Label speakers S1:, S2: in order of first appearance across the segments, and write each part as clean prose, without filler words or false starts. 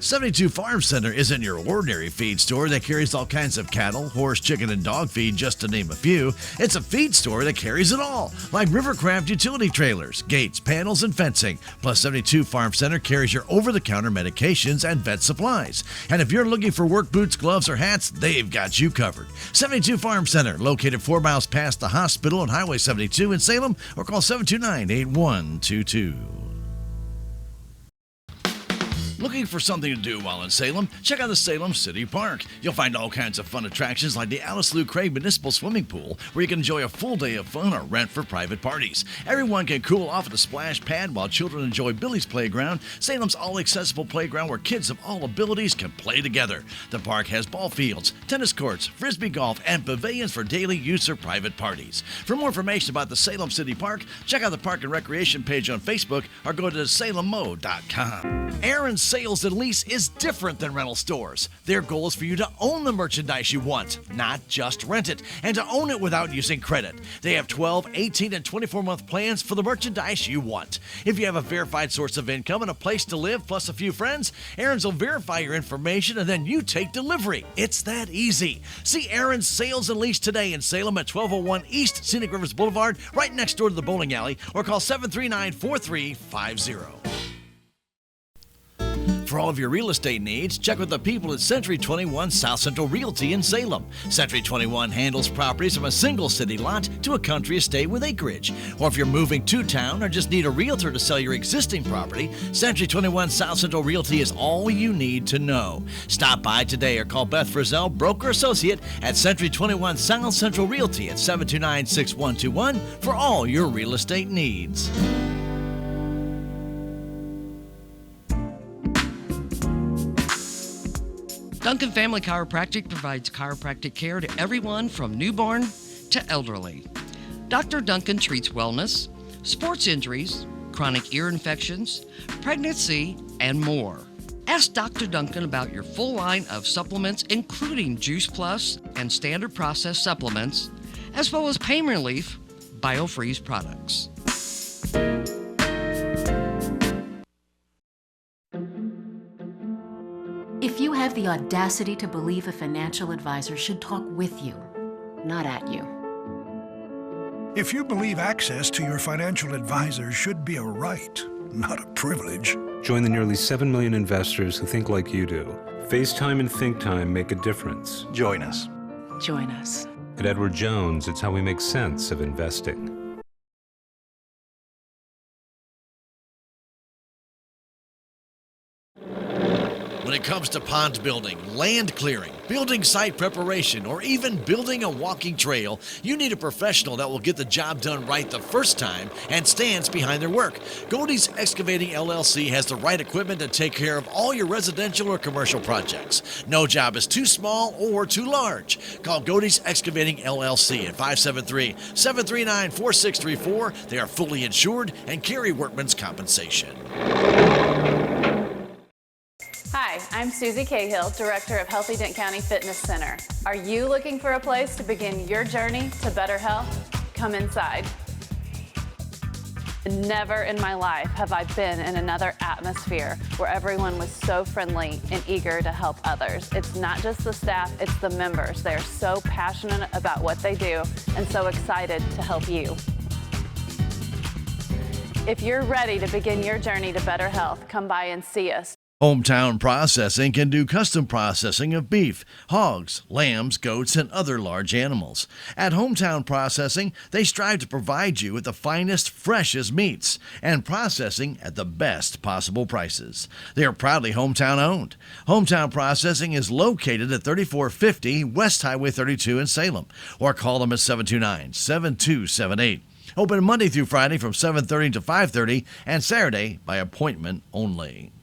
S1: 72 Farm Center isn't your ordinary feed store that carries all kinds of cattle, horse, chicken, and dog feed, just to name a few. It's a feed store that carries it all, like Rivercraft utility trailers, gates, panels, and fencing. Plus, 72 Farm Center carries your over-the-counter medications and vet supplies. And if you're looking for work boots, gloves, or hats, they've got you covered. 72 Farm Center, located 4 miles past the hospital on Highway 72 in Salem, or call 729-8122. Looking for something to do while in Salem? Check out the Salem City Park. You'll find all kinds of fun attractions like the Alice Lou Craig Municipal Swimming Pool, where you can enjoy a full day of fun or rent for private parties. Everyone can cool off at the splash pad while children enjoy Billy's Playground, Salem's all-accessible playground where kids of all abilities can play together. The park has ball fields, tennis courts, frisbee golf, and pavilions for daily use or private parties. For more information about the Salem City Park, check out the Park and Recreation page on Facebook or go to salemo.com. Aaron's Sales and Lease is different than rental stores. Their goal is for you to own the merchandise you want, not just rent it, and to own it without using credit. They have 12, 18, and 24-month plans for the merchandise you want. If you have a verified source of income and a place to live plus a few friends, Aaron's will verify your information and then you take delivery. It's that easy. See Aaron's Sales and Lease today in Salem at 1201 East Scenic Rivers Boulevard, right next door to the bowling alley, or call 739-4350. For all of your real estate needs, check with the people at Century 21 South Central Realty in Salem. Century 21 handles properties from a single city lot to a country estate with acreage. Or if you're moving to town or just need a realtor to sell your existing property, Century 21 South Central Realty is all you need to know. Stop by today or call Beth Frizzell, broker associate at Century 21 South Central Realty at 729-6121 for all your real estate needs.
S2: Duncan Family Chiropractic provides chiropractic care to everyone from newborn to elderly. Dr. Duncan treats wellness, sports injuries, chronic ear infections, pregnancy, and more. Ask Dr. Duncan about your full line of supplements, including Juice Plus and standard processed supplements, as well as pain relief, BioFreeze products.
S3: If you have the audacity to believe a financial advisor should talk with you, not at you.
S4: If you believe access to your financial advisor should be a right, not a privilege.
S5: Join the nearly 7 million investors who think like you do. FaceTime and Think Time make a difference.
S4: Join us.
S3: Join us.
S5: At Edward Jones, it's how we make sense of investing.
S1: When it comes to pond building, land clearing, building site preparation, or even building a walking trail, you need a professional that will get the job done right the first time and stands behind their work. Godey's Excavating LLC has the right equipment to take care of all your residential or commercial projects. No job is too small or too large. Call Godey's Excavating LLC at 573-739-4634. They are fully insured and carry workman's compensation.
S6: Hi, I'm Susie Cahill, Director of Healthy Dent County Fitness Center. Are you looking for a place to begin your journey to better health? Come inside. Never in my life have I been in another atmosphere where everyone was so friendly and eager to help others. It's not just the staff, it's the members. They're so passionate about what they do and so excited to help you. If you're ready to begin your journey to better health, come by and see us.
S1: Hometown Processing can do custom processing of beef, hogs, lambs, goats, and other large animals. At Hometown Processing, they strive to provide you with the finest, freshest meats and processing at the best possible prices. They are proudly hometown owned. Hometown Processing is located at 3450 West Highway 32 in Salem, or call them at 729-7278. Open Monday through Friday from 7:30 to 5:30 and Saturday by appointment only.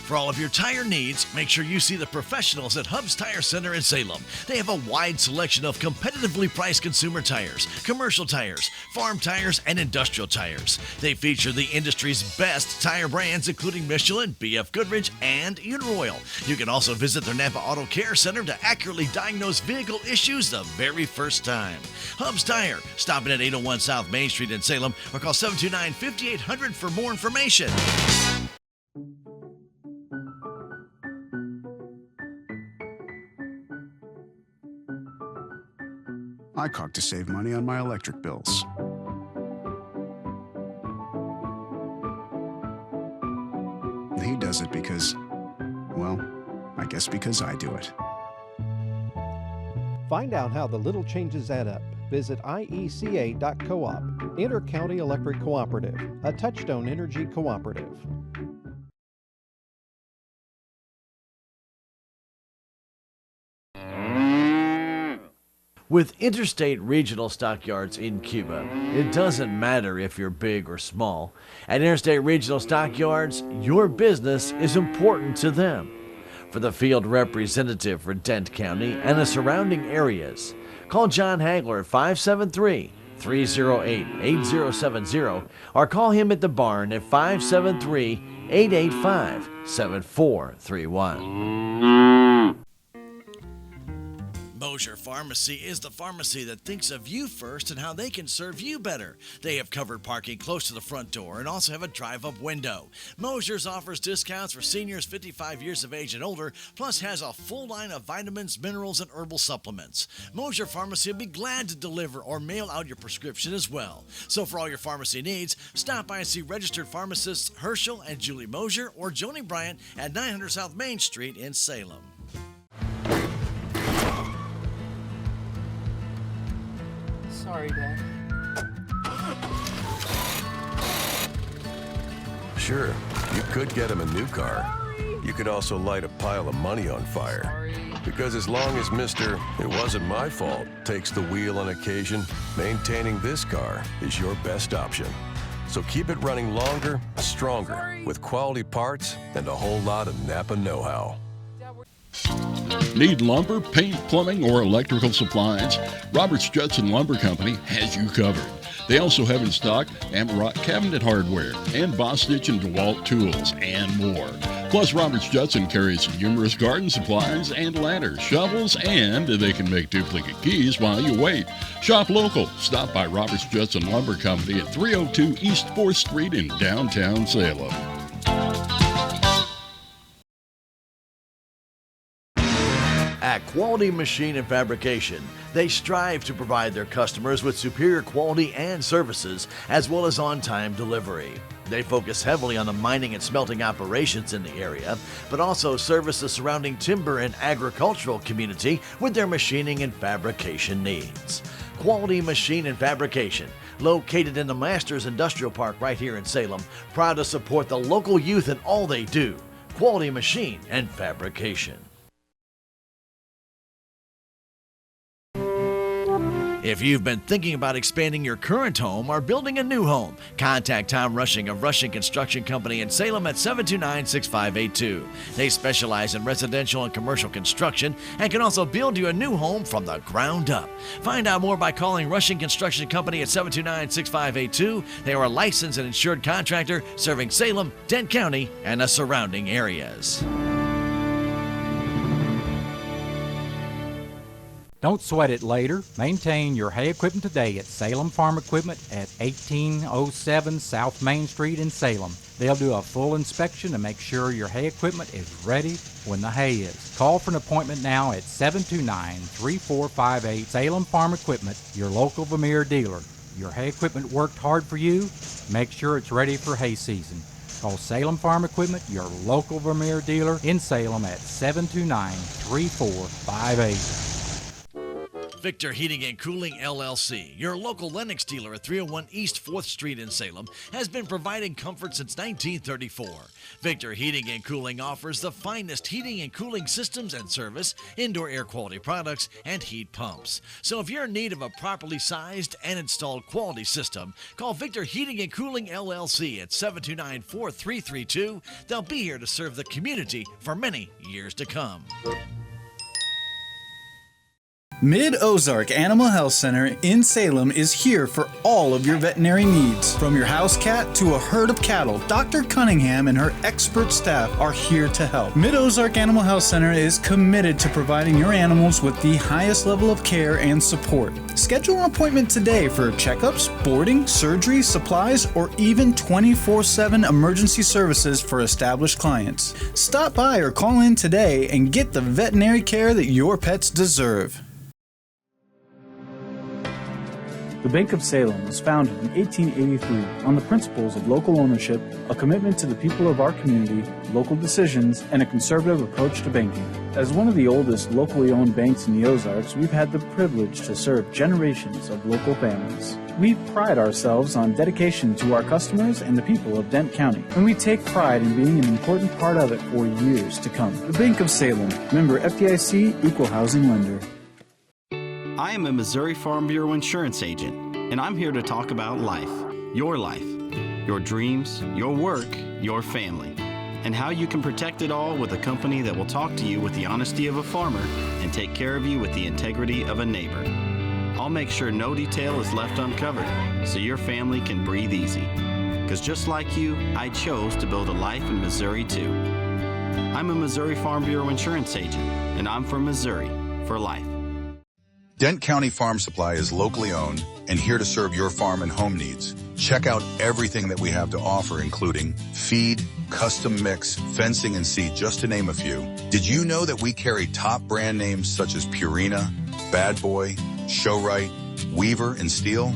S1: For all of your tire needs, make sure you see the professionals at Hub's Tire Center in Salem. They have a wide selection of competitively priced consumer tires, commercial tires, farm tires, and industrial tires. They feature the industry's best tire brands, including Michelin, BF Goodrich, and Uniroyal. You can also visit their Napa Auto Care Center to accurately diagnose vehicle issues the very first time. Hub's Tire, stopping at 801 South Main Street in Salem, or call 729-5800 for more information.
S7: I caulk to save money on my electric bills. He does it because, well, I guess because I do it.
S8: Find out how the little changes add up. Visit IECA.coop, Inter-County Electric Cooperative, a Touchstone Energy cooperative.
S1: With interstate regional stockyards in Cuba, it doesn't matter if you're big or small. At Interstate Regional Stockyards, your business is important to them. For the field representative for Dent County and the surrounding areas, call John Hagler at 573-308-8070 or call him at the barn at 573-885-7431. Mosier Pharmacy is the pharmacy that thinks of you first and how they can serve you better. They have covered parking close to the front door and also have a drive-up window. Mosier's offers discounts for seniors 55 years of age and older, plus has a full line of vitamins, minerals, and herbal supplements. Mosier Pharmacy will be glad to deliver or mail out your prescription as well. So for all your pharmacy needs, stop by and see registered pharmacists Herschel and Julie Mosier or Joni Bryant at 900 South Main Street in Salem.
S9: Sorry, Dad.
S10: Sure, you could get him a new car. You could also light a pile of money on fire. Because as long as Mr. It wasn't my fault takes the wheel on occasion, maintaining this car is your best option. So keep it running longer, stronger, with quality parts and a whole lot of Napa know-how.
S11: Need lumber, paint, plumbing, or electrical supplies? Roberts Judson Lumber Company has you covered. They also have in stock Amarok cabinet hardware and Bostitch and DeWalt tools and more. Plus, Roberts Judson carries numerous garden supplies and ladders, shovels, and they can make duplicate keys while you wait. Shop local. Stop by Roberts Judson Lumber Company at 302 East 4th Street in downtown Salem.
S1: At Quality Machine and Fabrication, they strive to provide their customers with superior quality and services, as well as on-time delivery. They focus heavily on the mining and smelting operations in the area, but also service the surrounding timber and agricultural community with their machining and fabrication needs. Quality Machine and Fabrication, located in the Masters Industrial Park right here in Salem, proud to support the local youth in all they do. Quality Machine and Fabrication. If you've been thinking about expanding your current home or building a new home, contact Tom Rushing of Rushing Construction Company in Salem at 729-6582. They specialize in residential and commercial construction and can also build you a new home from the ground up. Find out more by calling Rushing Construction Company at 729-6582. They are a licensed and insured contractor serving Salem, Dent County, and the surrounding areas.
S12: Don't sweat it later. Maintain your hay equipment today at Salem Farm Equipment at 1807 South Main Street in Salem. They'll do a full inspection to make sure your hay equipment is ready when the hay is. Call for an appointment now at 729-3458 Salem Farm Equipment, your local Vermeer dealer. Your hay equipment worked hard for you. Make sure it's ready for hay season. Call Salem Farm Equipment, your local Vermeer dealer in Salem at 729-3458.
S1: Victor Heating and Cooling LLC, your local Lennox dealer at 301 East 4th Street in Salem, has been providing comfort since 1934. Victor Heating and Cooling offers the finest heating and cooling systems and service, indoor air quality products, and heat pumps. So if you're in need of a properly sized and installed quality system, call Victor Heating and Cooling LLC at 729-4332. They'll be here to serve the community for many years to come.
S13: Mid-Ozark Animal Health Center in Salem is here for all of your veterinary needs. From your house cat to a herd of cattle, Dr. Cunningham and her expert staff are here to help. Mid-Ozark Animal Health Center is committed to providing your animals with the highest level of care and support. Schedule an appointment today for checkups, boarding, surgery, supplies, or even 24/7 emergency services for established clients. Stop by or call in today and get the veterinary care that your pets deserve.
S14: The Bank of Salem was founded in 1883 on the principles of local ownership, a commitment to the people of our community, local decisions, and a conservative approach to banking. As one of the oldest locally owned banks in the Ozarks, we've had the privilege to serve generations of local families. We pride ourselves on dedication to our customers and the people of Dent County, and we take pride in being an important part of it for years to come. The Bank of Salem, member FDIC, equal housing lender.
S15: I am a Missouri Farm Bureau insurance agent, and I'm here to talk about life, your dreams, your work, your family, and how you can protect it all with a company that will talk to you with the honesty of a farmer and take care of you with the integrity of a neighbor. I'll make sure no detail is left uncovered so your family can breathe easy. Because just like you, I chose to build a life in Missouri too. I'm a Missouri Farm Bureau insurance agent, and I'm from Missouri for life.
S16: Dent County Farm Supply is locally owned and here to serve your farm and home needs. Check out everything that we have to offer, including feed, custom mix, fencing, and seed, just to name a few. Did you know that we carry top brand names such as Purina, Bad Boy, Showrite, Weaver, and Steel?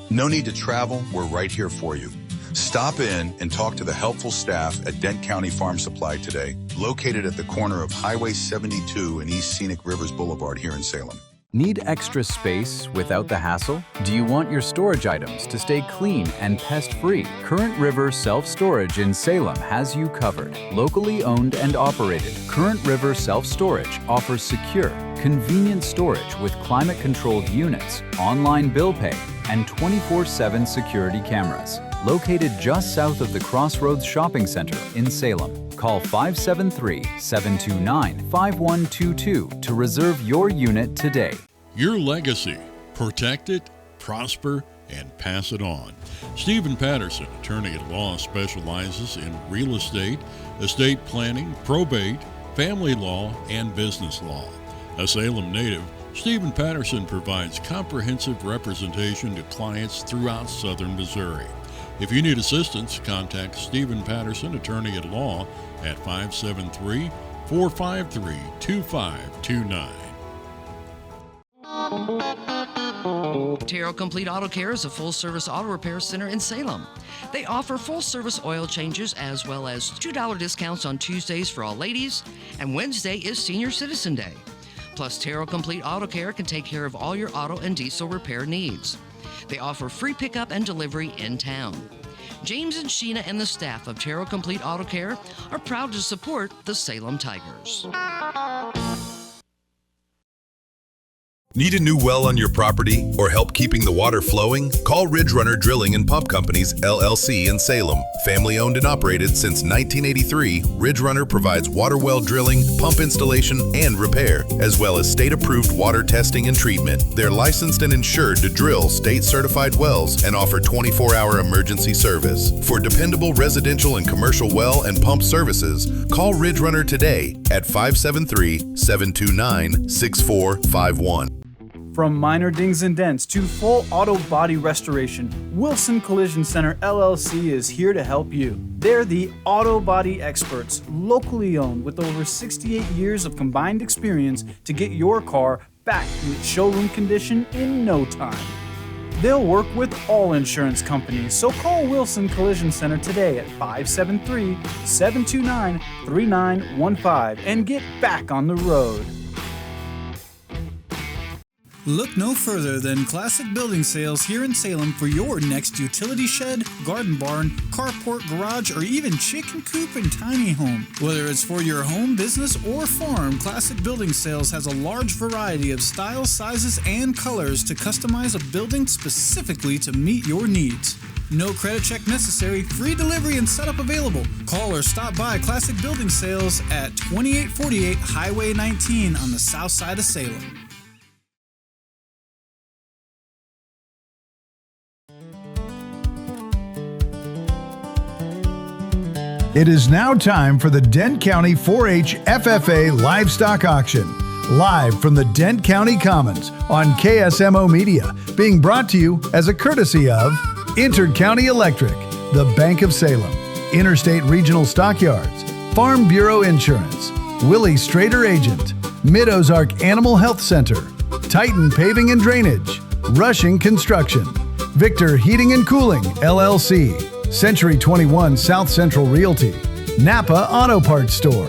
S16: No need to travel, we're right here for you. Stop in and talk to the helpful staff at Dent County Farm Supply today, located at the corner of Highway 72 and East Scenic Rivers Boulevard here in Salem.
S17: Need extra space without the hassle? Do you want your storage items to stay clean and pest-free? Current River Self-Storage in Salem has you covered. Locally owned and operated, Current River Self-Storage offers secure, convenient storage with climate-controlled units, online bill pay, and 24/7 security cameras. Located just south of the Crossroads Shopping Center in Salem. Call 573-729-5122 to reserve your unit today.
S11: Your legacy. Protect it, prosper, and pass it on. Stephen Patterson, attorney at law, specializes in real estate, estate planning, probate, family law, and business law. A Salem native, Stephen Patterson provides comprehensive representation to clients throughout southern Missouri. If you need assistance, contact Stephen Patterson, attorney at law, at 573-453-2529.
S2: Terrell Complete Auto Care is a full-service auto repair center in Salem. They offer full-service oil changes as well as $2 discounts on Tuesdays for all ladies, and Wednesday is Senior Citizen Day. Plus, Terrell Complete Auto Care can take care of all your auto and diesel repair needs. They offer free pickup and delivery in town. James and Sheena and the staff of Terrell Complete Auto Care are proud to support the Salem Tigers.
S18: Need a new well on your property or help keeping the water flowing? Call Ridge Runner Drilling and Pump Companies, LLC in Salem. Family owned and operated since 1983, Ridge Runner provides water well drilling, pump installation, and repair, as well as state-approved water testing and treatment. They're licensed and insured to drill state-certified wells and offer 24-hour emergency service. For dependable residential and commercial well and pump services, call Ridge Runner today at 573-729-6451.
S13: From minor dings and dents to full auto body restoration, Wilson Collision Center LLC is here to help you. They're the auto body experts, locally owned with over 68 years of combined experience to get your car back to its showroom condition in no time. They'll work with all insurance companies, so call Wilson Collision Center today at 573-729-3915 and get back on the road. Look no further than Classic Building Sales here in Salem for your next utility shed, garden barn, carport, garage, or even chicken coop and tiny home. Whether it's for your home, business, or farm, Classic Building Sales has a large variety of styles, sizes, and colors to customize a building specifically to meet your needs. No credit check necessary, free delivery and setup available. Call or stop by Classic Building Sales at 2848 Highway 19 on the south side of Salem.
S19: It is now time for the Dent County 4-H FFA Livestock Auction, live from the Dent County Commons on KSMO Media, being brought to you as a courtesy of Intercounty Electric, the Bank of Salem, Interstate Regional Stockyards, Farm Bureau Insurance, Willie Strader Agent, Mid-Ozark Animal Health Center, Titan Paving and Drainage, Rushing Construction, Victor Heating and Cooling, LLC, Century 21 South Central Realty, Napa Auto Parts Store,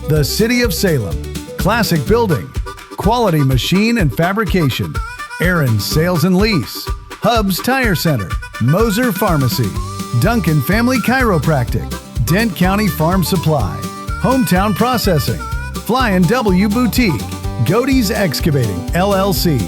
S19: the City of Salem, Classic Building, Quality Machine and Fabrication, Aaron's Sales and Lease, Hubs Tire Center, Moser Pharmacy, Duncan Family Chiropractic, Dent County Farm Supply, Hometown Processing, Flying W Boutique, Godey's Excavating, LLC,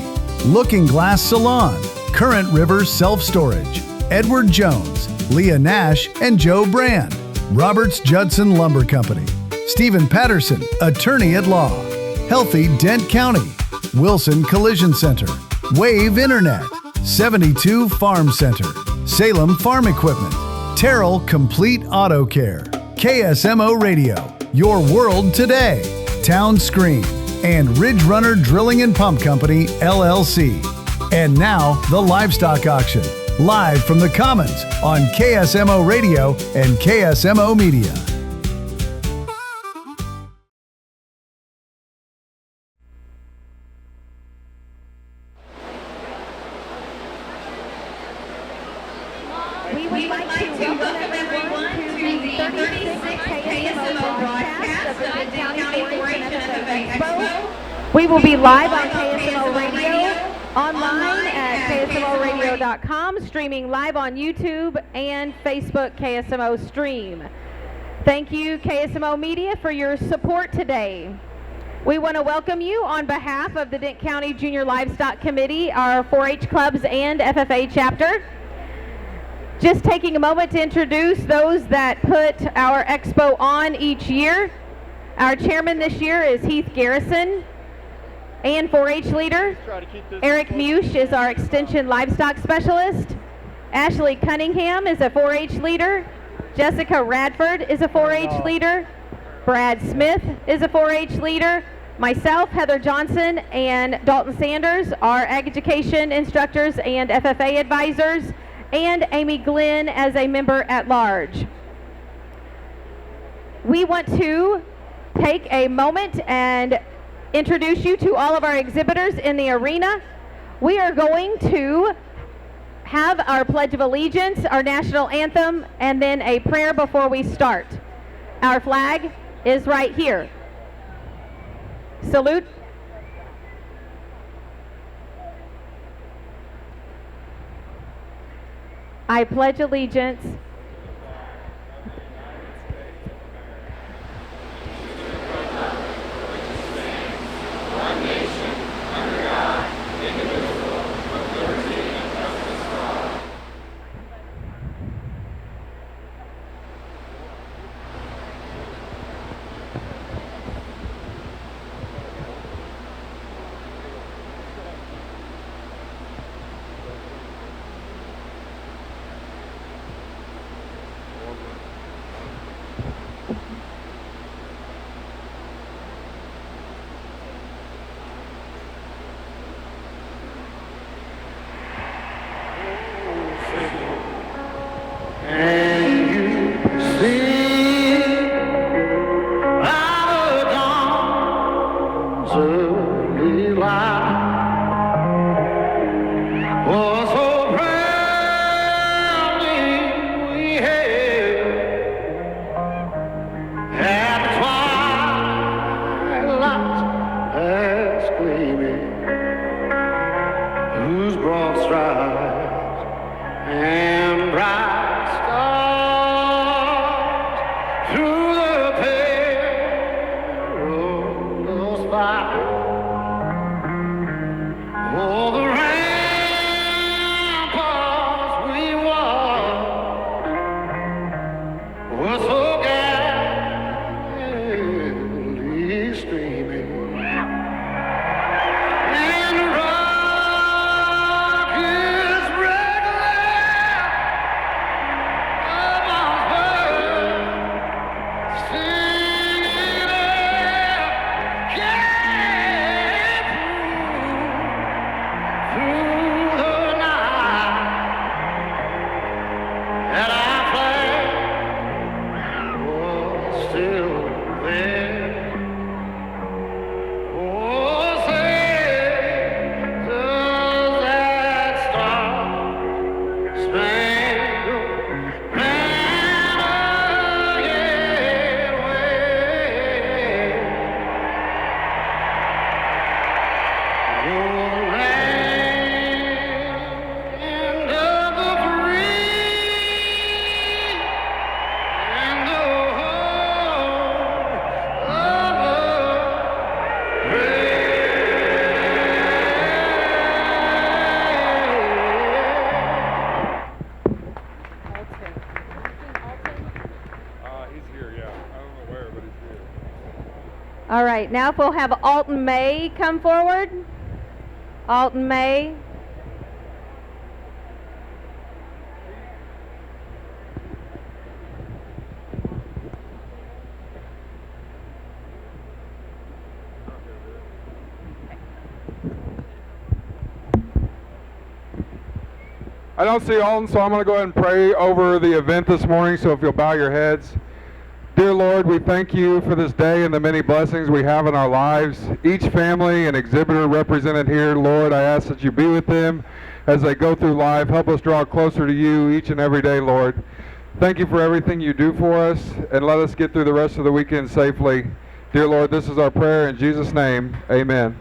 S19: Looking Glass Salon, Current River Self Storage, Edward Jones, Leah Nash and Joe Brand, Roberts Judson Lumber Company, Stephen Patterson, Attorney at Law, Healthy Dent County, Wilson Collision Center, Wave Internet, 72 Farm Center, Salem Farm Equipment, Terrell Complete Auto Care, KSMO Radio, Your World Today, Town Screen, and Ridge Runner Drilling and Pump Company, LLC. And now, the Livestock Auction, live from the Commons on KSMO Radio and KSMO Media.
S20: We would like to welcome everyone to the 36th KSMO broadcast of the Dent County 4-H and FFA Expo. We will be live on KSMO Radio, online at KSMOradio.com, streaming live on YouTube and Facebook KSMO Stream. Thank you, KSMO Media, for your support today. We want to welcome you on behalf of the Dent County Junior Livestock Committee, our 4-H clubs, and FFA chapter. Just taking a moment to introduce those that put our expo on each year. Our chairman this year is Heath Garrison, and 4-H leader. Eric Mush is our extension livestock specialist. Ashley Cunningham is a 4-H leader. Jessica Radford is a 4-H leader. Brad Smith is a 4-H leader. Myself, Heather Johnson, and Dalton Sanders are ag education instructors and FFA advisors, and Amy Glenn as a member at large. We want to take a moment and introduce you to all of our exhibitors in the arena. We are going to have our Pledge of Allegiance, our national anthem, and then a prayer before we start. Our flag is right here. Salute. I pledge allegiance right, now if we'll have Alton May come forward. Alton May.
S21: I don't see Alton, so I'm going to go ahead and pray over the event this morning, so if you'll bow your heads. Dear Lord, we thank you for this day and the many blessings we have in our lives. Each family and exhibitor represented here, Lord, I ask that you be with them as they go through life. Help us draw closer to you each and every day, Lord. Thank you for everything you do for us, and let us get through the rest of the weekend safely. Dear Lord, this is our prayer in Jesus' name. Amen.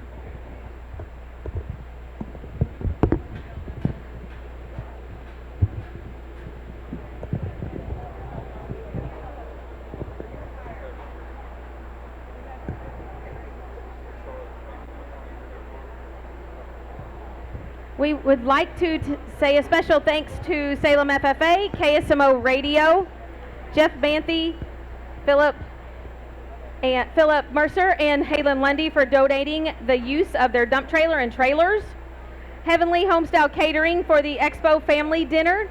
S20: We would like to say a special thanks to Salem FFA, KSMO Radio, Jeff Banthy, Philip Mercer, and Halen Lundy for donating the use of their dump trailer and trailers. Heavenly Homestyle Catering for the Expo Family Dinner.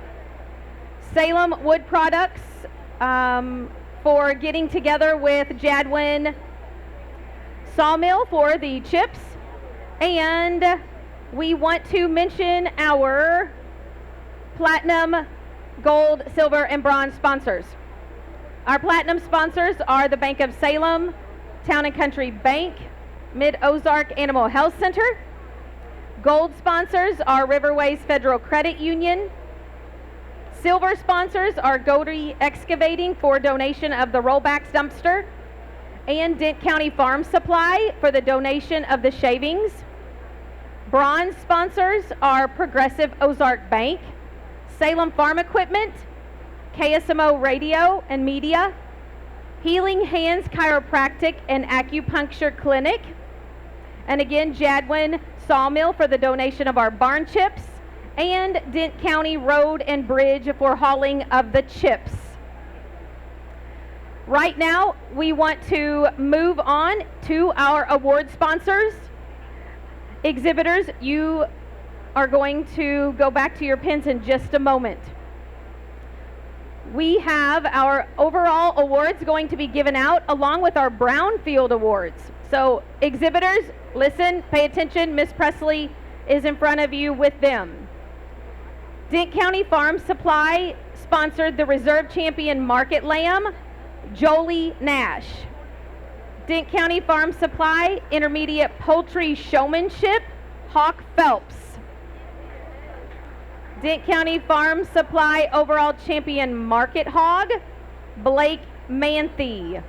S20: Salem Wood Products for getting together with Jadwin Sawmill for the chips. And we want to mention our platinum, gold, silver, and bronze sponsors. Our platinum sponsors are the Bank of Salem, Town and Country Bank, Mid-Ozark Animal Health Center. Gold sponsors are Riverways Federal Credit Union. Silver sponsors are Godey Excavating for donation of the rollbacks dumpster, and Dent County Farm Supply for the donation of the shavings. Bronze sponsors are Progressive Ozark Bank, Salem Farm Equipment, KSMO Radio and Media, Healing Hands Chiropractic and Acupuncture Clinic, and again Jadwin Sawmill for the donation of our barn chips, and Dent County Road and Bridge for hauling of the chips. Right now, we want to move on to our award sponsors. Exhibitors, you are going to go back to your pens in just a moment. We have our overall awards going to be given out along with our Brownfield Awards. So exhibitors, listen, pay attention. Miss Presley is in front of you with them. Dent County Farm Supply sponsored the Reserve Champion Market Lamb, Jolie Nash. Dent County Farm Supply Intermediate Poultry Showmanship, Hawk Phelps. Dent County Farm Supply Overall Champion Market Hog, Blake Manthe.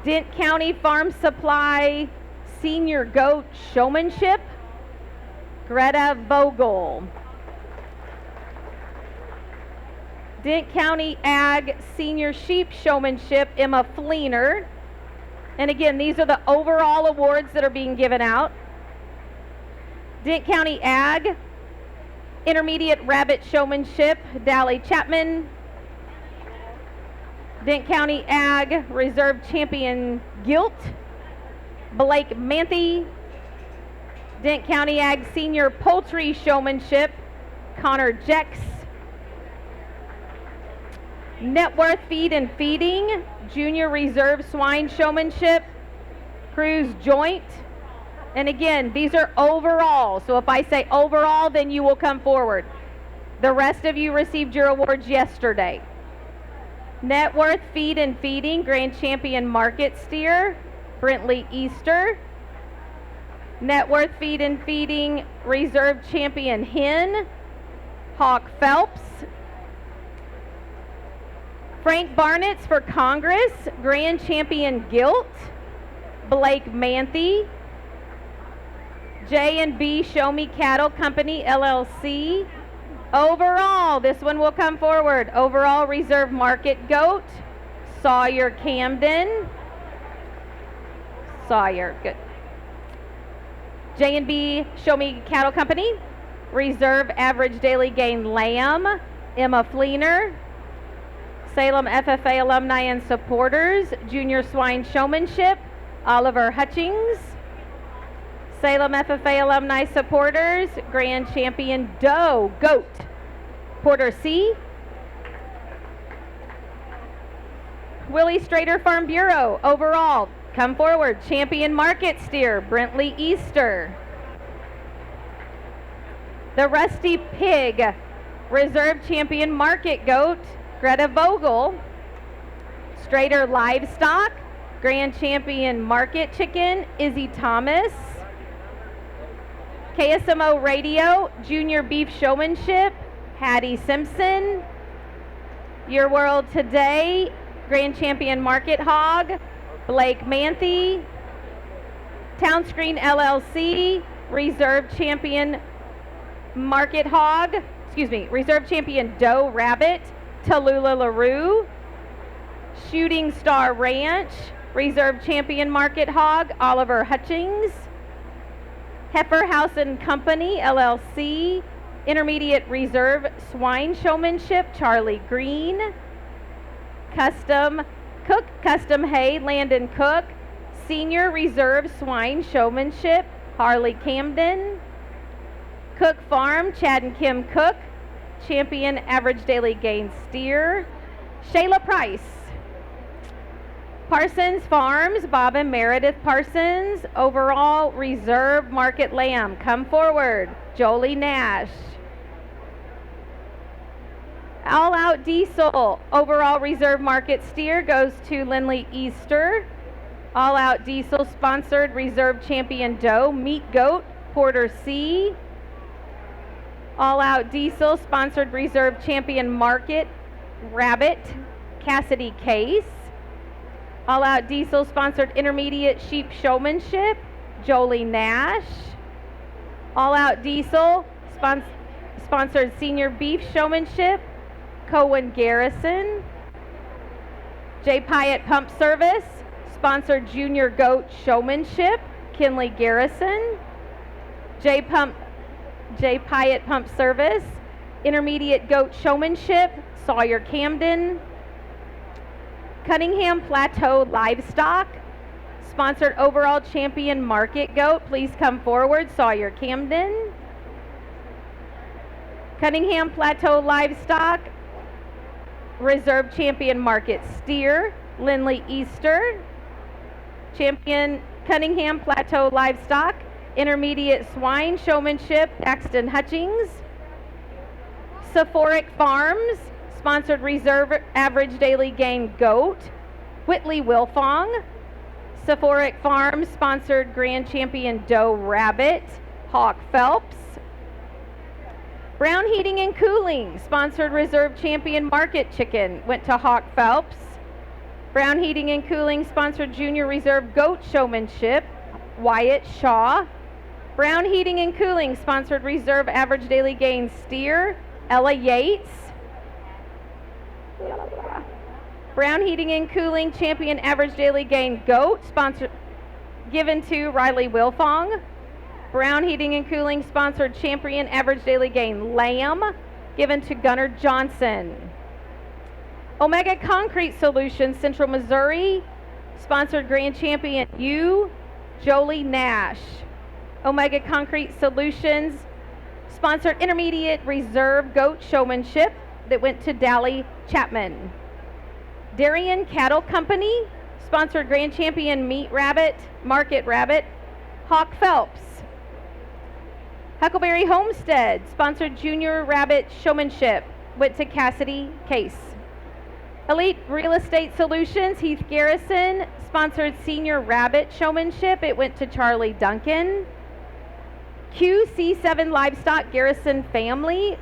S20: Dent County Farm Supply Senior Goat Showmanship, Greta Vogel. Dent County Ag Senior Sheep Showmanship, Emma Fleener. And again, these are the overall awards that are being given out. Dent County Ag Intermediate Rabbit Showmanship, Dally Chapman. Dent County Ag Reserve Champion Gilt, Blake Manthe. Dent County Ag Senior Poultry Showmanship, Connor Jex. Net Worth Feed and Feeding, Junior Reserve Swine Showmanship, Cruz Joint. And again, these are overall. So if I say overall, then you will come forward. The rest of you received your awards yesterday. Net Worth Feed and Feeding, Grand Champion Market Steer, Brentley Easter. Net Worth Feed and Feeding, Reserve Champion Hen, Hawk Phelps. Frank Barnett's for Congress, Grand Champion Gilt, Blake Manthe. J&B Show Me Cattle Company, LLC. Overall, this one will come forward. Overall Reserve Market Goat, Sawyer Camden. Sawyer, good. J&B Show Me Cattle Company, Reserve Average Daily Gain Lamb, Emma Fleener. Salem FFA alumni and supporters, Junior Swine Showmanship, Oliver Hutchings. Salem FFA alumni supporters, Grand Champion Doe, Goat, Porter C. Willie Strader Farm Bureau, overall, come forward, Champion Market Steer, Brentley Easter. The Rusty Pig, Reserve Champion Market Goat, Greta Vogel. Strader Livestock, Grand Champion Market Chicken, Izzy Thomas. KSMO Radio, Junior Beef Showmanship, Hattie Simpson. Your World Today, Grand Champion Market Hog, Blake Manthe. Townscreen LLC, Reserve Champion Market Hog, Reserve Champion Doe Rabbit, Tallulah LaRue. Shooting Star Ranch, Reserve Champion Market Hog, Oliver Hutchings. Heifer House and Company, LLC, Intermediate Reserve Swine Showmanship, Charlie Green. Custom Hay, Landon Cook. Senior Reserve Swine Showmanship, Harley Camden. Cook Farm, Chad and Kim Cook. Champion Average Daily Gain Steer, Shayla Price. Parsons Farms, Bob and Meredith Parsons, overall Reserve Market Lamb, come forward, Jolie Nash. All Out Diesel, overall Reserve Market Steer goes to Lindley Easter. All Out Diesel sponsored Reserve Champion Doe, Meat Goat, Porter C. All Out Diesel sponsored Reserve Champion Market Rabbit, Cassidy Case. All Out Diesel sponsored Intermediate Sheep Showmanship, Jolie Nash. All Out Diesel sponsored Senior Beef Showmanship, Cohen Garrison. J. Pyatt Pump Service sponsored Junior Goat Showmanship, Kinley Garrison. J. Pyatt Pump Service, Intermediate Goat Showmanship, Sawyer Camden. Cunningham Plateau Livestock sponsored Overall Champion Market Goat. Please come forward, Sawyer Camden. Cunningham Plateau Livestock, Reserve Champion Market Steer, Lindley Easter. Champion Cunningham Plateau Livestock, Intermediate Swine Showmanship, Daxton Hutchings. Sephoric Farms sponsored Reserve Average Daily Gain Goat, Whitley Wilfong. Sephoric Farms sponsored Grand Champion Doe Rabbit, Hawk Phelps. Brown Heating and Cooling sponsored Reserve Champion Market Chicken, went to Hawk Phelps. Brown Heating and Cooling sponsored Junior Reserve Goat Showmanship, Wyatt Shaw. Brown Heating and Cooling sponsored Reserve Average Daily Gain Steer, Ella Yates. Brown Heating and Cooling Champion Average Daily Gain Goat, given to Riley Wilfong. Brown Heating and Cooling sponsored Champion Average Daily Gain Lamb, given to Gunnar Johnson. Omega Concrete Solutions Central Missouri sponsored Grand Champion U, Jolie Nash. Omega Concrete Solutions sponsored Intermediate Reserve Goat Showmanship that went to Dally Chapman. Darien Cattle Company sponsored Grand Champion Meat Rabbit, Market Rabbit, Hawk Phelps. Huckleberry Homestead sponsored Junior Rabbit Showmanship, went to Cassidy Case. Elite Real Estate Solutions, Heath Garrison sponsored Senior Rabbit Showmanship, it went to Charlie Duncan. QC7 Livestock Garrison Family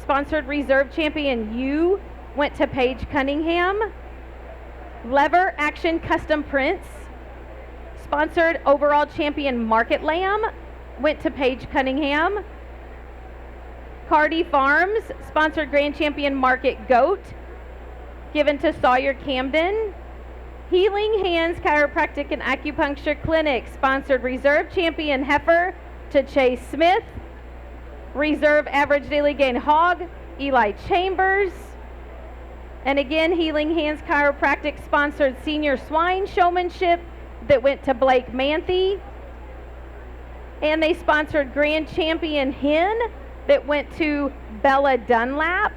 S20: sponsored Reserve Champion U, went to Paige Cunningham. Lever Action Custom Prints sponsored Overall Champion Market Lamb, went to Paige Cunningham. Cardi Farms sponsored Grand Champion Market Goat, given to Sawyer Camden. Healing Hands Chiropractic and Acupuncture Clinic sponsored Reserve Champion Heifer to Chase Smith. Reserve Average Daily Gain Hog, Eli Chambers. And again, Healing Hands Chiropractic sponsored Senior Swine Showmanship that went to Blake Manthe. And they sponsored Grand Champion Hen that went to Bella Dunlap.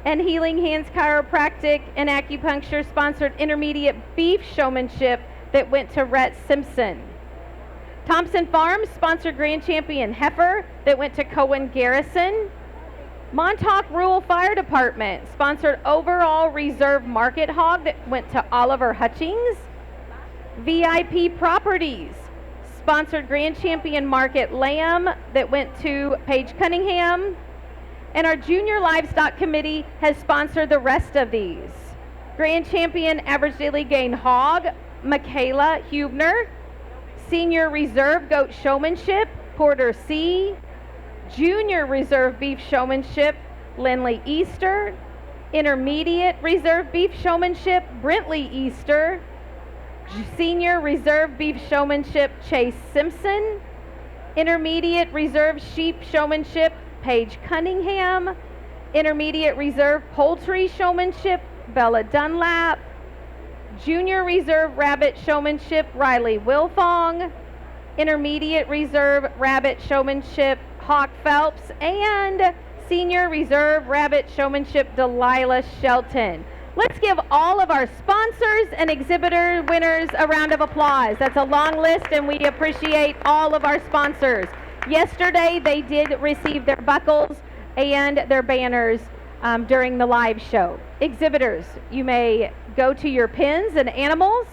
S20: And Healing Hands Chiropractic and Acupuncture sponsored Intermediate Beef Showmanship that went to Rhett Simpson. Thompson Farms sponsored Grand Champion Heifer that went to Cohen Garrison. Montauk Rural Fire Department sponsored Overall Reserve Market Hog that went to Oliver Hutchings. VIP Properties sponsored Grand Champion Market Lamb that went to Paige Cunningham. And our Junior Livestock Committee has sponsored the rest of these. Grand Champion Average Daily Gain Hog, Michaela Hubner. Senior Reserve Goat Showmanship, Porter C. Junior Reserve Beef Showmanship, Lindley Easter. Intermediate Reserve Beef Showmanship, Brentley Easter. Senior Reserve Beef Showmanship, Chase Simpson. Intermediate Reserve Sheep Showmanship, Paige Cunningham. Intermediate Reserve Poultry Showmanship, Bella Dunlap. Junior Reserve Rabbit Showmanship, Riley Wilfong. Intermediate Reserve Rabbit Showmanship, Hawk Phelps. And Senior Reserve Rabbit Showmanship, Delilah Shelton. Let's give all of our sponsors and exhibitor winners a round of applause. That's a long list, and we appreciate all of our sponsors. Yesterday, they did receive their buckles and their banners during the live show. Exhibitors, you may go to your pins and animals.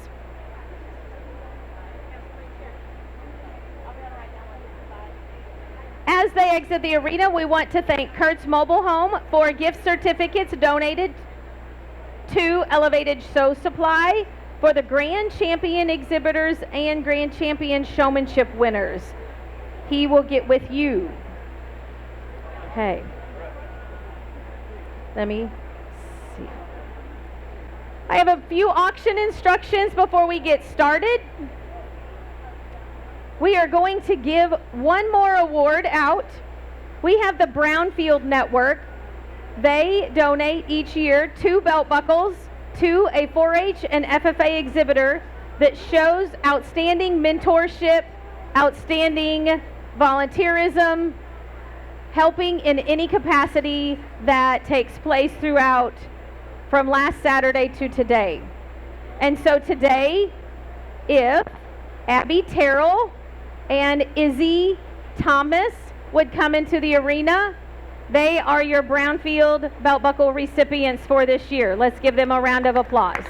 S20: As they exit the arena, we want to thank Kurt's Mobile Home for gift certificates donated to Elevated Show Supply for the Grand Champion exhibitors and Grand Champion showmanship winners. He will get with you. Okay. Let me see. I have a few auction instructions before we get started. We are going to give one more award out. We have the Brownfield Network. They donate each year 2 belt buckles to a 4-H and FFA exhibitor that shows outstanding mentorship, outstanding volunteerism, helping in any capacity that takes place throughout from last Saturday to today. And so today, if Abby Terrell and Izzy Thomas would come into the arena, they are your Brownfield belt buckle recipients for this year. Let's give them a round of applause.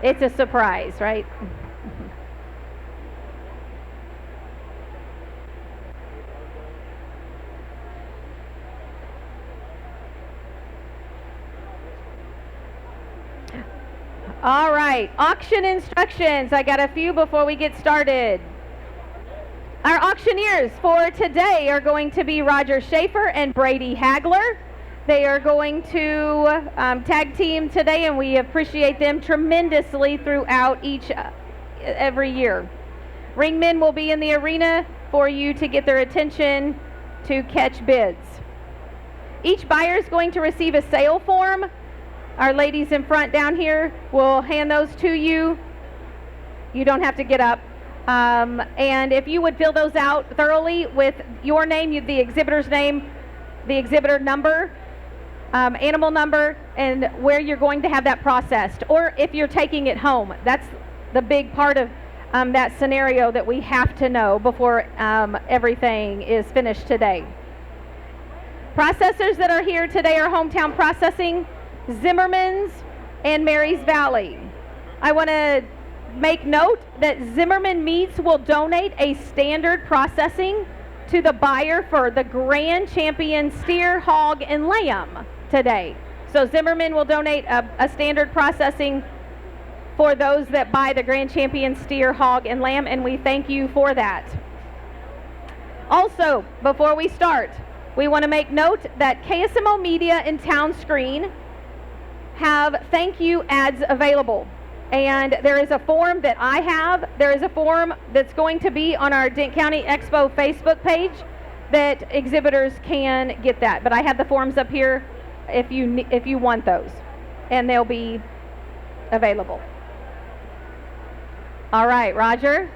S20: It's a surprise, right? All right, auction instructions. I got a few before we get started. Our auctioneers for today are going to be Roger Schaefer and Brady Hagler. They are going to tag team today, and we appreciate them tremendously throughout every year. Ringmen will be in the arena for you to get their attention to catch bids. Each buyer is going to receive a sale form. Our ladies in front down here will hand those to you. You don't have to get up. And if you would fill those out thoroughly with your name, the exhibitor's name, the exhibitor number, animal number, and where you're going to have that processed, or if you're taking it home. That's the big part of that scenario that we have to know before everything is finished today. Processors that are here today are Hometown Processing, Zimmerman's, and Mary's Valley. I want to make note that Zimmerman Meats will donate a standard processing to the buyer for the Grand Champion steer, hog, and lamb today. So Zimmerman will donate a standard processing for those that buy the Grand Champion steer, hog, and lamb, and we thank you for that. Also, before we start, we want to make note that KSMO Media and Town Screen have thank you ads available. And there is a form that I have. There is a form that's going to be on our Dent County Expo Facebook page that exhibitors can get that. But I have the forms up here if you want those, and they'll be available. All right, Roger.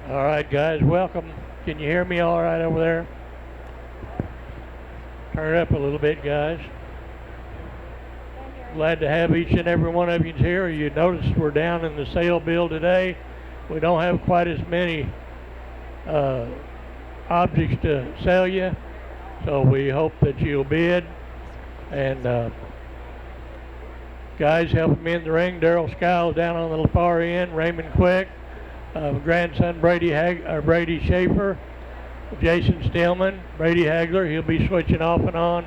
S4: All right, guys, welcome. Can you hear me all right over there? Turn it up a little bit, guys. Glad to have each and every one of you here. You noticed we're down in the sale bill today. We don't have quite as many objects to sell you, so we hope that you'll bid. And guys helping me in the ring, Daryl Skiles down on the far end, Raymond Quick, grandson Brady Schaefer, Jason Stillman, Brady Hagler. He'll be switching off and on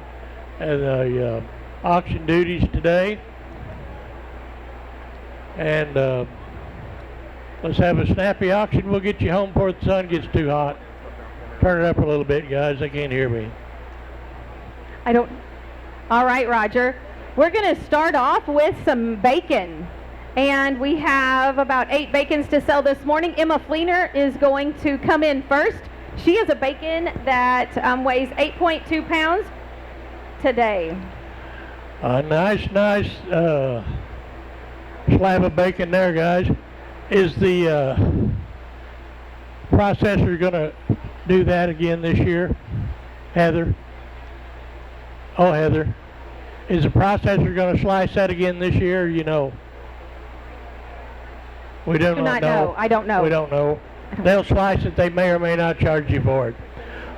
S4: as the auction duties today. And let's have a snappy auction. We'll get you home before the sun gets too hot. Turn it up a little bit, guys. They can't hear me.
S20: All right, Roger. We're going to start off with some bacon. And we have about 8 bacons to sell this morning. Emma Fleener is going to come in first. She has a bacon that weighs 8.2 pounds today.
S4: A nice slab of bacon there, guys. Is the processor going to do that again this year? Heather? Oh, Heather. Is the processor going to slice that again this year? You know. We do not know.
S20: I don't know.
S4: We don't know. They'll slice it. They may or may not charge you for it.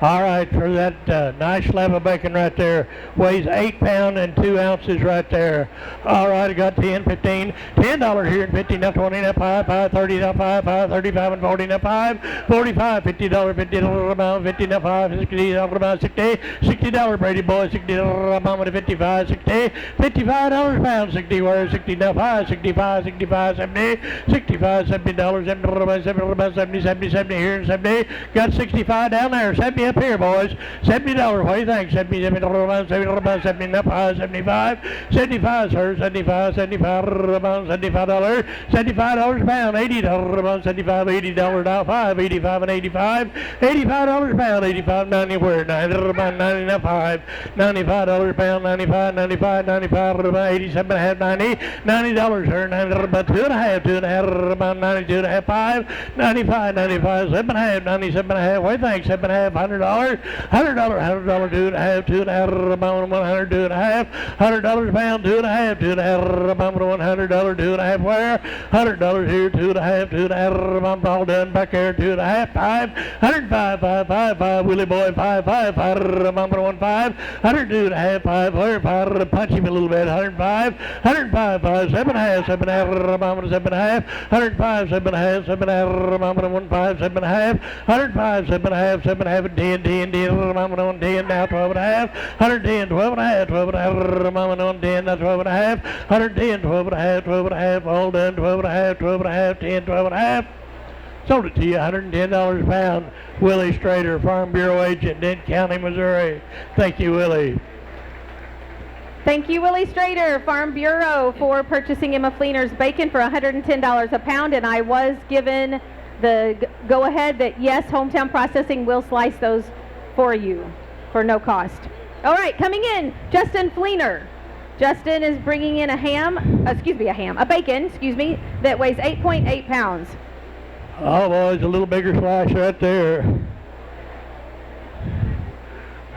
S4: All right, for that nice slab of bacon right there, weighs 8 pounds and 2 ounces right there. All right, I got 10, 15, $10 here and 15, now 20, now 5, 30, now 5, 35 and 40, now 5, 45, $50, $50 amount, 50, now 5, $60 amount, $60 Brady boy, $60 amount with 55, 60, $55 a pound, 60 where 60 now 5, 65, 65, 70, 65, $70, 70 here and 70, got 65 down there, 70 up here, boys. $70. What do you think? $70, $75, $75, sir. $75, $75 a pound. $80 a pound. $75, $80 now 5, 85 and 85. $85 a pound. 85, 90 where? $90, 90 now 5. $95 a pound. 95, 95, 95, 87 and a half, 90. $90, sir. $90 about 2.5, 2.5 about 92 and a half, 5. 95, 95, 7.5, 97 and a half. What do you think? 7.5, $100, $100, $2.5, 2.5 about 100, 2.5, $100 a pound, 2.5 about $100, 2.5 where? $100 here, 2.5 about all done back there, 2.5, 5, 105, 5, Willie boy, 5, about 1.5, 102.5, 5 where? 5, punch him a little bit, 105, 105, 5, 7.5 about 7.5, 105, 7.5 about 1.5, 7.5, 105, 7.5, 10, on 10, now 12 and a half, 110, 12 and a half, 12 and a half, mama on 10, now 12 and a half, 110, 12 and a half, 12 and a half, all done, 12 and a half, 12 and a half, 10, 12 and a half. Sold it to you, $110 a pound. Willie Strader, Farm Bureau agent, Dent County, Missouri. Thank you, Willie.
S20: Thank you, Willie Strader, Farm Bureau, for purchasing Emma Fleener's bacon for $110 a pound, and I was given the go-ahead that yes, Hometown Processing will slice those for you for no cost. All right, coming in, Justin Fleener. Justin is bringing in a bacon, that weighs 8.8 pounds.
S4: Oh, boys, a little bigger slice right there.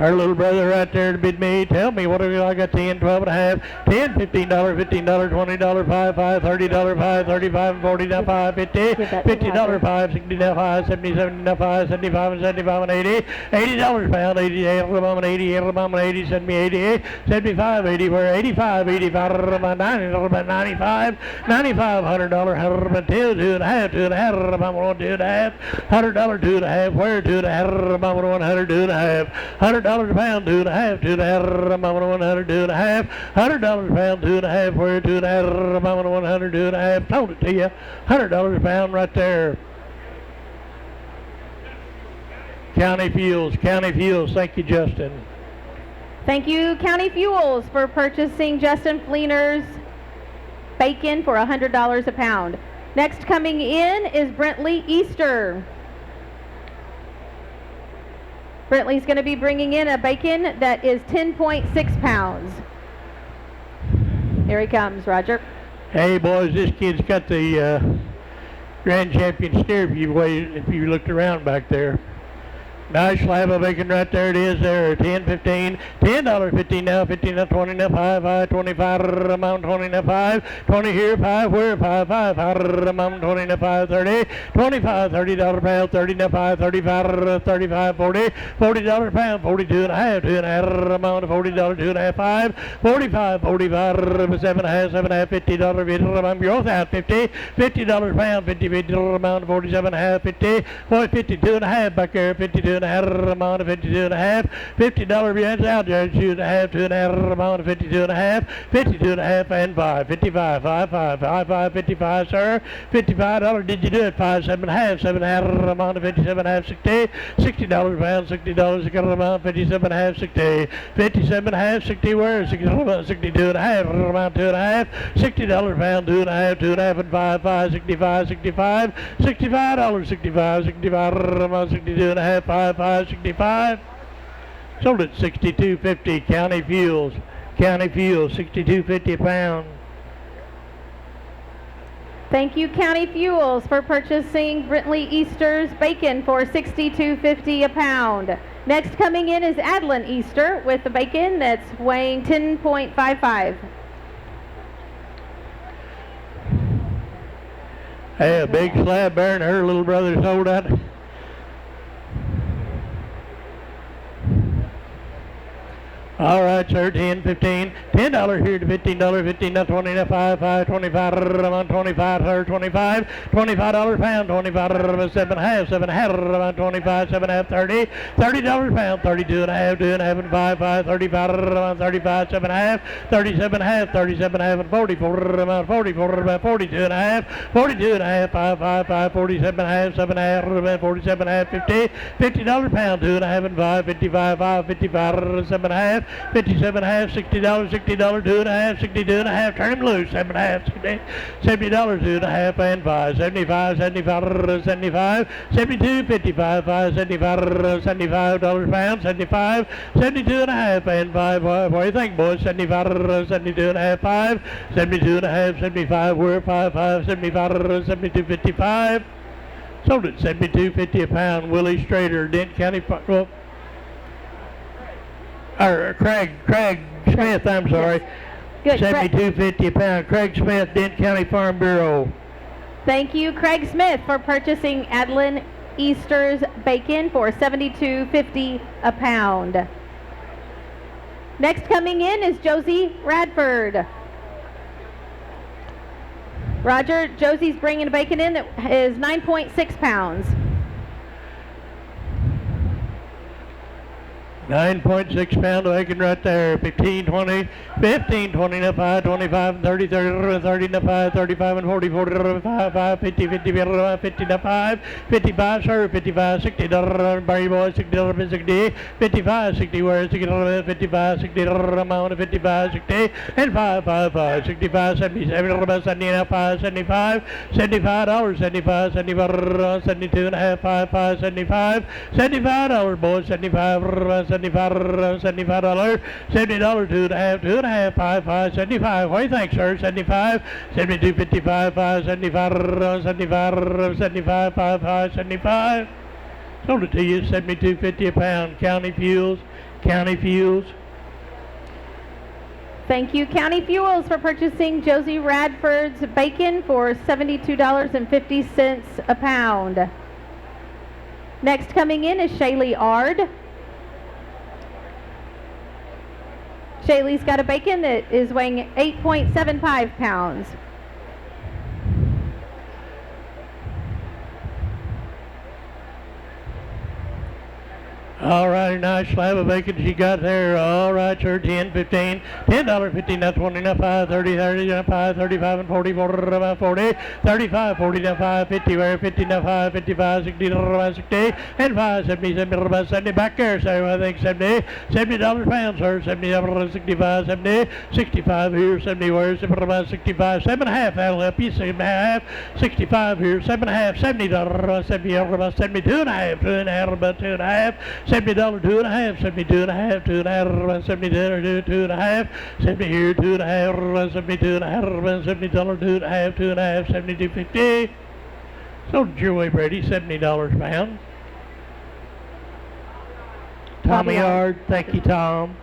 S4: Our little brother right there to bid me. Tell me, what have you? I got 10, 12 and a half, 10, $15, $15, $20, 5, $30, 5, 35, 40, now 5, 50, $50, 5, 60, now 5, 70, 70, now 5, 75 and 75 and 80, $80 a pound, 80, 80, send me 88, 75, 80, where 85, 85, 90, about 95, 95, $100, $100, 2.5, 2.5, about 1, 2.5, $100, 2.5, where 2.5, about 100, 2.5, $100 a pound, 2.5, about 100, 2.5, $100 a pound, 2.5, where 2.5, about 100, 2.5, told it to you, $100 a pound right there. County Fuels, thank you, Justin.
S20: Thank you, County Fuels, for purchasing Justin Fleener's bacon for $100 a pound. Next coming in is Brentley Easter. Brentley's going to be bringing in a bacon that is 10.6 pounds. Here he comes, Roger.
S4: Hey boys, this kid's got the Grand Champion steer if you looked around back there. Nice slab of bacon right there. It is there. 10, 15, $10.50 now, 15 now, 20 now, 5, 25, amount 20 now, 5, 20 here, 5, where 5, amount 20 now, 5, 30, 25, $30 pound, 30 now, 5, 35, 35, 40, $40 pound, 42 and a half, 2 and a half, amount of $40, 2 and a half, 5, 45, 45, 7 and a half, $50, amount, you're out, 50, $50 pound, $50 amount, 47 and a half, 50, 52 and a half back there, 52 and a half, amount of 52 and a half, $50 behind out there, 2 and a half, 2 and a half, amount of 52 and a half, 52 and a half, and 5, 55, 5, 55, sir, $55, did you do it, 5, 7 and a half, 7 and a half, amount of 57 and a half, 60, $60 pound, $60, got an amount, 57 and a half, 60, 57 and a half, 60, where, 62 and a half, amount 2 and a half, $60 pound, 2 and a half, 2 and a half, and 5, 65, $65, 65, amount 62 and a half, 5, 65. Sold at $62.50. County Fuels, $62.50 a pound.
S20: Thank you, County Fuels, for purchasing Brentley Easter's bacon for $62.50 a pound. Next coming in is Adlin Easter with the bacon that's weighing 10.55.
S4: Hey, a big slab there, and her little brother sold out. All right, sir, 10, 15, $10 here to $15, 15 now, 20 now, 5, 25, around 25, sir, 25, $25 pound, 25, 7 and a half, around 25, 7 and a half, 30, $30 pound, 32 and a half, 2 and a half, and 5, 35, around 35, 7 and a half, 37 and a half, 37 and a half, and 44, around 44, about 42 and a half, 42 and a half, 5, 47 and a half, 7 and a half, around 47 and a half, $50 pound, 2 and a half, and 5, 55, 7 and a half, 57 and a half, $60, $2 and a half, 62 and a half, turn him loose, 7 and a half, $70, 2 and a half, and 5, 75, 72, 55, 75 pound, 75, 72 and a half, and 5, what do you think, boys, 75, 72 and a half, 5, 72 and a half, 75, we're 5, 75, 72, 55, sold at $72.50 a pound. Willie Strader, Dent County, well, or Craig Smith, I'm sorry.
S20: Good.
S4: $72.50 a pound. Craig Smith, Dent County Farm Bureau.
S20: Thank you, Craig Smith, for purchasing Adlin Easter's bacon for $72.50 a pound. Next coming in is Josie Radford. Roger, Josie's bringing a bacon in that is 9.6 pounds.
S4: 9.6 pound bacon right there. 15, 20, 15, 20 and 5, 25, 30, 30 and 5, 35 and 40, 45, 50, 50 and 5, 55, sir, 55, $60, Barry boy, $60, 60, 55, 60, where is $60, 55, $60 amount of 55, 60, and 5, 65, 77, 70 and 5, 75, $75, 75, 75, 72 and a half, 5, 75, $75, boys, 75, $75, $70, 2 and a half, 5, 75. What do you think, sir? 75, 72, 55, 5, 75, 75, 5, 75. Sold it to you, $72.50 a pound. County Fuels.
S20: Thank you, County Fuels, for purchasing Josie Radford's bacon for $72.50 a pound. Next coming in is Shaylee Ard. Shaylee's got a bacon that is weighing 8.75 pounds.
S4: All right, nice slab of bacon she got there. All right, sir, 10, 15, $10, 15, now 20, now 5, 30, 30, now 5, 35, and 40, 40, 35, 40, now 5, 50, where 50, now 5, 55, 60, 60, and 5, 70, 70, 70, back there, sir, I think $70 a pound, sir, 70, 65, 70, 65 here, 70, where 65, 7.5, that'll help you, 7.5, 65 here, 7.5, $70, 70, 72 and a half, 2.5, about 2.5, $70, 2.5, 72 and a half, 2.5, 72, 2.5, 70 here, 2.5, 72 and a half, $70, 2.5, 2.5, 72.50. Sold your way, Brady, $70 a pound. Tommy Ard, thank you, Tom.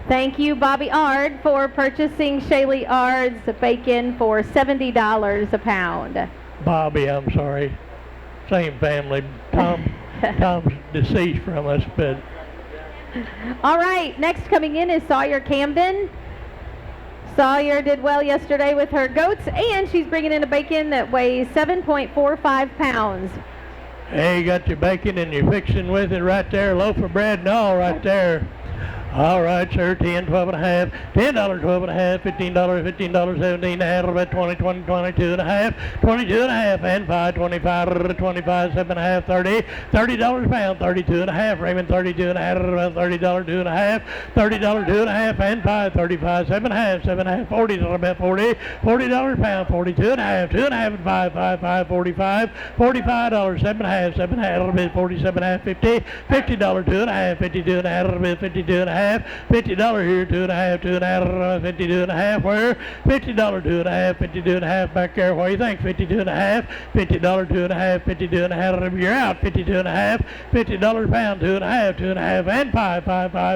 S20: Thank you, Bobby Ard, for purchasing Shaylee Ard's bacon for $70 a pound.
S4: Bobby, I'm sorry. Same family. Tom's deceased from us, but...
S20: All right, next coming in is Sawyer Camden. Sawyer did well yesterday with her goats, and she's bringing in a bacon that weighs 7.45 pounds.
S4: Hey, you got your bacon and you're fixing with it right there, loaf of bread and all right there. All right, sir, 10, 12 and a half, $10, 12 and a half, $15, 17 and a half, about 20, 22 and a half, 22 and a half, and 5, 25, 25, 7 and a half, $30 a pound, 32 and a half, Raymond, 32 and a half, about $30, 2 and a half, $30, 2 and a half, and 5, 35, 7 and a half, 7 and a half, $40, about $40 a pound, 42 and a half, 2 and a half, and 5, 45, $45, 7 and a half, 7 and a half, about 47 and a half, $50, 2 and a half, 52 and a half, about 52 and a half, $50 here, 2 and a half, 2 and a half, 52 and a half, where? $50, 2 and a half, 52 and a half, back there, what do you think? 52 and a half, $50, 2 and a half, 52 and a half, you're out, 52 and a half, $50 a pound, 2 and a half, 2 and a half, and 5,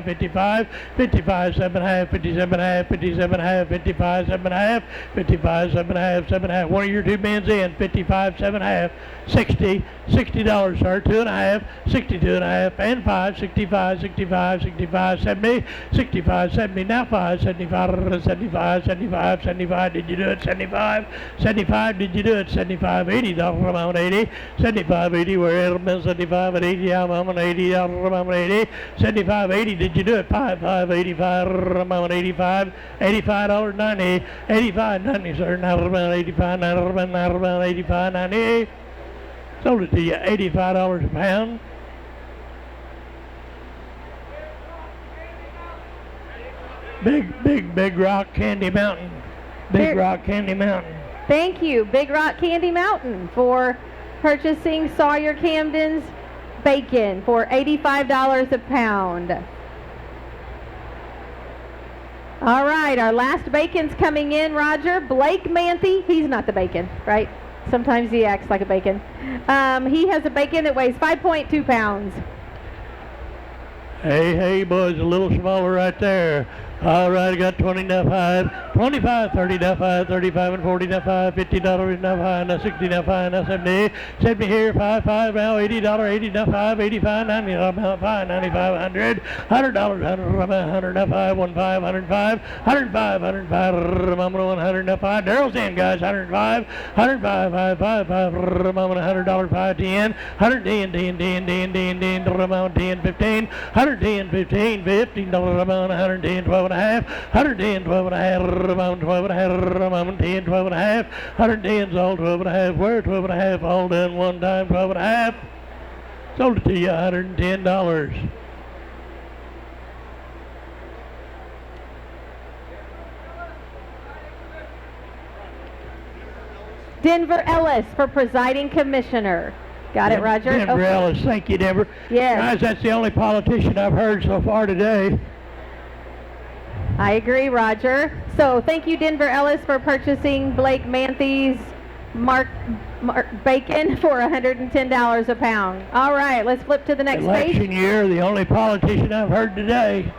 S4: 55, 55, 7 and a half, 57 and a half, 57 and a half, 55, 7 and a half, 55, 7 and a half, 7 and a half, one of your two men's in, 55, 7 and a half, $60, sir, 2 and a half, 62 and a half, and 5, 65, 70, 65, 70, now 5, 75, 75, did you do it? 75, did you do it? 75, $80 amount, 80, 75, 80, we're at 75 at 80, I'm on $80 amount, 80, 75, 80, did you do it? 5, 85 amount, 85, $85.90, 85, 90, sir, now around 85, now around 85, 90. Sold it to you, $85 a pound. Big Rock Candy Mountain. Rock Candy Mountain.
S20: Thank you, Big Rock Candy Mountain, for purchasing Sawyer Camden's bacon for $85 a pound. All right, our last bacon's coming in, Roger. Blake Manthe, he's not the bacon, right? Sometimes he acts like a bacon. He has a bacon that weighs 5.2 pounds.
S4: Hey, boys, a little smaller right there. All right, I got 20 now 5, 25, 30 now 5, 35 and 40 now 5, $50 now 5, now 60 now 5, now 70, 70 here, 5 now $80, 80 now 5, 85, 90 now 5, 95, 100, $100, 100 now 5, 105, 105, 105, 100 now 5, Daryl's in, guys, 105, 5, amount $100, 5, 10, 110, 10, amount 10, 15, 110, 15, $15 amount 110, 12 and a half, 110, 12 and a half, amount 12 and a half, amount 10, 12 and a half, 110's all 12 and a half, where 12 and a half, all done one time, 12 and a half. Sold it to you, $110.
S20: Denver Ellis for presiding commissioner. Got it, Roger?
S4: Denver Ellis, thank you, Denver.
S20: Yes.
S4: Guys, that's the only politician I've heard so far today.
S20: I agree, Roger. So thank you, Denver Ellis, for purchasing Blake Manthe's bacon for $110 a pound. All right, let's flip to the next page.
S4: Election year, the only politician I've heard today.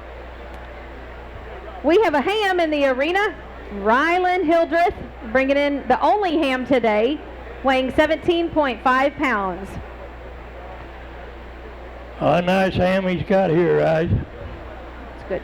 S20: We have a ham in the arena. Rylan Hildreth bringing in the only ham today, weighing 17.5 pounds.
S4: A nice ham he's got here, right?
S20: That's good.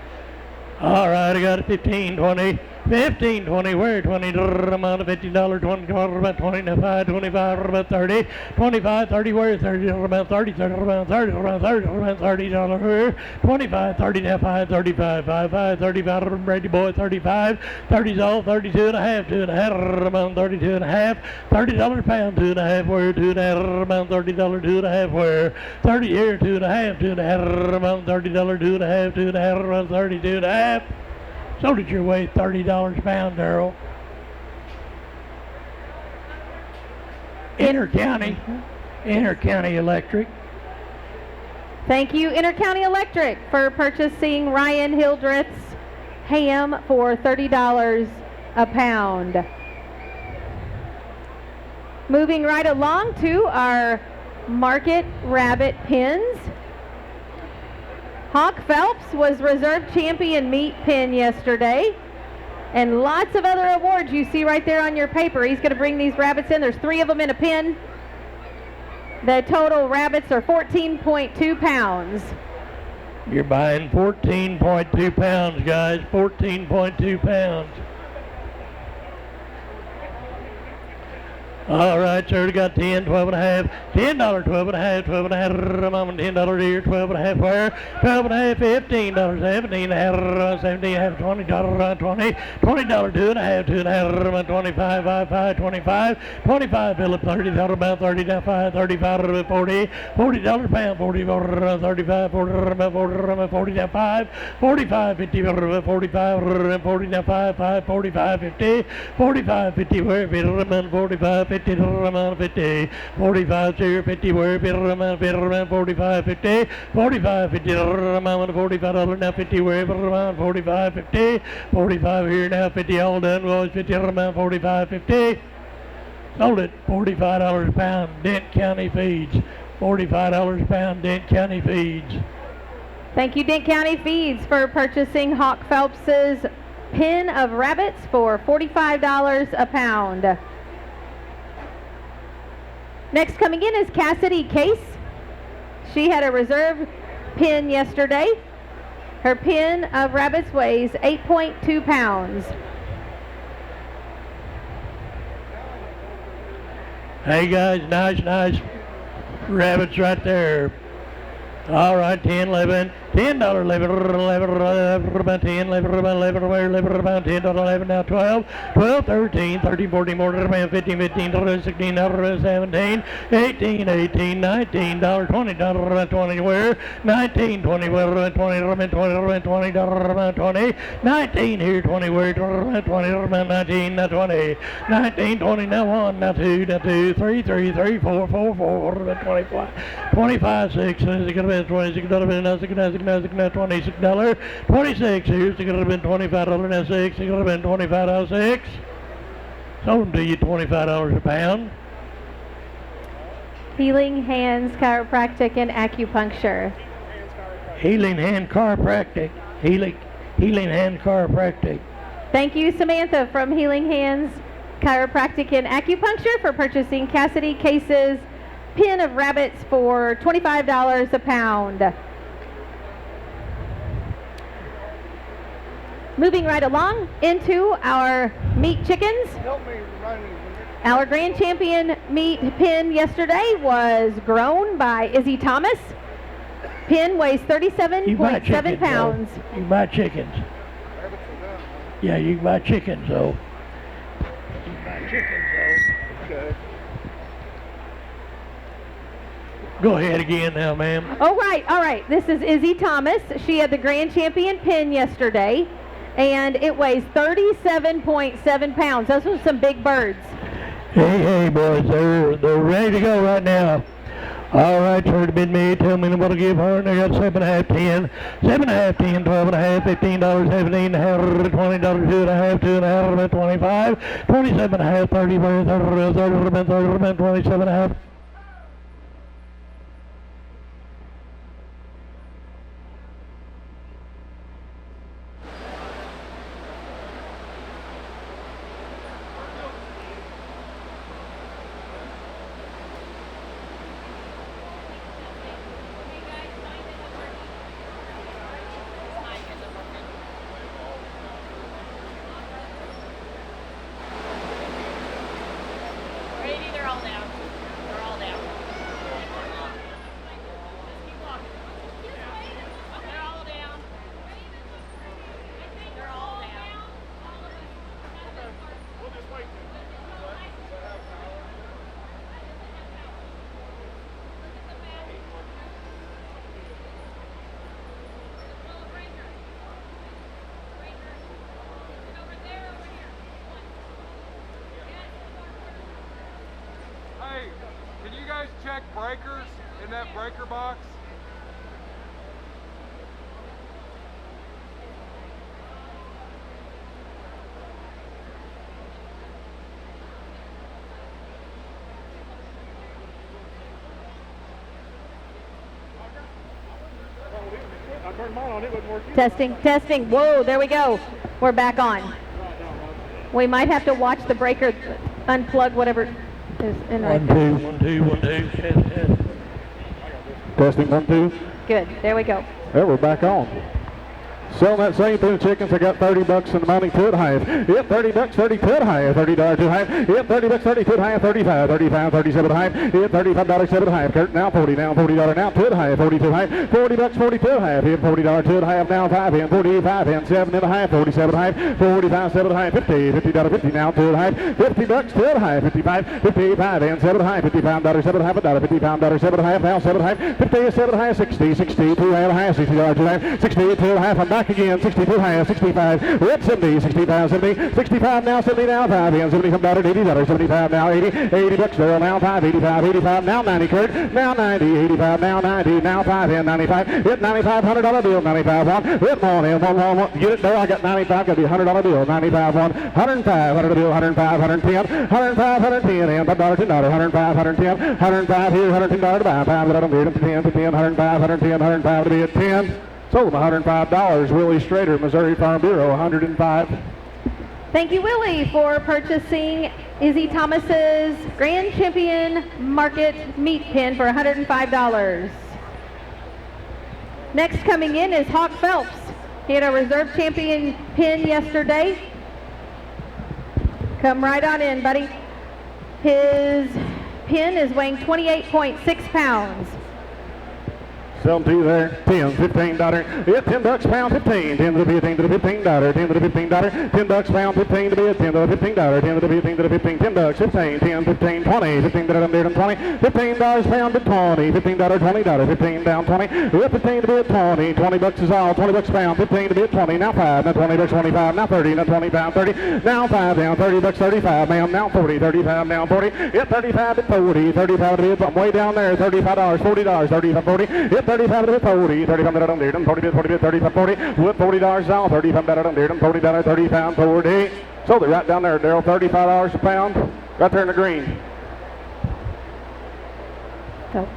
S4: All right, I got a 15, 20, 15, 20, where? 20, amount of $50, 20, about 25, 25, about 30, 25, 30, where? 30, about 30, 30, about 30, about 30, about $30, where? 25, 30, now 5, 35, 5, 5, 35, Brady boy, 35, 30's all, 32 and a half, 2 and a half, about 32 and a half, $30 a pound, 2 and a half, where? 2 and a half, about $30, 2 and a half, where? 30 here, 2 and a half, 2 and a half, about $30, 2 and a half, 2 and a half, about 32 and a half. Sold it your way, $30 a pound, Darrell. Intercounty Electric.
S20: Thank you, Intercounty Electric, for purchasing Ryan Hildreth's ham for $30 a pound. Moving right along to our market rabbit pins. Hawk Phelps was reserve champion meat pin yesterday. And lots of other awards you see right there on your paper. He's going to bring these rabbits in. There's 3 of them in a pin. The total rabbits are 14.2 pounds.
S4: You're buying 14.2 pounds, guys. 14.2 pounds. All right, sir, we got 10, 12 and a half, $10, 12 and a half, 12 and a half, $10 here, 12 and a half where, 12 and a half, $15, 17 and a half, 17 and a half, $20, $20, 2 and a half, 2 and a half, 25, 5, 25, 25, Philip, $30, about 30, now 5, 35, $40, $40 a pound, 40, 35, 40, 40, now 5, 45, 50, 45, 40, now 5, 5, 45, 50, 45, 50, where, 45, 50, 50, 45, 50, where, 45, 50, 45, 50, $45, now 50, where, 45, 50, 45 here, now 50, all done, boys, 50, 45, 50. Sold it, $45 a pound, Dent County Feeds. $45 a pound, Dent County Feeds.
S20: Thank you, Dent County Feeds, for purchasing Hawk Phelps's pin of rabbits for $45 a pound. Next coming in is Cassidy Case. She had a reserve pin yesterday. Her pin of rabbits weighs 8.2 pounds.
S4: Hey guys, nice rabbits right there. All right, 10, 11, $10, 11, about 10, 11, about $10, 11, now 12, 12, 13, 13, 14, more than 15, 15, 16, 17, 18, 18, $19, $20, 20, where, 19, 20, where, 20, 20, $20, 20, 19 here, 20, where, 20, 19, 20, 19, 20, now 1, now 2, 3, 3, 4, 4, 4, 25, 25, 6, it's going to be $26, now $26, 26 here, it's going to be $25, now 6, it's going to be $25, 6. Sold them to you $25 a pound.
S20: Healing Hands Chiropractic and Acupuncture.
S4: Healing Hand Chiropractic. Healing Hand Chiropractic.
S20: Thank you, Samantha from Healing Hands Chiropractic and Acupuncture, for purchasing Cassidy Case's pin of rabbits for $25 a pound. Moving right along into our meat chickens. Our grand champion meat pin yesterday was grown by Izzy Thomas. Pin weighs 37.7 pounds.
S4: You can buy chickens. Yeah, you can buy chickens, though. Okay. Go ahead again now, ma'am.
S20: All right. This is Izzy Thomas. She had the grand champion pin yesterday, and it weighs 37.7 pounds. Those are some big birds.
S4: Hey, boys, they're ready to go right now. All right, sir, bid me, tell me what to give her, and I got 7.5, 10, 7.5, 10, 12.5, $15, 17.5, $20, 2.5, 2.5, 25, 27.5, 30, 30, 27.5.
S21: check breakers in that breaker box?
S20: Testing, testing. Whoa, there we go. We're back on. We might have to watch the breaker unplug whatever is in right there.
S4: 1, 2, 1, 2, 1, 2. Test. Testing 1, 2.
S20: Good, there we go.
S4: There, we're back on. Selling that same thing chickens. I got $30 in the money, 2.5. Yep, $30, 30, 2.5. $30, 2.5. Yep, $30, 30, 2.5. 35, 35, 37.5. Yep, $35, 7.5. Kurt, now 40, now $40, now 2.5. 42.5. $40, 42.5. Yep, $40, 2.5. Now 5 in 45 and 7.5. 47.5. 45, 7.5. 50, $50, 50 now 2.5. $50, 2.5. 55, 55 and 7.5. $55, 7.5. $55, 7.5 now 7.5. 50, 7.5. 60, 60, 2.5. $60, 2.5. 60, 2.5. I'm back again. 62.5. 65. We're at 70. 65, 70. 65 now 70 now 5 in 70. $80, 75 now 80. $80 there now 5. 85, 85 now 90. Kurt now 90. 85 now 90. Now 5 in 95. Hit $95 $100 bill. 95 1. Hit 1 in 1. Get it there. I got 95. Got to be $100 bill. 95 1. 105 $100 bill. 105 110. 105 110 and $5 $10. 105 110. 105 here. $110 to buy. 5 $10 to 10. 105 110. 105 to be at 10. Sold them $105. Willie Strader, Missouri Farm Bureau, 105.
S20: Thank you, Willie, for purchasing Izzy Thomas's Grand Champion Market Meat Pin for $105. Next coming in is Hawk Phelps. He had a reserve champion pin yesterday. Come right on in, buddy. His pin is weighing 28.6 pounds.
S4: Sell them to you there. 10, $15. Yeah, $10 pound, 15. 10 to the 15 to the $15. 10 to the $15. $10 pound, 15 to be a 10 to the $15. 10 to the 15 to the 15. $10, 15, 10, 15, 20. 15 to the 20. $15 pound to 20. $15, $20. 15 down 20. Yeah, 15 to be a 20. $20 is all. $20 pound. 15 to be a 20. Now 5. Now $20, 25. Now 30. Now 20 pound, 30. Now 5 down. $30, 35. Ma'am, now 40. 35 now 40. Yeah, 35 to 40. 35 to be a way down there. $35, $40. 35, 40. Yeah, 35 to 40. 35 down there. 40 to 40. 35, 40. With $40 out. 35 down there. 40 down there. 30 pound, 40. So they're right down there, Daryl. $35 a pound. Right there in the green.
S20: Oops.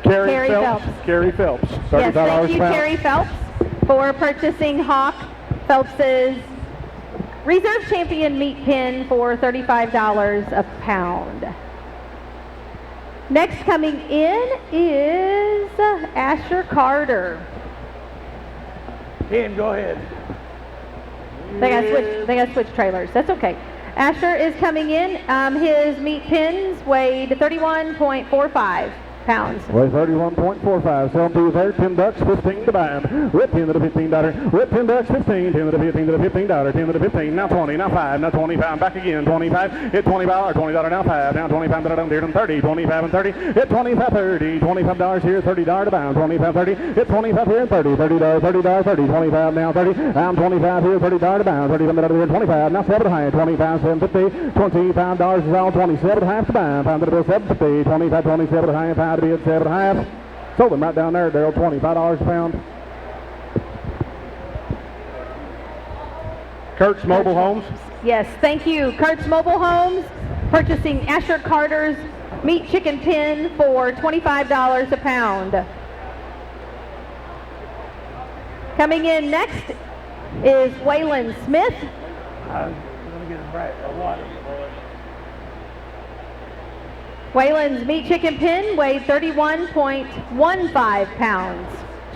S4: Carrie Phelps. Carrie Phelps. $35
S20: yes, thank you,
S4: a pound.
S20: Carrie Phelps, for purchasing Hawk Phelps's Reserve Champion Meat Pin for $35 a pound. Next coming in is Asher Carter.
S4: Ian, go ahead.
S20: They got switch trailers. That's okay. Asher is coming in. His meat pins weighed 31.45 pounds.
S4: Weigh 31.45. Sell them to you there. $10, 15 to buy them. With 10 to the $15. With $10, 15. 10 to the 15 to the $15. 10 to the 15. Now 20. Now 5. Now 25. Back again. 25. Hit $20. $20 now 5. Now 25. Down 30. 25 and 30. Hit 25. 30. $25 here. $30 to buy them. 25. 30. Hit 25 here. 30. $30. $30. 30. 25 now 30. Down 25 here. $30 to buy them. 30 here. 25. Now 7 high. 25. 750. $25 is all. 27 half to buy them. Pound to the bill. 750. 25. 27 high. 5 to be at 7.5. Sold them right down there, Daryl. $25 a pound. Kurt's Mobile Homes.
S20: Yes, thank you. Kurt's Mobile Homes, purchasing Asher Carter's meat chicken pin for $25 a pound. Coming in next is Waylon Smith.
S4: I'm going to get a bright water.
S20: Waylon's meat chicken pin weighed 31.15 pounds.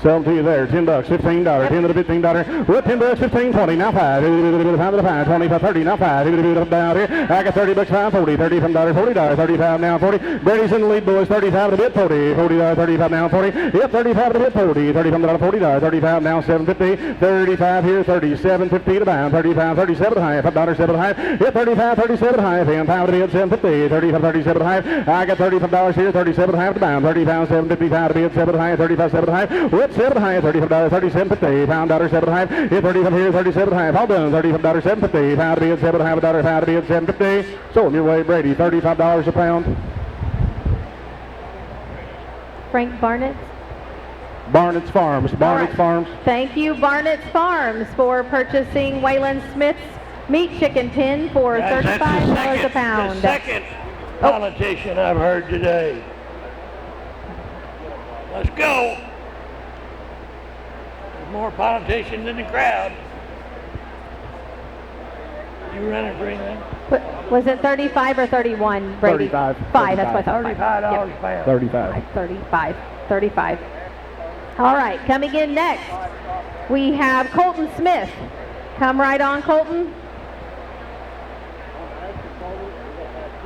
S4: Sell them to you there. $10, $15, 10 to the $15. With $10, 15, 20. Now 5. Pound to the 5. 25, 30. Now 5. Down here. I got $30, 5, 40. 30 from $40. 35 now 40. Brady's in the lead, boys. 35 to bid 40. 40, 35 now 40. Yep, 35 to bid 40. 30 from $40. 35 now 750. 35 here. 37.50 to buy. 35, 37 high. $5, 7 high. Yep, 35, 37 high. And pound to bid 750. 35, 37 high. I got $35 here. 37 high to buy. 35, 755 to bid 7 high. 35, 7 high. With It's $7.5, $35, $37.50, pound dollar $7.5. It's 35 here, $37.5. All done, $35, $7.50, pound to be at $7.5, pound to be at $7.50. Sold your way, Brady, $35 a pound.
S20: Frank Barnett.
S4: Barnett's Farms. Barnett's Farms.
S20: Thank you, Barnett's Farms, for purchasing Waylon Smith's meat chicken pin for $35 a pound.
S4: The second politician I've heard today. Let's go. There's more politicians in the crowd. You running for anything?
S20: Was it 35 or 31, Brady?
S4: 35.
S20: Five, that's what I thought.
S4: $35 a pound. 35.
S20: 35. All right, coming in next, we have Colton Smith. Come right on, Colton.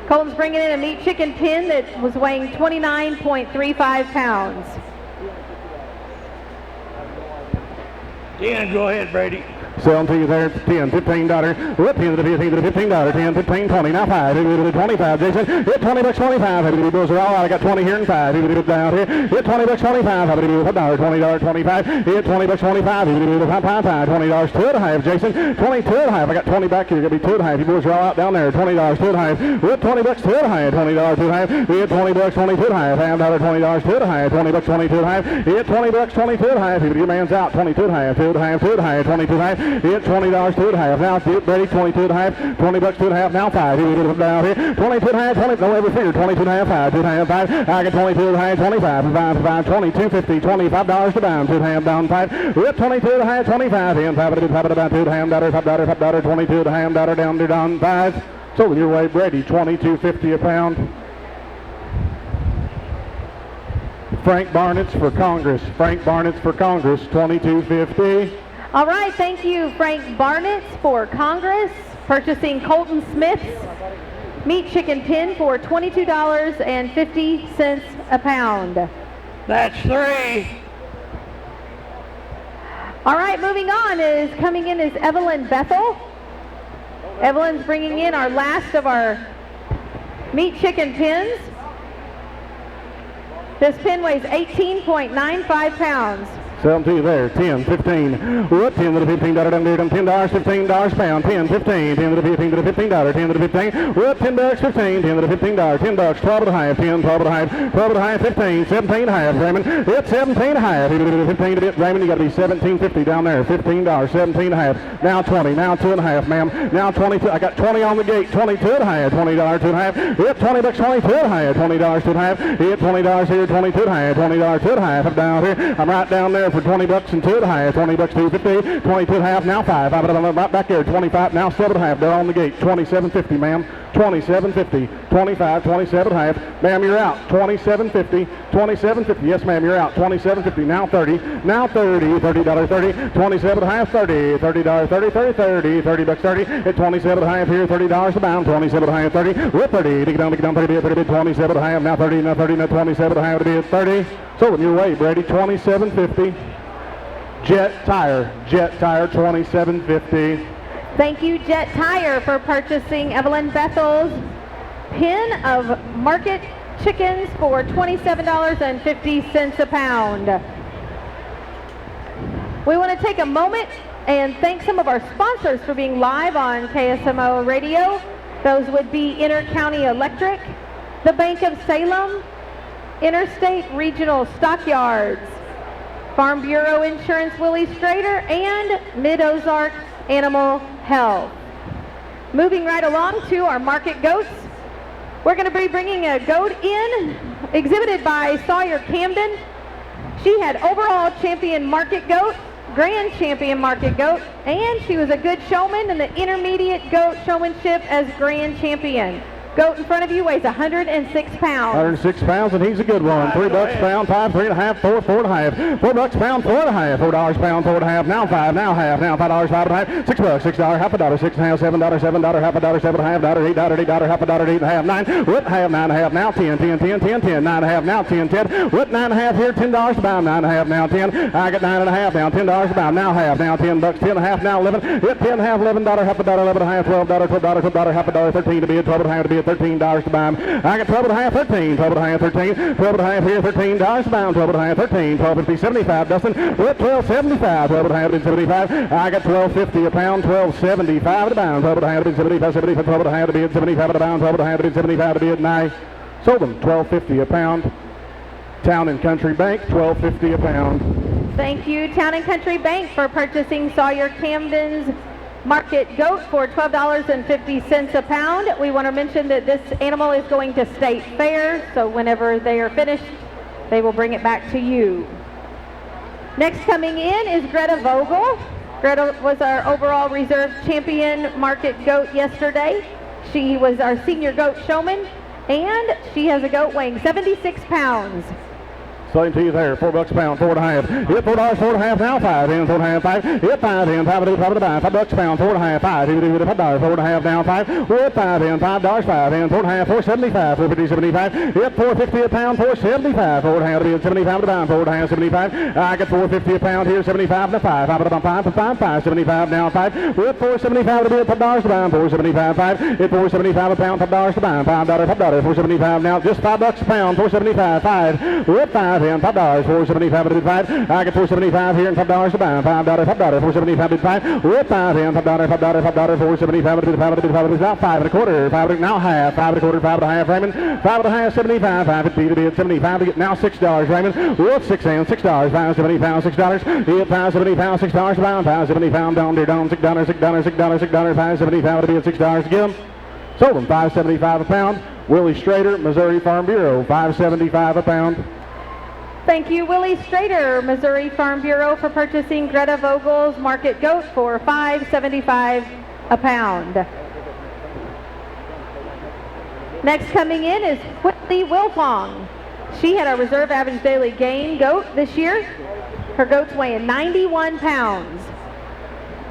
S20: Colton's bringing in a meat chicken pin that was weighing 29.35 pounds.
S4: Dan, go ahead, Brady. Selling to you there, $10, $15. What $10 to the $15 to the $15, $10, $15, $20, now $5, $25, Jason. Hit $20, $25. Those are all out. I got 20 here and $5. Down here. Hit $20, $25. $5, $20, $25. Hit $20, $25. $5, $20, 2.5, Jason. 22 and a half. I got 20 back here. You're gonna be 2.5. You boys are all out down there. $20, 2.5. Hit $20, 2.5. $20, 2.5. Hit $20, 22 and a half. $5, $20, 2.5. $20, 22 and a half. Hit $20, 22 and a half. Your man's out. 22 and a half. 2.5, 2.5. 22 and a half. Hit $20, 2.5. Now Brady, 22 and a half. $20, 2.5. Now $5. Here down here. 22 and a half. 20. No every figure. 22 and a half. 5. 2.5. 5. I got 22 and a half. 25. 5. 22.50. $25 to down. 2.5 down 5. Hit 22 and a half. 25. In 5. About $2.5. $5. 22 and a half. Down 5. So your way, Brady. $22.50 a pound. Frank Barnett's for Congress. Frank Barnett's for Congress. $22.50.
S20: All right, thank you, Frank Barnett, for Congress, purchasing Colton Smith's meat chicken pin for $22.50 a pound.
S4: That's 3.
S20: All right, moving on coming in is Evelyn Bethel. Evelyn's bringing in our last of our meat chicken pins. This pin weighs 18.95 pounds.
S4: Sell them to you there. 10, 15. What? 10 to the $15 down there. $10, $15 a pound. 10, 15. 10 to the $15 to the $15. 10 to the 15. What? $10, 15. 10 to the $15. $10, 12 and a half. 10, 12 and a half. 12 and a half. 15, 17 and a half. Raymond. It's 17 and a half. 15 to bit. Raymond, you got to be $17.50 down there. $15, 17 and a half. Now 20. Now 2 and a half, ma'am. Now 22. I got 20 on the gate. 22 and a half. $20, 2 and a half. Hit $20, 22 and a half. $20, 2 and a half. Hit $20 here. 22 and a half. $20, 2 and a half. I'm down here. I'm right down there for $20 and 2 and a half. $20, 2.50. 22 and a half. Now 5. I'm right back there. 25. Now 7 and a half. They're on the gate. $27.50, ma'am. $27.50. 25. 27 and a half. Ma'am, you're out. $27.50. $27.50. Yes, ma'am, you're out. $27.50. Now 30. Now 30. $30, 30. 27 and a half. 30. $30, 30. 30. $30, 30. At 27 and a half here. $30 a pound. 27 and a half. 30. With 30. Dig it down. 30. 30. 27 and a half. Now 30. Now 30. Now 27 and a half. To be at 30. So in your way, Brady. $27.50. Jet Tire, $27.50.
S20: Thank you, Jet Tire, for purchasing Evelyn Bethel's pin of market chickens for $27.50 a pound. We want to take a moment and thank some of our sponsors for being live on KSMO Radio. Those would be Intercounty Electric, the Bank of Salem, Interstate Regional Stockyards, Farm Bureau Insurance Willie Strader, and Mid-Ozark Animal Health. Moving right along to our market goats. We're going to be bringing a goat in, exhibited by Sawyer Camden. She had overall champion market goat, grand champion market goat, and she was a good showman in the intermediate goat showmanship as grand champion. Goat in front of you weighs 106 pounds.
S4: 106 pounds, and he's a good one. $3 pound, 5, 3 and a half, 4, 4 and a half. $4 pound, 4 and a half. $4 pound, 4 and a half. Now 5, now half. Now $5, 5 and a half. $6, $6, half a dollar, 6 and a half, $7, $7, half a dollar, 7 and a half, $8, $8, half a dollar, 8 and a half, 9. What? Half, 9 and a half. Now 10, 10, 10, 10, 10, 9 and a half. Now 10, 10. What? 9 and a half here, $10 to pound, 9 and a half. Now 10. I got 9 and a half. Now $10 to pound. Now half. Now $10, 10 and a half. Now 11. Hit 10 and a half, $11, half a dollar, $11 and a half, $12, $12, half a dollar, $13 to be at 12 and a half to be at $13 to buy 'em. I got 12 and a half, 13, 12 and a half, 13, 12 and a half here, $13 to buy 'em, 12 and a half, 13, 12.50, 75, Dustin, with 12.75, 12 and a half, 75. I got 12.50 a pound, 12.75 to buy 'em, 12 and a half, 75, 75, 12 and a half to bid, 75 to buy 'em, 12 and a half, 75 to bid, and I sold them, 12.50 a pound. Town and Country Bank, 12.50 a pound.
S20: Thank you, Town and Country Bank, for purchasing Sawyer Camden's market goat for $12.50 a pound. We want to mention that this animal is going to State Fair, so whenever they are finished, they will bring it back to you. Next coming in is Greta Vogel. Greta was our overall reserve champion market goat yesterday. She was our senior goat showman, and she has a goat weighing 76 pounds.
S4: Same to you there, $4 a pound, 4 and a half. Hit $4, 4 and a half, now 5 in, 4 and a half, 5. Hit 5 in, 5 to buy, $5 a pound, 4 and a half, 5. $5, 4 and a half, down 5. Hit 5 in, $5, 5 in, 4 and a half, 4.75, 4.50, 75. Hit $4.50 a pound, 4.75, 4 and a half to be 75 to buy, 4 and a half, 75. I got $4.50 a pound here, 75 to 5. 5 to 5, 75 now 5. Hit $4.75 to be $5 to buy, 4.75, 5. Hit $4.75 a pound, $5 to buy, $5, $4.75 now, just $5 a pound, 4.75, 5. Hit 5 in, $5, 4.75 to bid 5. I got 4.75 here and $5 to buy. $5, 4.75 to bid 5. With 5 in, $5, 4.75 to bid 5 to bid 5 to bid 5 and a quarter. 5 now half, 5 and a quarter, 5 and a half, Raymond. 5 and a half, 75, 5.50 to bid 75 to get now $6, Raymond. With 6 in, $6, 5.70 pound, $6. Hit 5.70 pound, $6 to buy. 5.70 pound down there, down $6, $6, $6, $6, 5.75 to bid $6 to get them. Sold them $5.75 a pound. Willie Strader, Missouri Farm Bureau, $5.75 a pound.
S20: Thank you, Willie Strader, Missouri Farm Bureau, for purchasing Greta Vogel's market goat for $5.75 a pound. Next coming in is Whitley Wilfong. She had a reserve average daily gain goat this year. Her goat's weighing 91 pounds.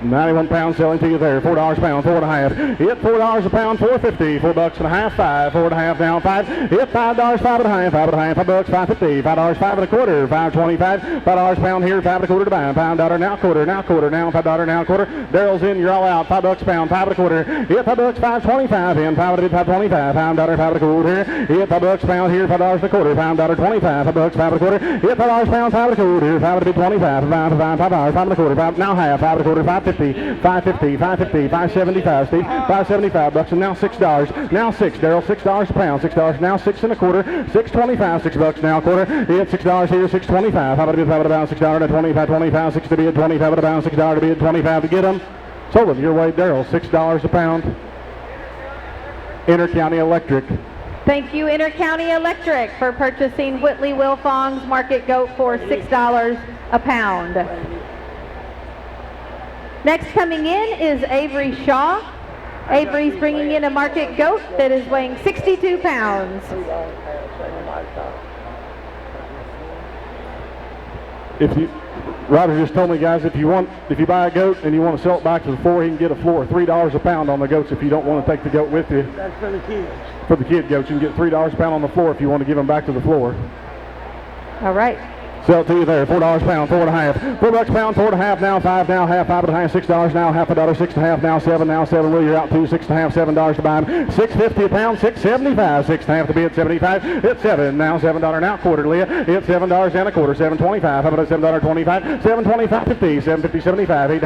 S4: 91 pounds selling to you there, $4 a pound, 4 and a half. Hit $4 a pound, 4.50, $4 and a half, 5, 4 and a half down 5. Hit $5, 5 and a half, 5 and a half, $5, 5.50, $5, 5 and a quarter, 5.25, $5 a pound here, 5 and a quarter to buy, $5 now quarter, now $5 now quarter. Daryl's in, you're all out, $5 a pound, 5 and a quarter. Hit $5, 5.25 in, 5 and a 5.25, $5, 5 and a quarter. Hit $5 a pound here, $5 and a quarter, $5, 25, $5, 5 and a quarter. Hit $5 a pound, 5 and a quarter, 5 and a 25, $5, 5 and a quarter, 5 now half, 5 and a quarter, 5.50. 5.50, 5.50, 5.75, Steve, $5.75, and now $6. Now $6, Daryl, $6 a pound, $6 now 6 and a quarter, $6.25, $6 now a quarter. Hit $6 here, $6.25. How about a bid, $5 $6 to 25, 25, 6 to bid, 25 a pound, $6 to bid, 25 to get them. Sold them your way, Daryl, $6 a pound. Intercounty Electric.
S20: Thank you, Intercounty Electric, for purchasing Whitley Wilfong's market goat for $6 a pound. Next coming in is Avery Shaw. Avery's bringing in a market goat that is weighing 62 pounds.
S4: Roger just told me, guys, if you buy a goat and you want to sell it back to the floor, he can get a floor $3 a pound on the goats if you don't want to take the goat with you.
S3: That's for the kids.
S4: For the kid goats, you can get $3 a pound on the floor if you want to give them back to the floor.
S20: All right.
S4: Sell it to you there, $4 a pound, 4 and a half. $4 a pound, 4 and a half, now 5, now half, 5 and a half, $6 now, half a dollar, 6 and a half, now 7, now 7. Will you're out to 6 and a half, $7 to buy them. $6.50 a pound, $6.75, 6 and a half to be at 75. It's 7, now $7 now quarter, Leah. It's $7 and a quarter, $7.25. How about $7.25? $7.25, 50, $7.50, 75, $8,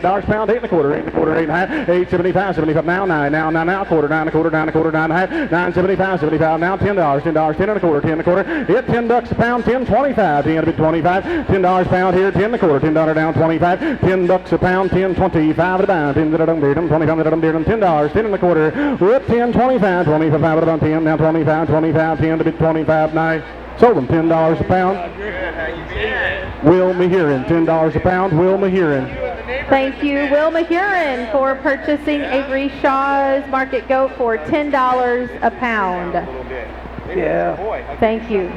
S4: $8 a pound, 8 and a quarter, 8 and a quarter, 8 and a half, $8.75, 75 now, 9, now quarter, 9 and a quarter, 9 and a quarter, 9 and a half, $9.75, 75 now, $10, $10 and a quarter, 10 and a quarter. It's $10 a pound, $10.25, 10 to be 25. $10 a pound here, 10 and a quarter, $10 down 25, $10 a pound, 10.25 to buy, 10 $10, 10 and a quarter, with 10, 25, 25 about 10, now 25, 25, 10 to be 25, nice. Sold them $10 a pound. Will Mahiran, $10 a pound, Will Mahiran.
S20: Thank you, Will Mahiran, for purchasing Avery Shaw's market goat for $10 a pound.
S3: Yeah.
S20: Thank you.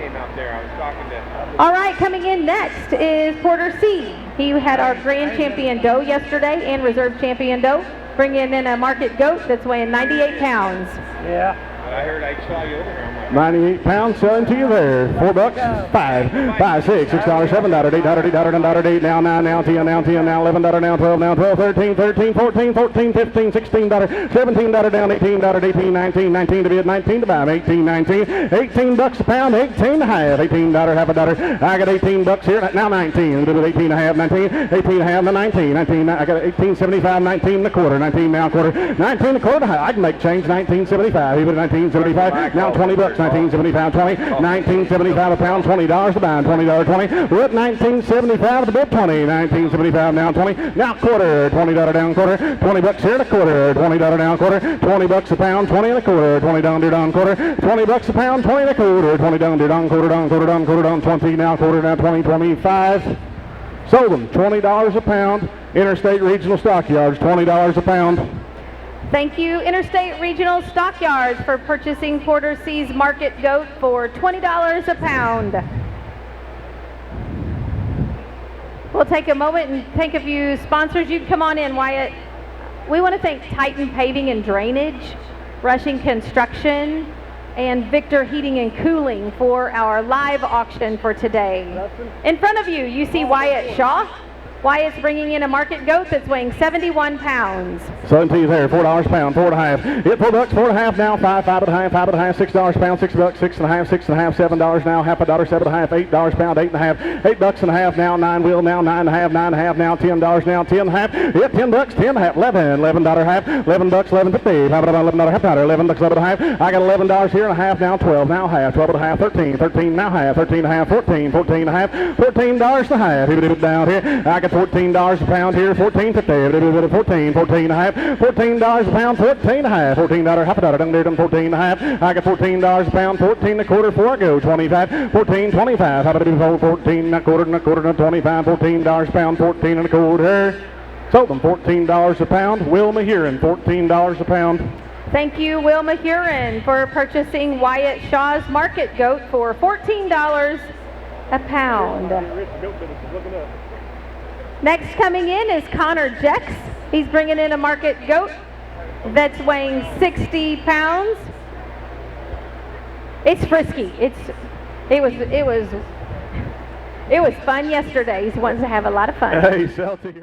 S20: All right, coming in next is Porter C. He had our grand champion doe yesterday and reserve champion doe, bringing in a market goat that's weighing 98 pounds.
S3: Yeah. I heard I saw you over here.
S4: 98 pounds, selling to you there. $4, $5, $5, $6, $6, $7, $8, $8, $8, $8, now, $9, now, $10, now, $10, now, $11, now, $12, now, $12, $13, $13, $14, $14, $15, $16, $17, down, $18, $18, $19, $19 to bid, $19 to buy, $18, $19, $18 a pound, $18 and a half, $18, half a dollar. I got $18 here, now $19, $18 and a half, $19, $18 and a half, $19, $19, I got $18.75, $19 and a quarter, $19 now, quarter, $19 and a quarter, I can make change, $19.75, even $19.75, now $20, $19.75, $20, $19.75 a pound, $20 to buy, $20, $20, we're at $19.75 to bid, $20, $19.75 now, $20, now quarter, $20 down, quarter, $20 here and a quarter, $20 down, quarter, $20 a pound, $20 and a quarter, $20 down, quarter, $20 a pound, $20 and a quarter, $20 down, quarter, quarter down, 20 now, quarter now, 20, 25. Sold them, $20 a pound. Interstate Regional Stockyards, $20 a pound.
S20: Thank you, Interstate Regional Stockyards, for purchasing Porter C's Market Goat for $20 a pound. We'll take a moment and thank a few sponsors. You can come on in, Wyatt. We want to thank Titan Paving and Drainage, Rushing Construction, and Victor Heating and Cooling for our live auction for today. In front of you, you see Wyatt Shaw. Wyatt's bringing in a market goat that's weighing 71 pounds.
S4: 17 there, $4 a pound, 4 and a half. Hit $4, 4 and a half now, 5, 5 and a half, 5 and a half, $6 a pound, $6, 6 and a half, 6 and a half, $7 now, half a dollar, 7 and a half, $8 a pound, 8 and a half, $8 and a half now, 9 wheel now, 9 and a half, 9 and a half now, $10 now, 10 and a half. Hit $10, 10 and a half, $11 half, $11, $11.50, $11 half dollar, $11, 11 and a half. I got $11 here and a half now, 12 now half, 12 and a half, 13, 13 now half, 13 and a half, 14, 14 and a half, $14 and a half. Here it down here. I got $14 a pound here, 14.50, 14, 14 and a half, $14 a pound, 14 and a half, $14, half a dollar, down there, 14 and a half. I got $14 a pound, 14 and a quarter, 4 I go, 25, 14, 25, how about it do 14 and a quarter, 25, $14 a pound, 14 and a quarter. Sold them $14 a pound. Wilma Huron, $14 a pound.
S20: Thank you, Wilma Huron, for purchasing Wyatt Shaw's Market Goat for $14 a pound. Next coming in is Connor Jex. He's bringing in a market goat that's weighing 60 pounds. It's frisky. It was fun yesterday. He wants to have a lot of fun.
S4: Hey, Celtic.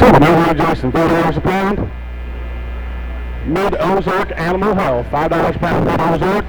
S21: Over Jason, $4 a pound. Mid-Ozark Animal Health, $5 a pound, Mid-Ozark.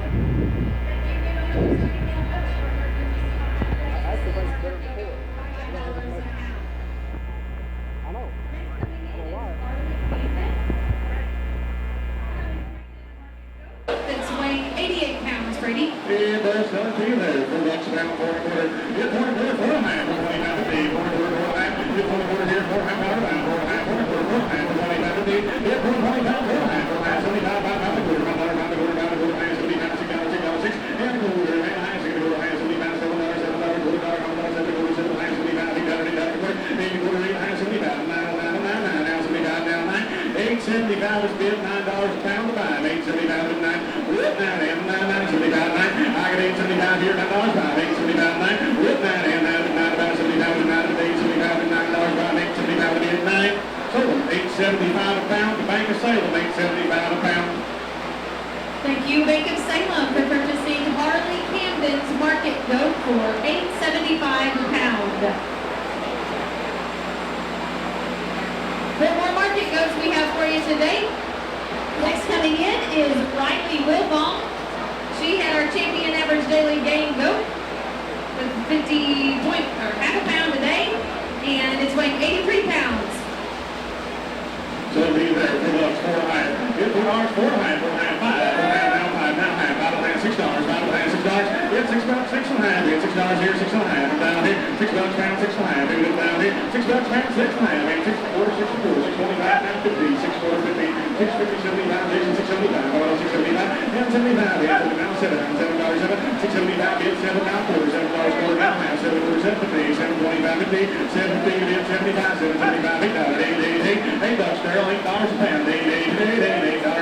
S5: That's weighing 88 pounds, Brady.
S4: And there's none to you there. $4 a pound, 4 quarter. Get 4 quarter, 4 and a half, 29 to be. 4 quarter, 4 and a half. Get 4 quarter here, 4 and a half, 4 and a half, 4 and a half, 4 and a half, 29 to be. Get 4 20 pound, 4 and a half, 4 and a half, 75 pound, pound, quarter, pound, pound, pound, quarter, pound, quarter, pound, 70 pound, $6, $6, $6, and a quarter, and a half, 6 quarter, half, 70 pound, $7, $7, quarter, $7, $7, 7 quarter, 7 half, 70 pound, 8 quarter, 8 quarter, 8 quarter, 8 half, 70 pound, 9, 9, 9, 9, now 75 down 9, 875 is bid, $9 a pound to buy, 875 is 9, whip 9, and 9, 75 9, I got 875 here, $9 buy, 875 9, whip 9, and 9, about 75 is 9, 875 is $9 buy, 875 to bid 9, sold 875 a pound, the Bank of Salem, 875 a pound.
S5: Thank you, Bank of Salem, for purchasing Harley Camden's Market Goat for $8.75 a pound. What more market goats we have for you today? Next coming in is Riley Wilbaum. She had our champion average daily gain goat with half a pound today, and it's weighing 83 pounds.
S4: So be there, $4, 4 high. Get $4, 4 high, 4 high, 5, now half, out of that $6, out of that $6. Get $6, 6 and a half. Get $6 here, 6 and a half. Down here, $6 pound, 6 and a half. Get it down here, $6 pound, 6 and a half. And 6 quarter, 6 and 4, 625, now 50, 6 quarter, 50, 650, 75, Jason, 675, 675, and 75. Get now 7, $7, 7, 675, get 7 now quarter, $7 quarter, now half, 7 quarter, 750, 725, 50, 750, get 75, 775, $8, $8, Sterling, $8 a pound, $8,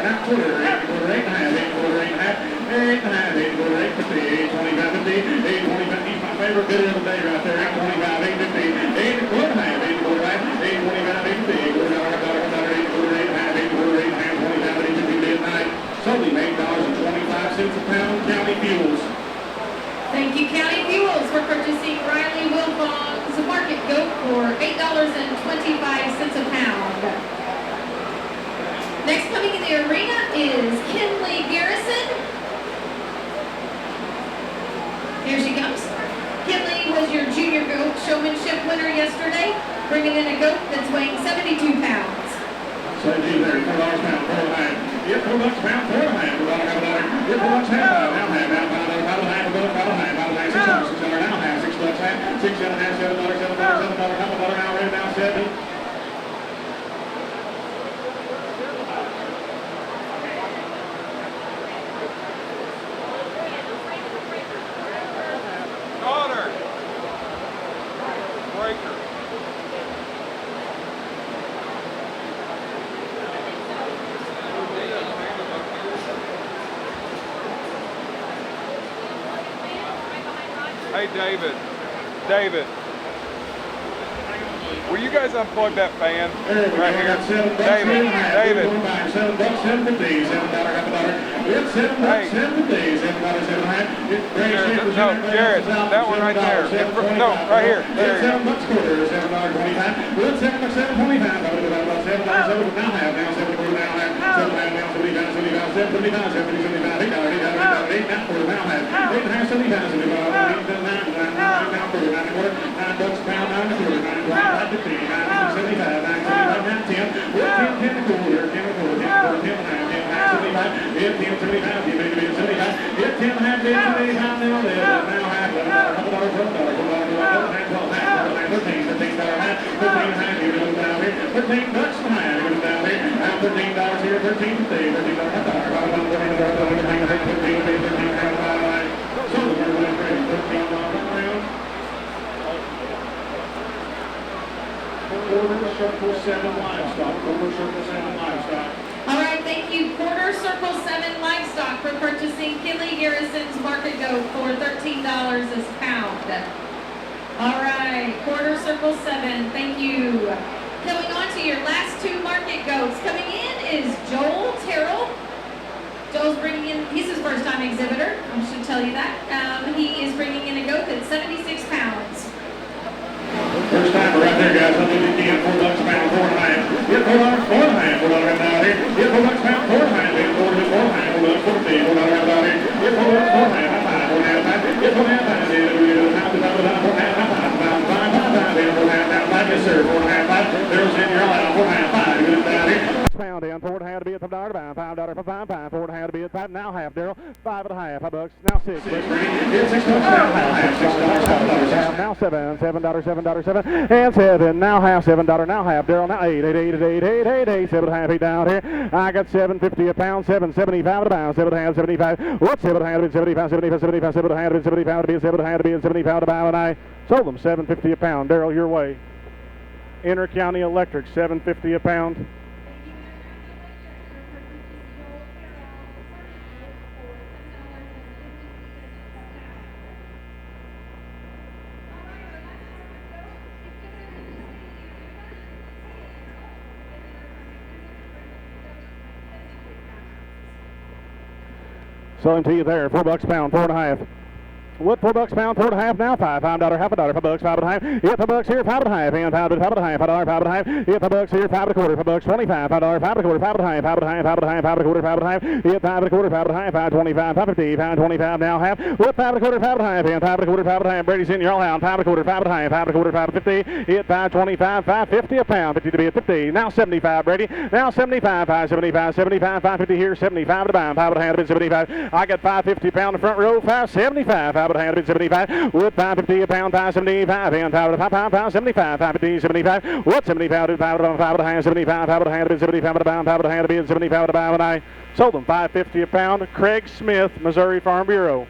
S4: now quarter, 8 quarter, 8 and a half, 8 quarter, 8 and a half, 8 and a half, 8 quarter, 850, 825, 50, 825, he's my favorite bidder of the day right there, 825, 850, 8 quarter, 8 quarter, 825, 850, 8 quarter, 8 quarter, 8 and a half, 8 quarter, 8 and a half, 25, 850, bid 9, sold him $8.25 a pound, County Fuels.
S5: Thank you, County Fuels, for purchasing Riley Wilbaum's Market Goat for $8.25 a pound. Next coming in the arena is Kinley Garrison. Here she comes. Kinley was your junior goat showmanship winner yesterday, bringing in a goat that's weighing 72 pounds.
S4: So do there, $4 a pound, 4 and a half. Get $4 a pound, 4 and a half. Get $4 a half, now half, now $5 a half, $5 a half, $6, now half, $6 half, $6 and a half, $7, $7, now right now 7.
S21: Hey, David, will you guys unplug that fan right here? David.
S4: $7, $7.50, it's $7,
S21: No, Jared, that one right there. No, right here. There you go.
S4: $7.25, it's $7.25, now half, now 7 quarter, now half, 7 half, now 75, 75, 75, 75, 8 now quarter, now half, 8 and a half, 75, 75, 9 now quarter, 9 quarter, $9 a pound, 9 quarter, 9 50, 9 75, 9 75, now 10, 10 a quarter, 10 a quarter, 10 and a half, 10 and a half, 75, 10, 75, 75, 10 and a half, 10, 75, now 11, now half, $11, $13 bucks behind, it goes down here, now $13 here, $13 today, $13 so the winner went ready, $13 around. Quarter Circle 7 Livestock, Quarter Circle 7 Livestock.
S5: All right, thank you, Quarter Circle 7 Livestock, for purchasing Kinley Garrison's Market Goat for $13 a pound. All right, Quarter Circle 7, thank you. Coming on to your last two market goats. Coming in is Joel Terrell. Joel's bringing in, he's his first time exhibitor, I should tell you that. He is bringing in a goat that's 76 pounds.
S4: First timer right there, guys. $150 $4 a pound, 4 and a half. Get $4 4.5, $4 down here. Get $4 pound 4.5, then $4 to 4.5, $4 14, $4 down here. Get $4 4.5, 5, 4.5, get $4.5, then yes, sir, 4.5, there's in your line, 4.5, good down here. Pound in, $4.5 to be at $5 down, $5 for 5, $4.5 to be at 5, now half, Daryl, $5.5, $5, now 6. Get $6 now half, $6, now $7, $7, and 7, now half, $7, now half, Daryl, now 8, 7.5, 8 down here. I got $7.50 a pound, $7.75 a pound, $7.5, 75. What $7.5 to be 75, 75, 75, $7.5 to be 75 to be 7.5 to be 75 a pound, and I sold them $7.50 a pound. Daryl, your way. Inter-County Electric, $7.50 a pound. Selling to you there, $4 pound, 4.5. What $4 pound, 4.5 now, $5, $5, half a dollar, $5, $5.5. Yeah, $5 here, $5.5, and $5.5, $5.5. Yeah, $5 here, $5.25, $5, $25, $5, $5.25, $5.5, $5.5, $5.25, $5.5. Yeah, $5.25, $5.5, $5.25, $5.50, $5.25 now half. What $5.25, $5.5, and $5.25, $5.5. Brady's in your all out, $5.25, $5.5, $5.25, $5.50. Yeah, $5.25, $5.50 a pound, 50 to be at 50. Now 75, Brady. Now 75, 5.75, 75, 5.50 here, 75 to buy, $5.5 to 75. I got $5.50 pound in the front row, $5.75. $5 to 75. What $5.50 a pound, $5.75 and $5.75, $5.50, 75. What 75 to $5.75, 75, $5.5 to 75 a pound, $5.5 to be 75 a pound, and I sold them $5.50 a pound. Craig Smith, Missouri Farm Bureau.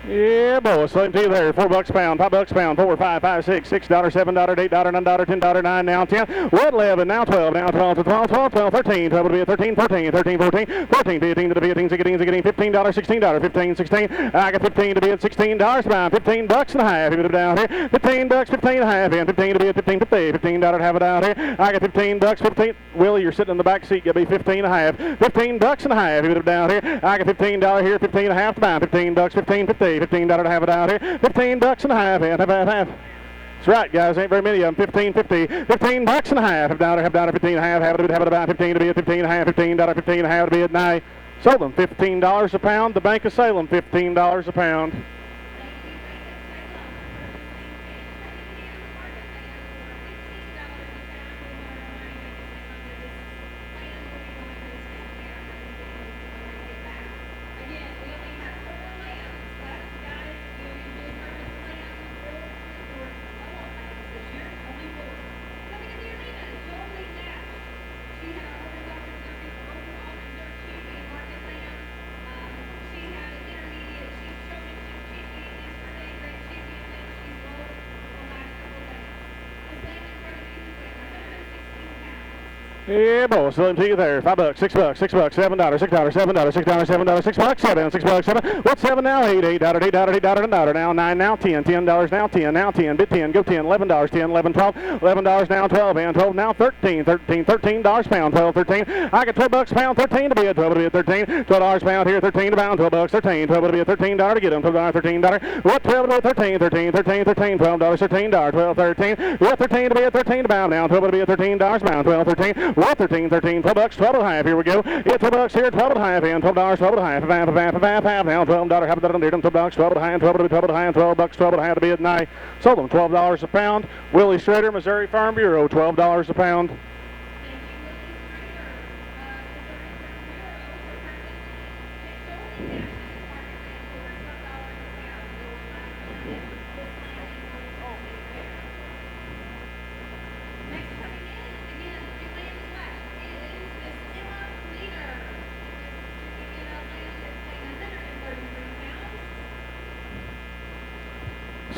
S4: Yeah, boy, same to you there. $4 pound, $5 pound, 4, 5, 5, 6, $6, $7, $8, $9, $10, 9, now 10. What 11, now 12, now 12, 12, 12, 12, 13, 12 to be at 13, 14, 13, 14, 14, 15 to be at 15, $15, $16, 15, 16. I got 15 to be at $16 pound, $15 and a half. Even down here, $15, 15 and a half, and 15 to be at 15, $15 to have it down here. I got $15, 15. Willie, you're sitting in the back seat. You'll be 15 and a half, $15 and a half. Even down here, I got $15 here, 15 and a half to buy, $15, 15, 50. $15 to have it out here. $15 and a half, and half. That's right, guys. Ain't very many of them. $15.50. $15 and a half. Have down there 15 and a half. Have it about 15 to be at 15 and a half. $15, 15 and a half to be at 9. Sold them $15 a pound. The Bank of Salem, $15 a pound. Yeah, boy, so to you there. $5, $6, $6, $7, $7, $6, $7, $6, $7, $6, $7, $7. What's 7 now? $8, $8, now 9, now 10, $10 now 10, now 10, bid 10, go 10, $11, 10, 11, 12, $11 now 12, and 12 now 13, $13 pound, 12, 13. I got $12 pound, 13 to be at 12 to be at 13, $12 pound here, 13 to pound, $12, 13, 12 to be at $13 to get them, $12, $13. What 12 to be at 13, $13, $13, $13, $12, $13, 12, 13. What 13 to be at 13 to pound now, 12 to be at $13 pound, 12, 13. What 13, 13, $12, 12 and a half. Here we go. Yeah, $12 here, 12 and a half, and $12, 12 and a half. Half now, $12, half a dozen, $12, 12 and a half, 12 to be 12 and a half, $12, 12 and a half to be at 9. Sold them $12 a pound. Willie Schrader, Missouri Farm Bureau, $12 a pound.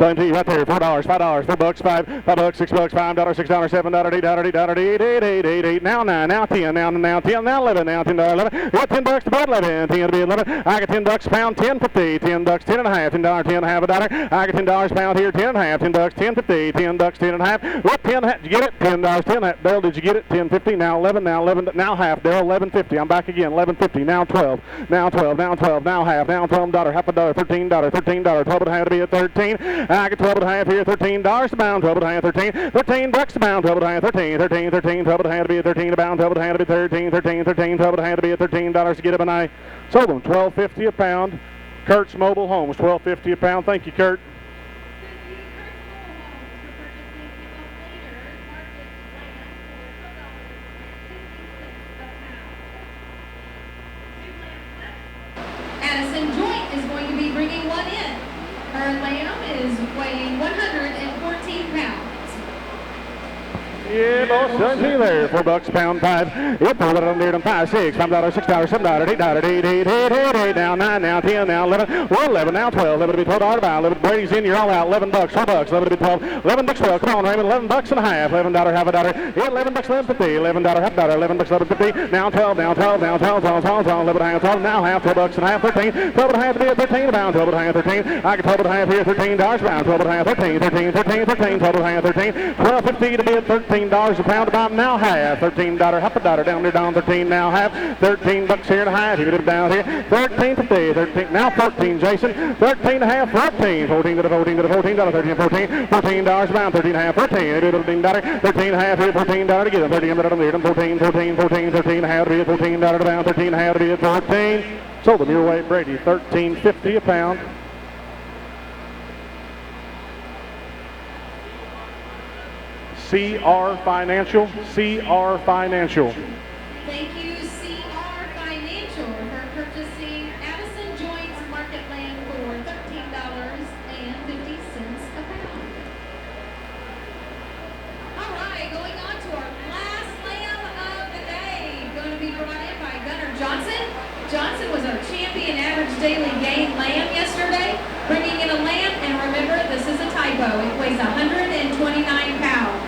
S4: Selling to you right there, $4, $5, $4, $5, $5, $6, $5, $6, $7, $8, $8. Now 9, now 10, now 10, now 11, now $10, 11. Got $10 to bid 11, 10 to bid 11. I got $10 a pound, 10.50, $10, 10 and a half, $10, 10 and a half a dollar. I got $10 a pound here, 10 and a half, $10, 10.50, $10, 10 and a half. What 10? Did you get it? $10, 10 and a half. Daryl, did you get it? 10.50, now 11, now 11, now half. Daryl, 11.50. I'm back again, 11.50, now 12, now 12, now 12, now half, now $12, half a dollar, $13, $13, 12 and a half to be at 13. I get 12 and a half here, $13 a pound, 12 and a half, 13, $13 a pound, 12 and a half, 13, 13, 13, 12 and a half to be at 13 a pound, 12 and a half to be 13, 13, 13, 12 and a half to be at $13 to get them, and I sold them $12.50 a pound. Kurt's Mobile Homes, $12.50 a pound. Thank you, Kurt.
S5: Addison Joint is going to be bringing one in. Her lamb is weighing 114 pounds.
S4: Yeah, boss, selling to you there. $4 a pound, 5. Yep, $4, 5, 6, $5, $6, $7, $8, now 9, now 10, now 11. Well, 11, now 12. 11 to be $12 about. 11 Brady's in, you're all out. $11, $4. 11 to be 12. $11, 12. Come on, Raymond. $11 and a half. $11, half a dollar. Yeah, $11, $11.50. $11, half a dollar. $11, $11.50. Now 12, now 12, now 12, 12, 12, 12, 11 and a half, 12. Now half. $12 and a half, 13. 12 and a half to be at 13 a pound. 12 and a half, 13. I get 12 and a half here, $13 a pound. 12 and a half, 13, 13, 13, 13. 12 and a half, 13. $12.50 to be at $13 a pound. About now half. $13, half a dollar down there, down 13 now half. $13 here and a half. He it down here. 13.50. 13 now 14. Jason. 13 and a half. 14. 14 to the 14 to the $14. 13 14. $14 a pound. 13 and a half. 14. $13. 13 and a half here. $14 to get them. 13 14. 14. 14. 13 and a half to be at $14 a pound. 13 and a half to be at 14. Sold them your way, Brady. $13.50 a pound. CR Financial. CR Financial.
S5: Thank you, CR Financial, for purchasing Addison Joint's market land for $13.50 a pound. All right, going on to our last lamb of the day. Going to be brought in by Gunnar Johnson. Johnson was our champion average daily gain lamb yesterday, bringing in a lamb, and remember, this is a typo. It weighs 129 pounds.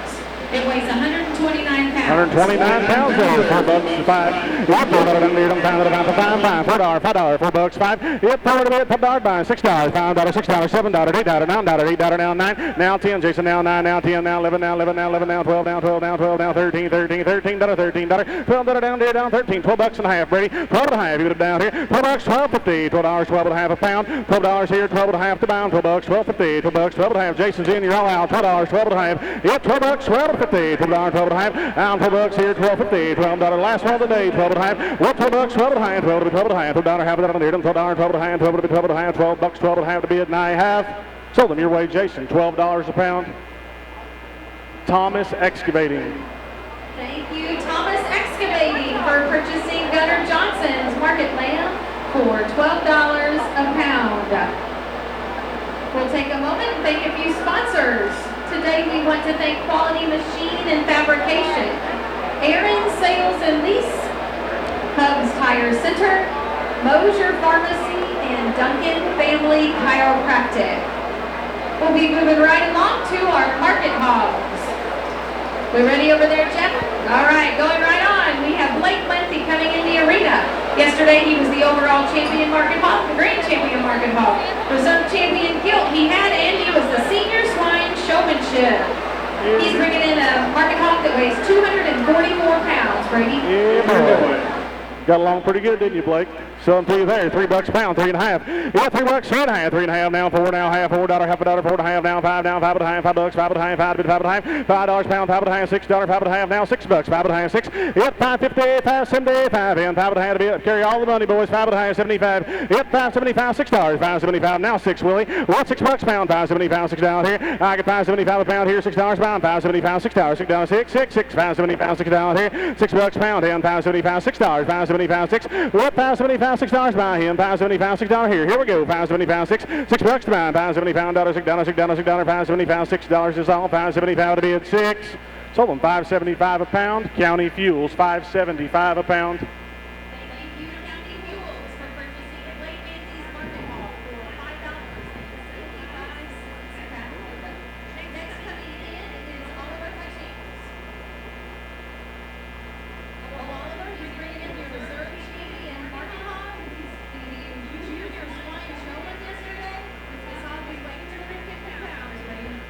S5: It weighs 129 pounds.
S4: 129 pounds there. $4 5. Yep, $4 pound at a pound for $5. $4, $5. Yep, $4 by $6. $5, $6, $7, $8, $9, $8, now 9. Now 10, Jason, now 9, now 10, now 11, now 11, now 11, now 12, now 12, now 12, now 13, $13, $13, $12 down there, down 13, $12 and a half, Brady. 12 and a half, you get it down here. $12, $12.50, $12, 12 and a half a pound. $12 here, 12 and a half to pound. $12, $12.50, $12, 12 and a half. Jason's in, you're all out. $12, 12 and a half. Yep, $12, $12.50, $12, 12 and a half. Down $12 here, $12.50, $12. Last one of the day, 12 and a half. What $12, 12 and a half, 12 to be 12 and a half. $12 half of that on there, $12, 12 and a half, 12 to be 12 and a half, $12, 12 and a half to be at 9 half. Sold them your way, Jason. $12 a pound. Thomas Excavating.
S5: Thank you, Thomas Excavating, for purchasing Gunnar Johnson's market lamb for $12 a pound. We'll take a moment and thank a few sponsors. Today we want to thank Quality Machine and Fabrication, Aaron Sales and Lease, Hubs Tire Center, Mosier Pharmacy, and Duncan Family Chiropractic. We'll be moving right along to our market hogs. We ready over there, Jeff? All right, going right on. We have Blake Lindsay coming in the arena. Yesterday he was the overall champion market hog, the grand champion market hog. Reserve champion gilt he had, and he was the senior swine showmanship. He's bringing in a market hog that weighs 244 pounds, Brady.
S4: Yeah, boy. Got along pretty good, didn't you, Blake? Selling to you there, $3 a pound, 3 and a half. Yeah, $3, 3 and a half, 3 and a half now, 4 now, half, $4, half a dollar, 4 and a half now, 5 now, 5 and a half, $5, 5 and a half, 5 and a half, $5 a pound, 5 and a half, $6, 5 and a half now, $6, 5 and a half, 6. Yep, $5.50, $5.75, and 5 and a half to be carry all the money, boys. 5 and a half, 75. Yep, $5.75, $6, $5.75 now, 6, Willie. What $6 a pound, $5.75, $6 down here. I get $5.75 a pound here, $6 a pound, $5.75, $6, $6, 6, 6, 6, $5.75, $6 down here, $6 a pound, and $5.75, $6, $5.75, 6. What $5.75, $6 by him. $5.75, $6 here. Here we go. $5.75, $6 to buy. $5.75, $6, $5.75, $6 is all. $5.75 to be at 6. Sold them $5.75 a pound. County Fuels $5.75 a pound.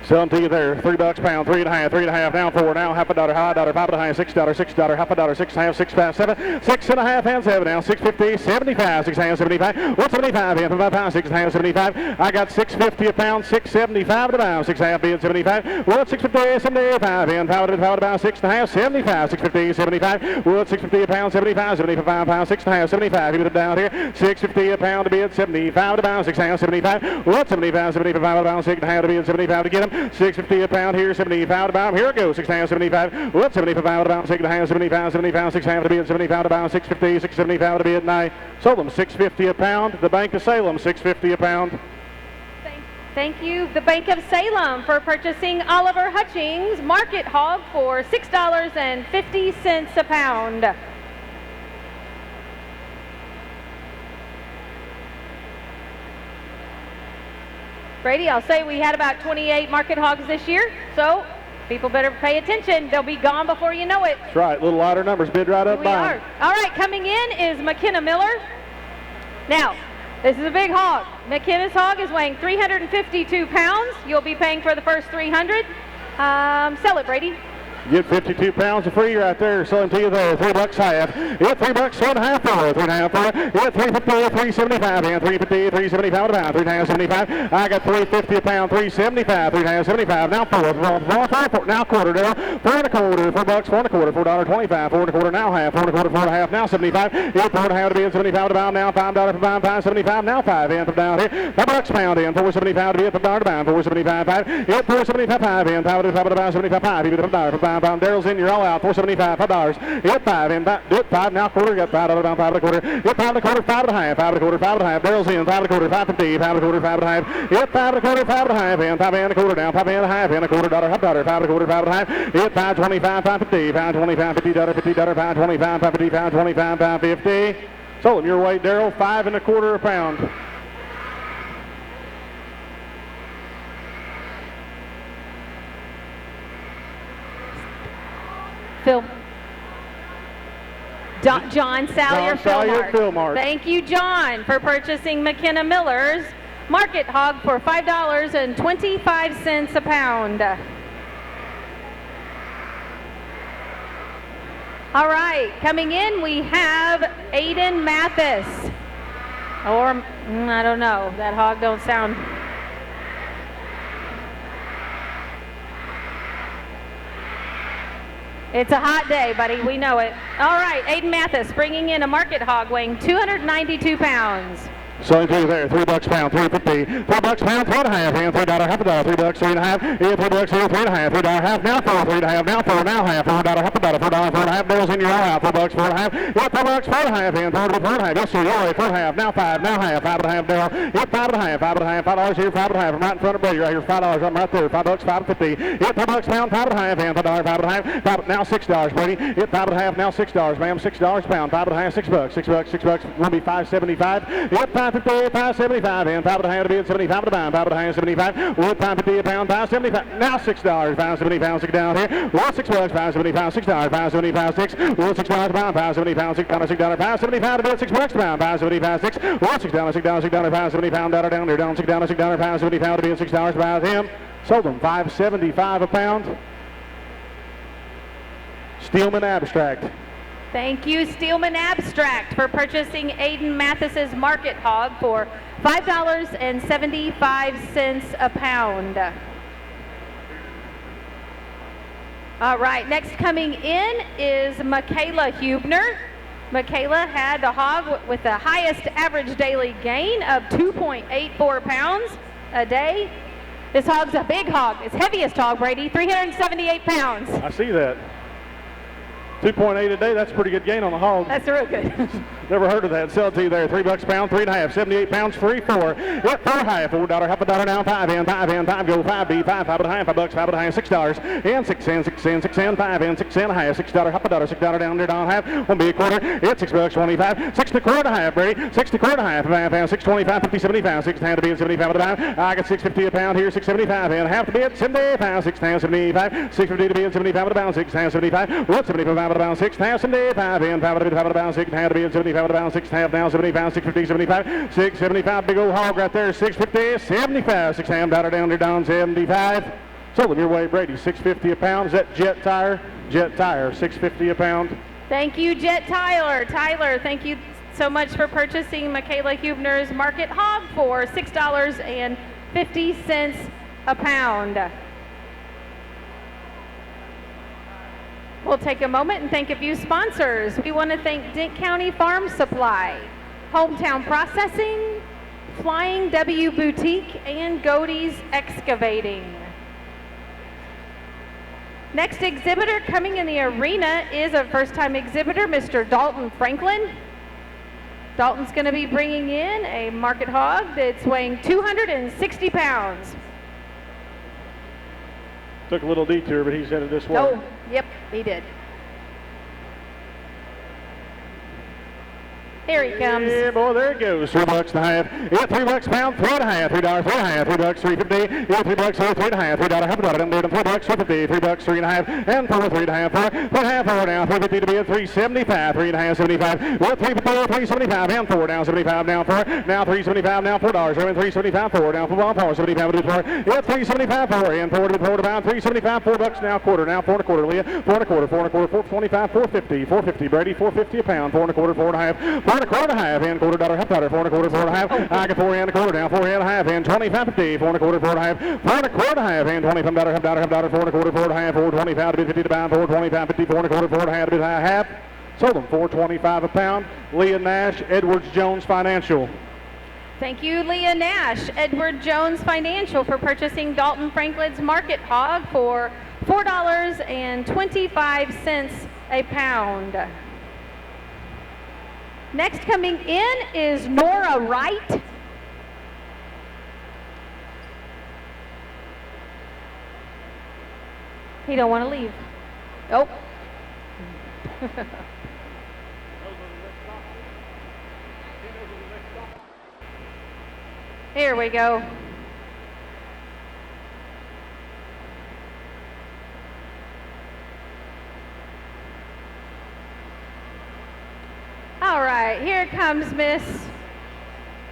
S4: Selling to you there, $3 pound, 3.5, 3.5, now 4, now half a dollar, high dollar, $5.5, $6, half a dollar, 6.5, 6.5, 7, 6.5, and 7 now, 6.50, 75, 6.5, 75, 175, and 5 pounds, 6.5, 75. I got 6.50 a pound, 6.75 to pound, 6.5 being 75. Wood 6.50, 75, and pound to pound, 6.5, 75, 6.50, 75. Wood 6.50 a pound, 75, 75 pounds, 6.5, 75. Keep it down here, 6.50 a pound to be at 75 to pound, 6.5, 75. Wood 75, 75 to pound, 6.5 to be at 75 to get them. 6.50 a pound here, 75 to pound. Here it goes, 6.5, 75. Whoop, 75 to pound, 6.5, 75, 75, 6.5 to be at 75 to pound, 6.50, 6.75 to be at 9. Sold them 6.50 a pound. The Bank of Salem, 6.50 a pound.
S20: Thank you, the Bank of Salem, for purchasing Oliver Hutchings Market Hog for $6.50 a pound. Brady, I'll say we had about 28 market hogs this year, so people better pay attention. They'll be gone before you know it.
S4: That's right, little lighter numbers, bid right up
S20: We
S4: by.
S20: are. All right, coming in is McKenna Miller. Now, this is a big hog. McKenna's hog is weighing 352 pounds. You'll be paying for the first 300. Sell it, Brady.
S4: Get 52 pounds of free right there. Selling to you there. $3 half. Get $3, 2.5 for 3.5 for. Get 350, 375, and 350, 375 a pound, 3.5, 75. I got 350 a pound, 375, 3.5, 75. Now 4, now quarter now. 4.25, $4, 4.25, $4.25, 4.25 now half, 4.25, 4.5 now 75. Get 4.5 to be at 75 a pound now, $5 per pound, 5.75 now 5 in from down here. $5 pound in, 4.75 to be at the $5 a pound, 4.75 5. Get 4.75 5 in, $5 to pound, 75 5. Even $5 pound. Daryl's in, you're all out. 4.75, $5. Get 5 in, do it 5 now quarter. Got $5 pound, 5.25. Get 5.25, 5.5, 5.25, 5.5. Daryl's in, 5.25, 5.50, 5.25, 5.5. Get 5.25, 5.5 in, 5 and a quarter down, 5 and a half in a quarter dollar, $5, 5.25, 5.5. Get 5.25, 5.50, 5.25, $50, $50, 5.25, 5.50, 5.25, 5.50. Sold him your weight, Daryl, 5.25 a pound.
S20: Phil. John Salyer,
S4: Philmart.
S20: Thank you, John, for purchasing McKenna Miller's Market Hog for $5.25 a pound. All right, coming in we have Aiden Mathis. Or, I don't know, that hog don't sound... It's a hot day, buddy. We know it. All right, Aiden Mathis bringing in a market hog weighing 292 pounds.
S4: Selling to you there, $3 pound, 3.50, $4 pound, 3.5, and $3 half a dollar, $3, 3.5, $3, 3.5, $3 half, now 4, 3.5, now 4, now half, $4 half a dollar, $4, 4.5, Daryl's in your all out, $4, 4.5, yeah, $4, 4.5, and $4, 4.5, yes sir, you're right, 4.5, now 5, now half, 5.5, Daryl, yeah, 5.5, $5 here, 5.5, I'm right in front of Brady right here, $5, I'm right there, $5, 5.50, yeah, $5 pound, 5.5, and $5, 5.5, now $6, Brady, yeah, 5.5, now $6, ma'am, $6 pound, 5.5, $6, will be $5.75, yeah, 5.50, 5.75, and 5.5 to be at 75 a pound, 5.5, 75, wood 5.50 a pound, 5.75, now $6, 5.75, 6 down here, wood $6, 5.75, $6, 5.75, 6, wood $6 a pound, 5.75, $6, $5.75 to be at $6 a pound, 5.75, 6, wood $6, $6, 5.70 pound, down there, down $6, 5.70 to be at $6 by him, sold them $5.75 a pound. Steelman Abstract.
S20: Thank you, Steelman Abstract, for purchasing Aiden Mathis's Market Hog for $5.75 a pound. All right, next coming in is Michaela Hubner. Michaela had the hog with the highest average daily gain of 2.84 pounds a day. This hog's a big hog. It's heaviest hog, Brady, 378 pounds.
S4: I see that. 2.8 a day, that's a pretty good gain on the hog.
S20: That's real good.
S4: Never heard of that. Sell it to you there. $3 a pound, 3.5, 78 pounds, free 4. Yep, $4.5, half a dollar now, 5 in, 5 go, 5B, 5, 5.5, $5, 5.5, $6, and 6 in, 6 in, 6 in, 5 in, 6 in, $1.5, $6, half a dollar, $6 down there, down half, 1B a quarter, it's $6, 25, 6 1/4, Brady, 6 1/4, 6.25, 50, 75, 6 to be at 75 at a time. I got $6.50 a pound here, 6.75, and half to be at 75, 6 75, 6.50 to be at 75 at a pound, 6 75, what 75 at a pound, 6 75, and 5 at a pound, 6 to be at 75 at a pound, 6 now 75, 6.50, 75, 6.75, big old hog right there, 6.50, 75, 6 down there, down 75. Sold them your way, Brady, $6.50 a pound. Is that Jet Tire? Jet Tire, $6.50 a pound.
S20: Thank you, Jet Tyler. Tyler, thank you so much for purchasing Michaela Huebner's Market Hog for $6.50 a pound. We'll take a moment and thank a few sponsors. We want to thank Dent County Farm Supply, Hometown Processing, Flying W Boutique, and Godey's Excavating. Next exhibitor coming in the arena is a first-time exhibitor, Mr. Dalton Franklin. Dalton's going to be bringing in a market hog that's weighing 260 pounds.
S4: Took a little detour, but he's headed this way.
S20: Oh, yep, he did. Here he comes.
S4: Yeah, boy, there it goes. $3.50. Yeah, $3 a pound, $3.50, $3.50, $3.50. Yeah, $3, $3.50, $3 half a dollar. Down there, $3, $3.50, $3, $3.50, and $4, $3.50, $4 now. $3.50 to be at $3.75, $3.50, $75. Well, $3.50, $3.75, and $4 down, $75 down, $4. Now $3.75, now $4. $3.75, $4 down, $4, $75 to $4. Yeah, $3.75, $4 and $4 to $4 down, $3.75, $4 now quarter, now $4 1/4, Leah, $4 1/4, $4 1/4, $4.25, $4.50, $4.50, Brady, $4.50 a pound, $4 1/4, $4.50. $4 1/4, and $4 half dollar, $4 1/4, $4.50. I got $4 and $1/4 down, $4 and $1/2, and $25.50, $4 1/4, $4.50, $4 1/4, and $25 half dollar, $4 1/4, $4.50, $4.25 to be 50 to pound, $4.25, $50, $4 1/4, $4.50 to be half. Sold them $4.25 a pound. Leah Nash, Edwards Jones Financial.
S20: Thank you, Leah Nash, Edward Jones Financial, for purchasing Dalton Franklin's Market Hog for $4.25 a pound. Next coming in is Nora Wright. He don't want to leave. Oh. Here we go. All right, here comes Miss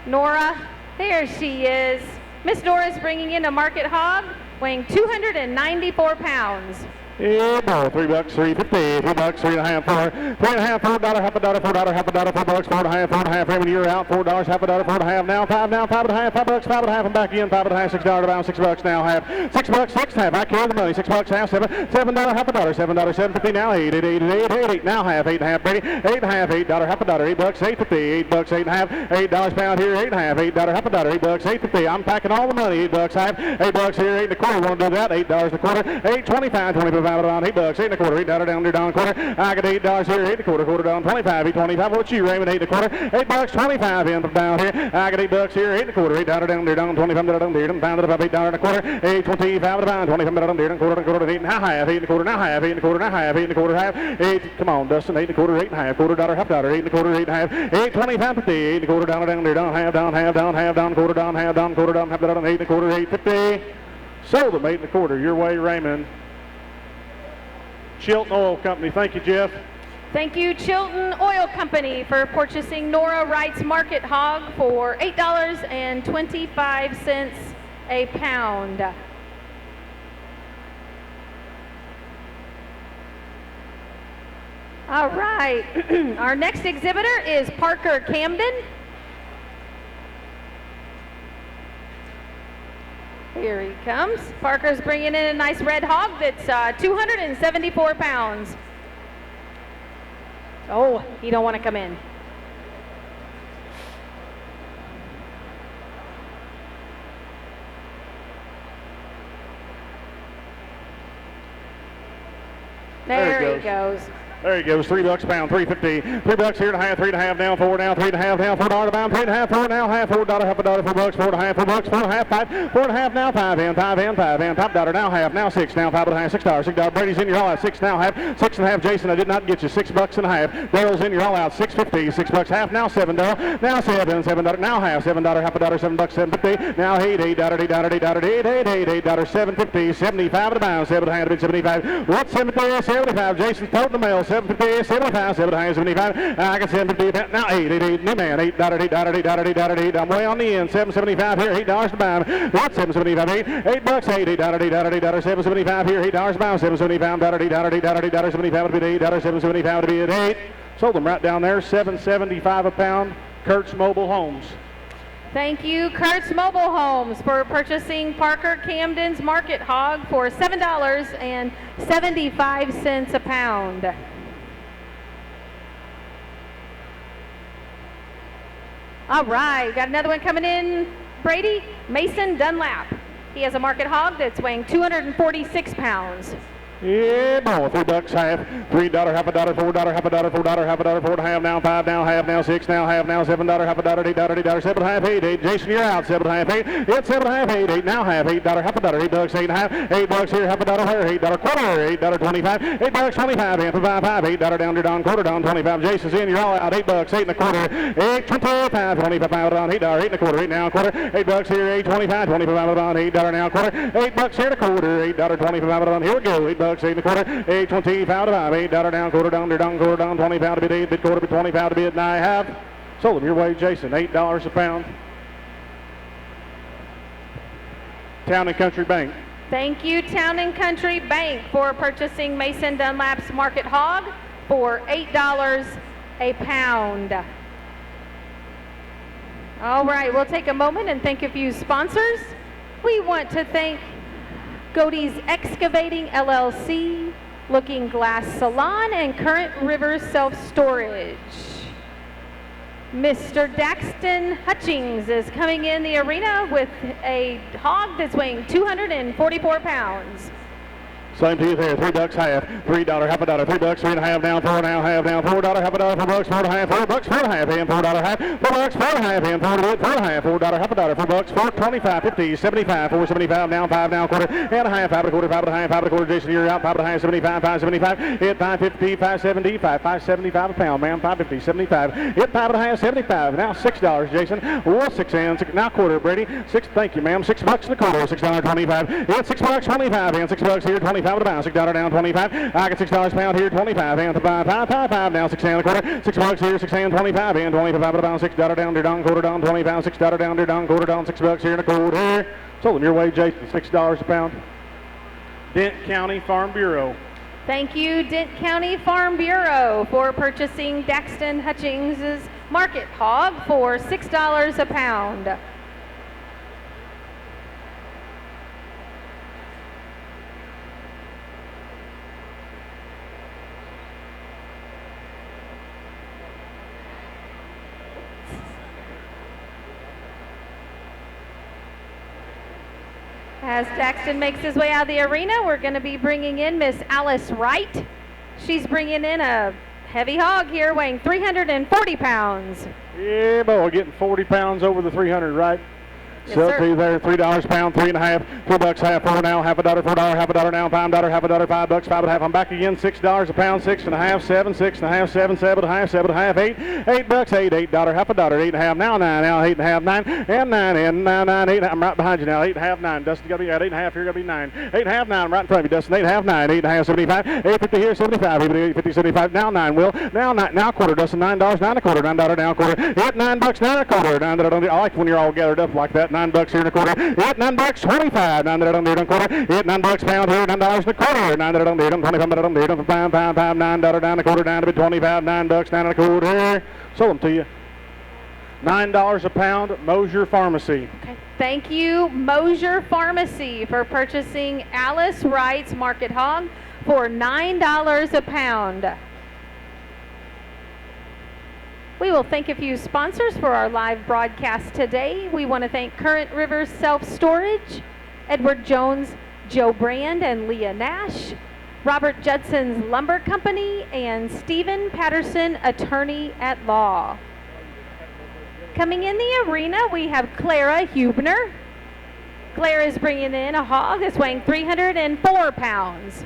S20: Nora. There she is. Miss Nora's bringing in a market hog weighing 294 pounds.
S4: Yeah, boy, $3, $3.50, $3, $3.50, $4, $3.50, $4, half a dollar, $4, half a dollar, $4, $4.50, $4.50, every year out, $4, half a dollar, $4.50, now $5, now $5.50, $5, $5.50, and back in, $5.50, $6 about $6 now, half, $6, $6.50, I carry the money, $6 half, $7, half a dollar, $7, $7.50 now, $8, now half, $8.50, Brady, $8.50, $8, half a dollar, $8, $8.50, $8, $8.50, $8 pound here, $8.50, $8, half a dollar, $8, $8.50, I'm packing all the money, $8 half, $8 here, $8 1/4, want to do that, $8 1/4, $8.25, 25 down, $8, $8 1/4, $8 down there, down 1/4. I got $8 here, $8 1/4, $1/4 down, 25, $8.25. What you, Raymond? $8 1/4, $8 25 in down here. I got $8 here, $8 1/4, $8 down there, down 25 down there, pound it up, $8 1/4, $8.25 down, 25 down there, $1/4, $8 1/2, $8 1/4, now half, $8 1/4, now half, $8 1/4 half, $8. Come on, Dustin, $8 1/4, $8 1/2, $1/4, half dollar, $8 1/4, $8 1/2, $8.25, $8 1/4 down there, down half, down half, down half, down 1/4, down half, down 1/4, down half, down $8 1/4, $8.50. Sold them $8 1/4. Your way, Raymond. Chilton Oil Company. Thank you, Jeff.
S20: Thank you, Chilton Oil Company, for purchasing Nora Wright's Market Hog for $8.25 a pound. All right. Our next exhibitor is Parker Camden. Here he comes. Parker's bringing in a nice red hog that's 274 pounds. Oh, he don't want to come in. There he goes.
S4: There he goes, $3 a pound, $3.50. $3 here and a half, 3.5 down, 4 down, 3.5 down, $4 a pound, 3.5, 4 now, half, $4, half a dollar, $4, $4.50, $4, $4.50, 5, 4.5 now, 5 in, 5 in, 5 in, $5 now, half, now 6 now, $5.50, $6. Brady's in your all out, 6 now, half, 6.5. Jason, I did not get you, $6 and a half. Daryl's in your all out, $6.50, $6 half, now $7, now $7, now half, $7, half a dollar, $7, $7.50, now $8, $7.50, 75 at a pound, 7 1/2 to bid 75. What's 75? Jason's toting the mail, $7.50, 75, 75. I got $7.50 now. 8, new man, $8. I'm way on the end. $7.75 here, $8 to buy him. That's $7.75, $8 bucks, $8, $7.75 here, $8 to buy him. $7.75, $75 to be $8, $7.75 to be at 8. Sold them right down there, $7.75 a pound. Kurtz Mobile Homes.
S20: Thank you, Kurtz Mobile Homes, for purchasing Parker Camden's Market Hog for $7.75 a pound. All right, got another one coming in, Brady. Mason Dunlap. He has a Market Hog that's weighing 246 pounds.
S4: Yeah, boy, $3 half, $3 half a dollar, $4 half a dollar, $4 half a dollar, $4 half now, $5 now, half now, $6 now, half now, $7 half a dollar, $8, $7 half, $8. Jason, you're out. $7 half, $8. It's $7 half, $8 now, half, $8 half a dollar, $8, $8 half, $8 here, half a dollar here, $8 quarter, $8.25, $8 25, half a $5, $8 down, you're down, quarter down, 25. Jason's in, you're all out. $8, $8 and a quarter, $8.25, 25 down, $8, $8 and a quarter, $8 now, quarter, $8 here, $8.25, 25 down, $8 now, quarter, $8 here and a quarter, $8.25 down. Here we go. $8 8 and a quarter, $8.25 to buy, $8 down, quarter down, quarter down, 25 to bid, 8 bid, quarter bid, 25 to bid, 9 half. Sold them your way, Jason, $8 a pound. Town and Country Bank.
S20: Thank you, Town and Country Bank, for purchasing Mason Dunlap's Market Hog for $8 a pound. All right, we'll take a moment and thank a few sponsors. We want to thank Godey's Excavating LLC, Looking Glass Salon, and Current River Self-Storage. Mr. Daxton Hutchings is coming in the arena with a hog that's weighing 244 pounds.
S4: Same to you there, $3 half, $3 half a dollar, $3, 3.5 down, 4 now, half down, $4 half a dollar, $4, 4.5, $4, 4.5 and $4 half, $4, 4.5 and $4.5 half a dollar, $4, 4.25, 50, 75, 4.75 now, 5 now, quarter and a half, 5 and a quarter, 5 and a half, 5 and a quarter, Jason, you're out, 5 and a half, 75, 5.75, hit 5.50, 5.75, 5.75 a pound, man, 5.50, 75, hit 5 and a half, 75, now $6, Jason, well, 6 and 6, now quarter, Brady, 6, thank you, ma'am, $6 and a quarter, $6.25, hit $6.25 and $6 here, 25 to buy, $6 down, 25. I got $6 a pound here, 25 and to buy, 5 now, 6 and a quarter, $6 here, 6 and 25 and 25 to buy, $6 down, down, quarter down, 25, $6 down, down, quarter down, $6 here and a quarter. Sold them your way, Jason, $6 a pound. Dent County Farm Bureau.
S20: Thank you, Dent County Farm Bureau, for purchasing Daxton Hutchings' Market Hog for $6 a pound. As Daxton makes his way out of the arena, we're going to be bringing in Miss Alice Wright. She's bringing in a heavy hog here, weighing 340 pounds.
S4: Yeah, boy, getting 40 pounds over the 300, right?
S20: Yes,
S4: so
S20: sir.
S4: to there, $3 a pound, 3.5, $4 half, 4 now, half a dollar, $4 half a dollar now, $5 half a dollar, $5, 5.5. I'm back again, $6 a pound, 6.5, 7, 6.5, 7, 7.5, 7.5, 8, $8, $8 half a dollar, 8.5 now, 9 now, 8.5, 9 and 9 and 9, 9, 8. I'm right behind you now, 8.5, 9. Dustin got to be at 8.5 here, got to be 9, 8.5, 9. I'm right in front of you, Dustin. 8.5, 9, 8.5, 75, 8.50 here, 75, 8.50, 75. Now 9, Will. Now 9, now quarter, Dustin. $9, 9 a quarter, $9 down quarter. Hit $9, 9 a quarter. $9. I like when you're all gathered up like that. $9 here and a quarter. Hit $9, 25. $9 quarter. Hit $9 pound here. $9 and a quarter. $9 $25. $5, down a quarter. Down to be 25. $9, 9 and a quarter. Sold them to you. $9 a pound. Mosier Pharmacy.
S20: Okay. Thank you, Mosier Pharmacy, for purchasing Alice Wright's Market Hog for $9 a pound. We will thank a few sponsors for our live broadcast today. We want to thank Current River Self-Storage, Edward Jones, Joe Brand, and Leah Nash, Robert Judson's Lumber Company, and Stephen Patterson, Attorney at Law. Coming in the arena, we have Clara Hubner. Clara is bringing in a hog that's weighing 304 pounds.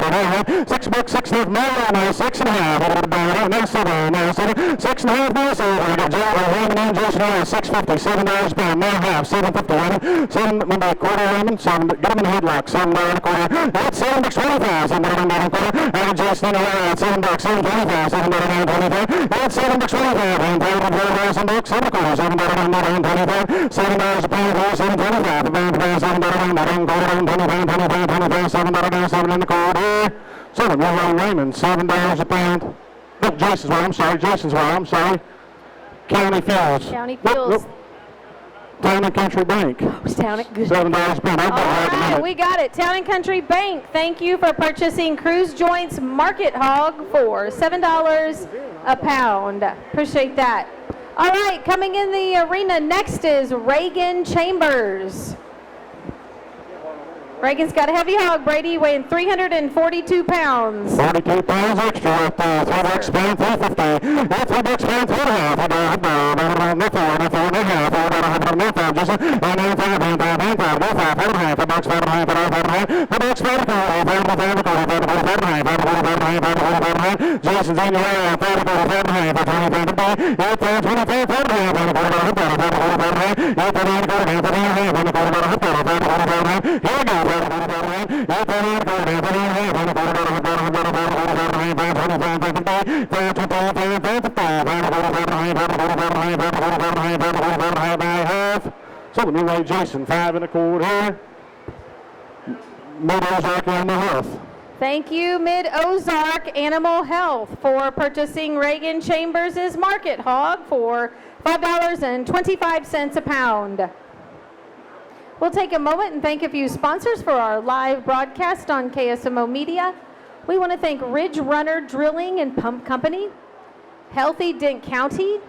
S4: $6, $6.5, now 6.5, now 7, now 7, 6.5, now 7, now $6.50, $7 a pound, now half, $7.50, 7, maybe a quarter lemon, 7, get them in a headlock, $7 a quarter, that's $7.25, $7 a quarter, average just in a line, $7, $7.25, $7.25, that's $7.25, and $7 a quarter, $7 a pound, $7.25, $7 a pound, $7 and a quarter, Raymond, $7 a pound. No, Jason's right, I'm sorry, Jason's right, I'm sorry. County Fields.
S20: County Fields.
S4: Town and Country Bank.
S20: Town and
S4: $7 a pound.
S20: All right, we got it. Town and Country Bank. Thank you for purchasing Cruise Joints Market Hog for $7 a pound. Appreciate that. All right, coming in the arena next is Reagan Chambers. Reagan's got a heavy hog, Brady, weighing 342 pounds.
S4: 42 pounds extra right there. $3 pound, $3.50. That's $3 pound, Jason's in the air, so the new way Jason, 5 1/4. Mid-Ozark Animal Health.
S20: Thank you, Mid-Ozark Animal Health, for purchasing Reagan Chambers' Market Hog for $5.25 a pound. We'll take a moment and thank a few sponsors for our live broadcast on KSMO Media. We want to thank Ridge Runner Drilling and Pump Company, Healthy Dent County,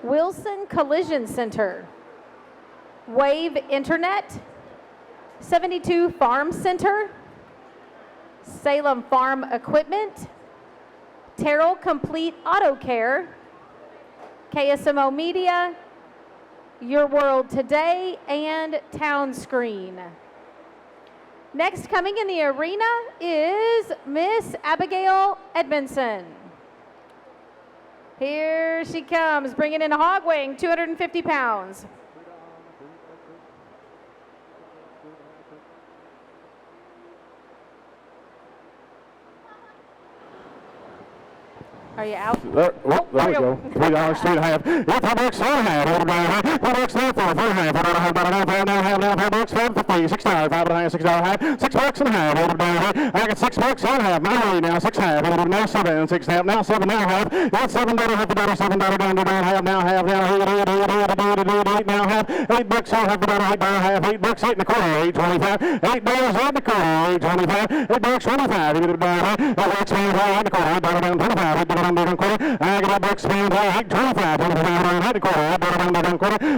S20: Wilson Collision Center, Wave Internet, 72 Farm Center, Salem Farm Equipment, Terrell Complete Auto Care, KSMO Media, Your World Today, and Town Screen. Next coming in the arena is Miss Abigail Edmondson. Here she comes, bringing in a hog weighing 250 pounds. Are you out?
S4: There we go. $3, $3.5. $4, $4.5. $4 there for $4.5. $5.50. $6, $5.5. $6.5. I got $6 on half. My way now $6.5. Now 7, $6.5. Now 7. Now half. That's $7. $7 down half. Now half. Now $8 now half. $8 on half. $8 $8 1/4. $8.25. $8 $8 $8.25. $8.25. $8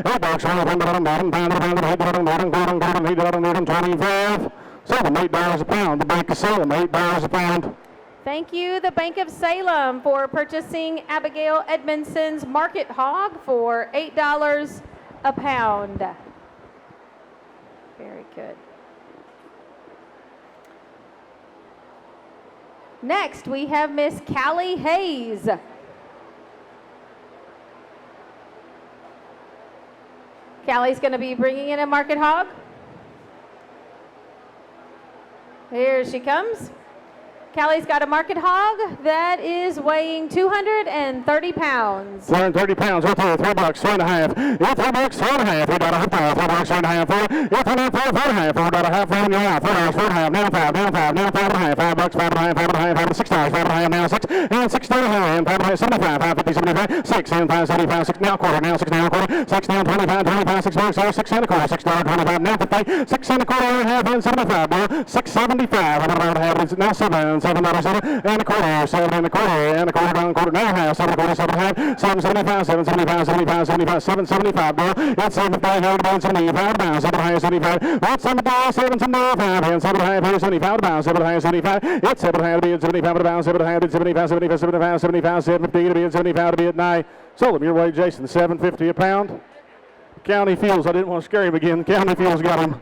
S4: I got $8 pound, $8.25. $8.25. Salem, $8 a pound. The Bank of Salem, $8 a pound.
S20: Thank you, the Bank of Salem, for purchasing Abigail Edmondson's Market Hog for $8 a pound. Very good. Next, we have Miss Callie Hayes. Callie's going to be bringing in a market hog. Here she comes. Callie's got a market hog that is weighing 230 pounds.
S4: 230 pounds, right there, $3, $3.5. $3, $3.5. $3.5. $3.5. $4.5. $4.5. $4 now. $4.5. Now 5. Now 5. Now $5.5. $5, $5.5. $6, $5.5. Now 6. And $6.5. $5.75. $5.50. $75. 6 and $5.75. 6 now $1/4. Now 6 now $1/4. 6 now $25. $25. $6, 6 and $1/4. $6.25. Now 50. 6 and $1/4. And $75. $6.75. Now 7. $7 and $1/4, 7 and $1/4 down $1/4 now half, 7 1/4, 7 1/2, $7.75, $7.75, $75, $75, $7.75, that's $7.5, $7.75 pounds, $7.5, $75, that's $7.75, $7.75, and $7.5, $75 pounds, $7.5, $75, it's $7.5 $75 pounds, $7.5 $75, $75, $75, $75, $7.50 $75 to be at night. Salem, your way, Jason, $7.50 a pound. County Fields, I didn't want to scare him again. County Fields got him.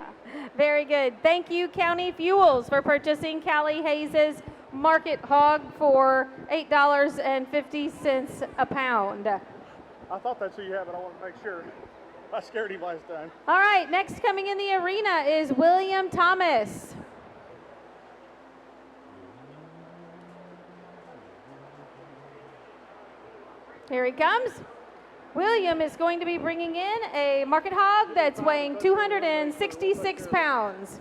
S20: Very good. Thank you, County Fuels, for purchasing Callie Hayes' Market Hog for $8.50 a pound.
S4: I thought that's who you had, but I want to make sure. I scared him last time.
S20: All right, next coming in the arena is William Thomas. Here he comes. William is going to be bringing in a market hog that's weighing 266 pounds.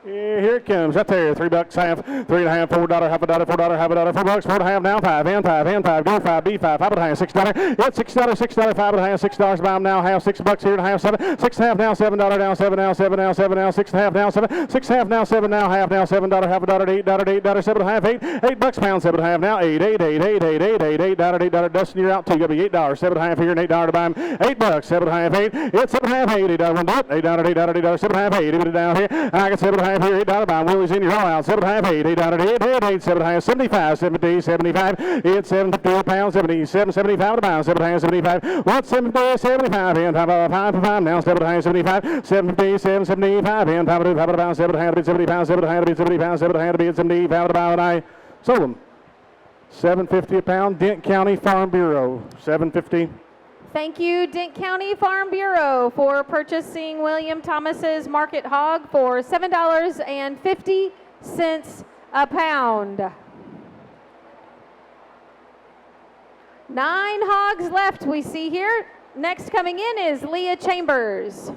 S4: Yeah, here it comes, right there. $3 half, $3.50, $4, half a dollar, $4, half a dollar, $4, $4.50 now, 5, N5, go 5, B5, $5.50, $6. It's $6, $5.50, $6 buy them now, half, $6 here and a half, 7, $6.50 now, $7 down, 7 now, 7 now, 7 now, $6.50 now, 7, $6.50 now, 7 now, half now, $7, half a dollar, $8, $7.50, $8 pound, $7.50 now, $8, Dustin, you're out too, gotta be $8, $7.50 here and $8 to buy them, $8, $7.50, $8, it's $7.50, $8, one $8, $7.50, $8 down here, I got $7.50 here, $8 buy them, Willie's in your all out, $7.50, $8, $8, $7.50, 75, 70, 75, it's $7.50 a pound, 77, 75 to buy them, $7.50, 75, what's $7.50, 75, and $5 now, $7.50, 75, $7.50, 75, and $5 to buy them, $7.50, 70 pounds, $7.50, 70 pounds, $7.50, 75 to buy them, sold them. $7.50 a pound, Dent County Farm Bureau, $7.50.
S20: Thank you, Dent County Farm Bureau, for purchasing William Thomas's Market Hog for $7.50 a pound. 9 hogs left we see here. Next coming in is Leah Chambers.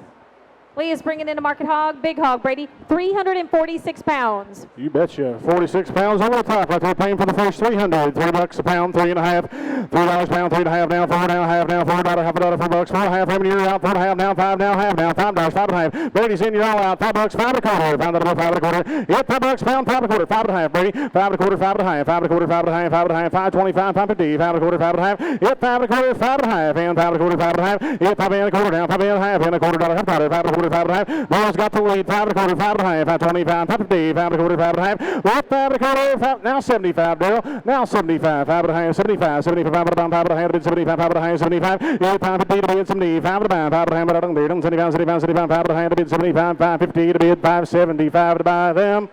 S20: Leah's bringing in a market hog, big hog, Brady, 346 pounds.
S4: You betcha. 46 pounds over the top right there, paying for the first 300. $3 a pound, $3.50, $3 a pound, $3.50 now, $4 now, half now, $4, half a dollar, $4, $4.50, having your out, $4.50 now, $5 now, half now, $5, $5.50. Brady's in your all out, $5, $5 a quarter, pound $5 a quarter. Yep, $5 pound, $5 a quarter, $5.50. Brady, $5 a quarter, $5.50, $5 a quarter, $5.50, $5.50, $5.25, $5.50, $5 a quarter, $5.50. Yep, $5 a quarter, $5.50, and $5 a quarter, $5.50. Yep, $5 and a quarter down, $5 and a half, and a quarter dollar, half dollar, $5 a quarter, $5.50. Ball's got the lead, $5 and a quarter, $5.50, $5.25, $5.50, $5 and a quarter, $5.50. Well, $5 and a quarter, now 75, Daryl. Now 75, $5 and a half, 75, 75, $5 and a pound, $5 and a half, 75, $5 and a half, 75. Yeah, $5.50 to bid 70, $5 and a pound, $5 and a half, $75, $75, $5 and a half to bid 75, $5.50 to bid $5.75 to buy them.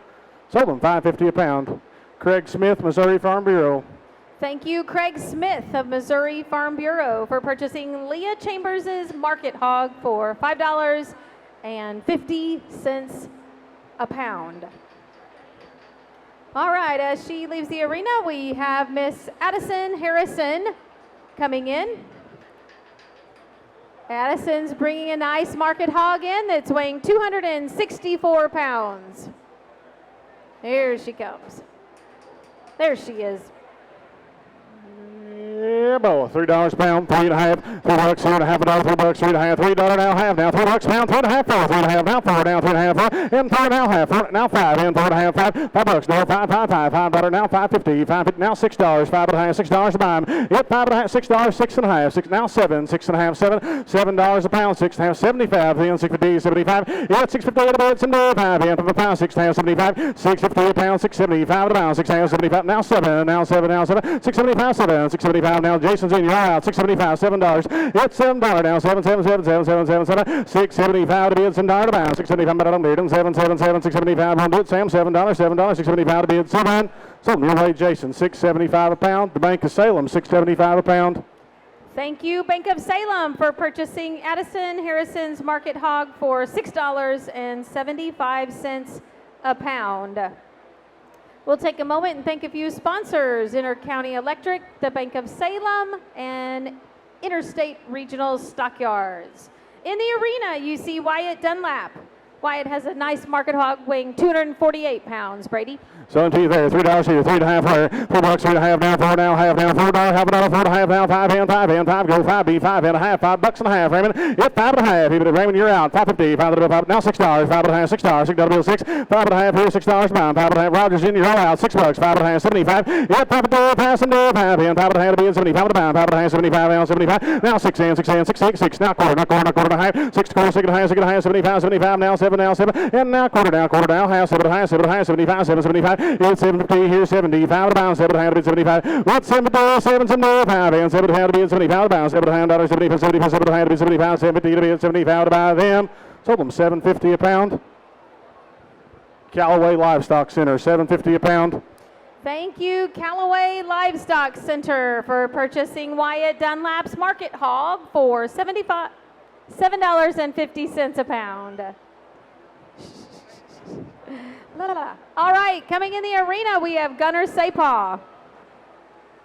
S4: Sold them $5.50 a pound. Craig Smith, Missouri Farm Bureau.
S20: Thank you, Craig Smith of Missouri Farm Bureau, for purchasing Leah Chambers' Market Hog for $5.50 a pound. All right, as she leaves the arena, we have Miss Addison Harrison coming in. Addison's bringing a nice market hog in that's weighing 264 pounds. Here she comes. There she is.
S4: Yeah, boy, $3 a pound, $3.50, $4 here and a half a dollar, $4, $3.50, $3 now, half now, $4 a pound, $3.50, $4.50 now, $4 down, $3.50, and $4 now, half, $4 now, $5, and $4.50, $5 now, $5 now, $5.50, $5 now, $6, $5.50, $6 to buy them. Yep, $5.50, $6, $6.50, $6 now, $7, $6.50, $7 a pound, $6.50, 75, then $6.50, 75. Yeah, $6.50 a pound, 75, and $5 a pound, $6.50, 75, $6.50 a pound, $6.75 a pound, $6.50, 75, now $7, $6.75, $7, $6.75. Now Jason's in your eye out, $6.75, $7. It's $7 now, $7, $6.75 to bid, $7 to buy, $6.75 but I don't bid, $7, $6.75 won't do it, Sam, $7, $6.75 to bid, $7. So your way, Jason, $6.75 a pound. The Bank of Salem, $6.75 a pound.
S20: Thank you, Bank of Salem, for purchasing Addison Harrison's Market Hog for $6.75 a pound. We'll take a moment and thank a few sponsors: Intercounty Electric, the Bank of Salem, and Interstate Regional Stockyards. In the arena, you see Wyatt Dunlap. Wyatt has a nice market hog weighing 248 pounds, Brady.
S4: Selling to you there, $3 here, $3.50 there, $4, $3.50 now, $4 now, half now, $4, half a dollar, $4.50 now, $5 and, $5, go, $5, B, $5 and a half, $5 and a half, Raymond. Yep, $5 and a half, even Raymond, you're out, $5.50, $5 now $6, $5 and a half, $6, $6 bill, $6, $5 and a half here, $6 pound, $5 and a half, Rogers in, you're all out, $6, $5 and a half, 75. Yep, $5 pass and $5 and, $5 and a half to be 75 a pound, $5 and a half, 75 and 75. Now 6 and, 6 and, 6, 6, 6, now quarter and a half, 6 quarter, 6 and a half, 75, 75 now, 7 now, 7, and now quarter down, half, 7 and a half, 75, 7, 75. It's 7.50 here, 75 a pound, 7 and a half to be 75. What's 75, 7, 75, and 7 and a half to be 75 a pound, $7 and a half, 75, 7 and a half to be 75 to buy them. Sold them $7.50 a pound. Callaway Livestock Center, $7.50 a pound.
S20: Thank you, Callaway Livestock Center, for purchasing Wyatt Dunlap's Market Hog for $7.50 a pound. All right, coming in the arena, we have Gunner Sapaw.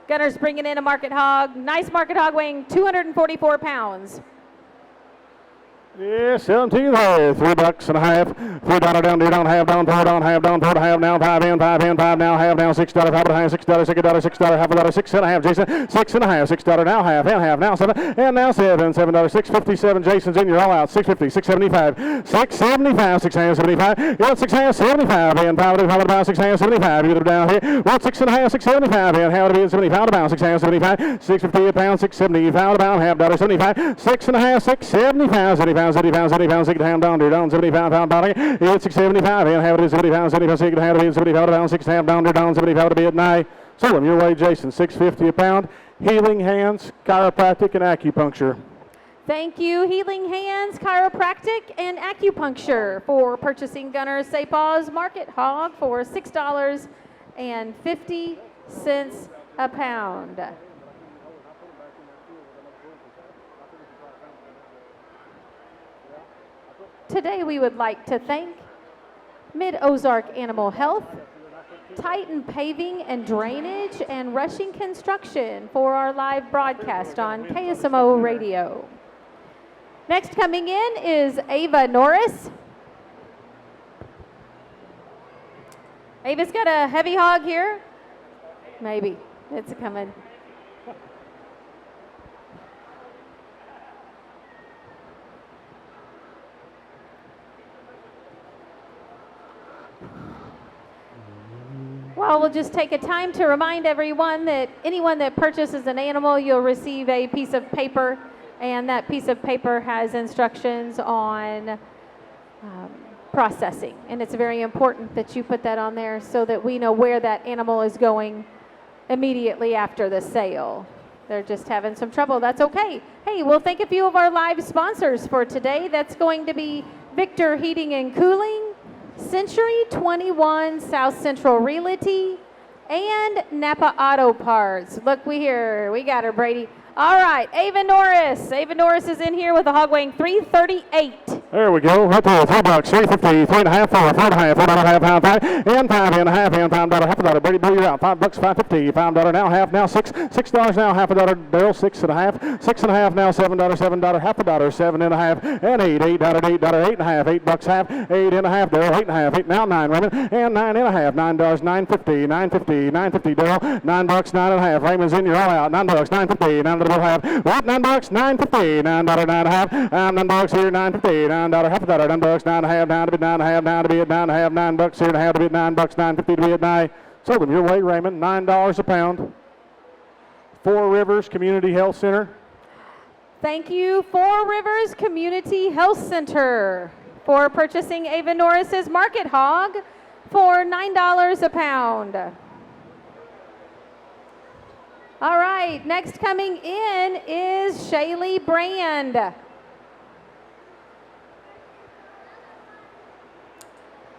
S20: Gunner's bringing in a market hog, nice market hog weighing 244 pounds.
S4: Yeah, $17 there, $3.50. $3 down, $2 down, half down, $4 down, half down, $4 half now, $5 in, $5 now, half down, $6, $5 half, $6, $6, $6, half a dollar, $6.50, Jason, $6.50, $6 now, half now, $7, and now $7, $6.57, Jason's in, you're all out, $6.50, $6.75, $6.75, $6.75, yeah, $6.75, and $5 about $6.75, you're down here, well, $6.50, $6.75, and how to be at $75 about $6.75, $6.50 a pound, $6.75 a pound, half dollar, $75, $6.50, $6.75, $75. 70 pounds, 6 down, down, 75 pound body. It's 675, and have it is 70 pounds, 75, 6 have it is 75 pounds, 6 down, down, 75 to be at night. Sold them your way, Jason, $6.50 a pound. Healing Hands, Chiropractic, and Acupuncture.
S20: Thank you, Healing Hands, Chiropractic, and Acupuncture, for purchasing Gunner Sapaw's Market Hog for $6.50 a pound. Today we would like to thank Mid-Ozark Animal Health, Titan Paving and Drainage, and Rushing Construction for our live broadcast on KSMO Radio. Next coming in is Ava Norris. Ava's got a heavy hog here. Maybe. It's coming. Well, we'll just take a time to remind everyone that anyone that purchases an animal, you'll receive a piece of paper, and that piece of paper has instructions on processing. And it's very important that you put that on there so that we know where that animal is going immediately after the sale. They're just having some trouble. That's okay. Hey, we'll thank a few of our live sponsors for today. That's going to be Victor Heating and Cooling, Century 21 South Central Realty, and Napa Auto Parts. Look, we got her, Brady. All right, Ava Norris. Ava Norris is in here with a hog weighing 338.
S4: There we go, right there, $3, $3.50, $3.50, $4, $4.50, $4.50, pound, $5, and $5 and a half, and $5, half a dollar. Brady, you're out, $5, $5.50, $5 now, half now, $6 now, half a dollar. Daryl, $6.50, $6.50 now, $7, half a dollar, $7.50, and $8, $8, $8.50, $8 half, $8.50, Daryl, $8.50, $8 now, $9, Raymond, and $9.50, $9, $9.50, $9.50, $9.50, Daryl, $9, $9.50, Raymond's in, you're all out, $9, $9.50, $9 half, right, $9, $9.50, $9, $9.50, $9 here, $9.50, $9, half a dollar, $9, $9.50, $9 to be $9.50, $9 to be at $9.50, $9 here, $9 to be at $9, $9.50 to be at $9. Sold them your way, Raymond, $9 a pound. Four Rivers Community Health Center.
S20: Thank you, Four Rivers Community Health Center, for purchasing Ava Norris's Market Hog for $9 a pound. All right, next coming in is Shaylee Brand.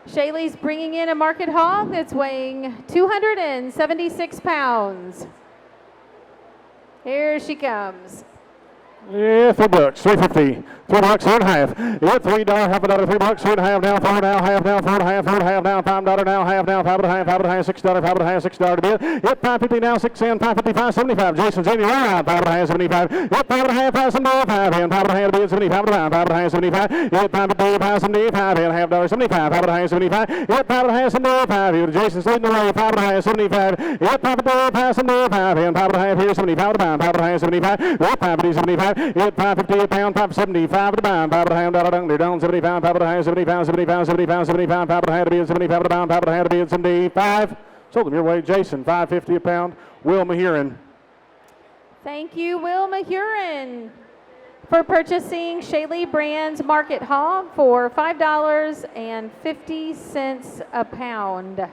S20: Shaylee's bringing in a market hog that's weighing 276 pounds. Here she comes.
S4: Yeah, $3, $3.50, $3, $4.50. Yeah, $3, half a dollar, $3, $3.50 now, $4 now, half now, $4.50 now, $5 now, half now, $5.50, $6, $6 to bid. Yep, $5.50 now, $6 and $5.50, $5.75. Jason's in your line, $5.50, $75. Yep, $5.50, $5.75 and $5.50 to bid, $75 to pound, $5.50, $75. Yep, $5.50, $5.75 and half dollar, $75, $5.50, $75. Yep, $5.50, $75. Jason's leading the way, $5.50, $75. Yep, $5.50, $5.75 and $5.50 here, $75 to pound, $5.50, $75. Yep, $5.50, $75. Yep, $5.50 a pound, $5.75 to pound, $5.50 down, $75, $5.50, $75, $75, $75, $75, $5.50 to bid, $75 to pound, $5.50 to bid, $75. Sold them your way, Jason, $5.50 a pound. Will Mahurin.
S20: Thank you, Will Mahurin, for purchasing Shaylee Brand's Market Hog for $5.50 a pound.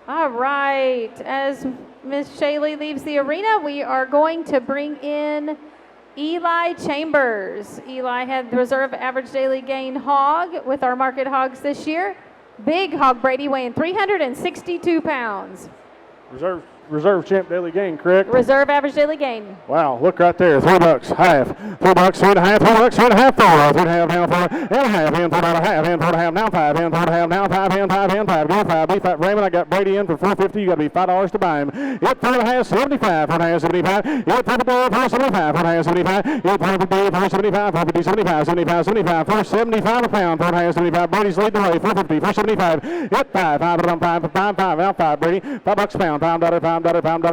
S20: All right, as Miss Shaylee leaves the arena, we are going to bring in Eli Chambers. Eli had the reserve average daily gain hog with our market hogs this year. Big hog, Brady, weighing 362 pounds.
S4: Reserve champ daily gain, correct?
S20: Reserve average daily gain.
S4: Wow, look right there. $3, half. $3, 3.5, $3, 3.5, 4, 3.5, now 4, and a half, in, 4.5, in, 4.5, now 5, in, 4.5, now 5, in, 5, in, 5, go 5, B5, Raymond, I got Brady in for $4.50, you got to be $5 to buy him. Hit 4.5, 75, 4.5, 75, hit 4.5, 75, 4.5, 75, hit 4.5, 75, 4.50, 75, 75, 75, 4.75 a pound, 4.5, 75, Brady's leading the way, 4.50, 4.75, hit 5, 5, now 5, Brady, $5 a pound, $5, $5,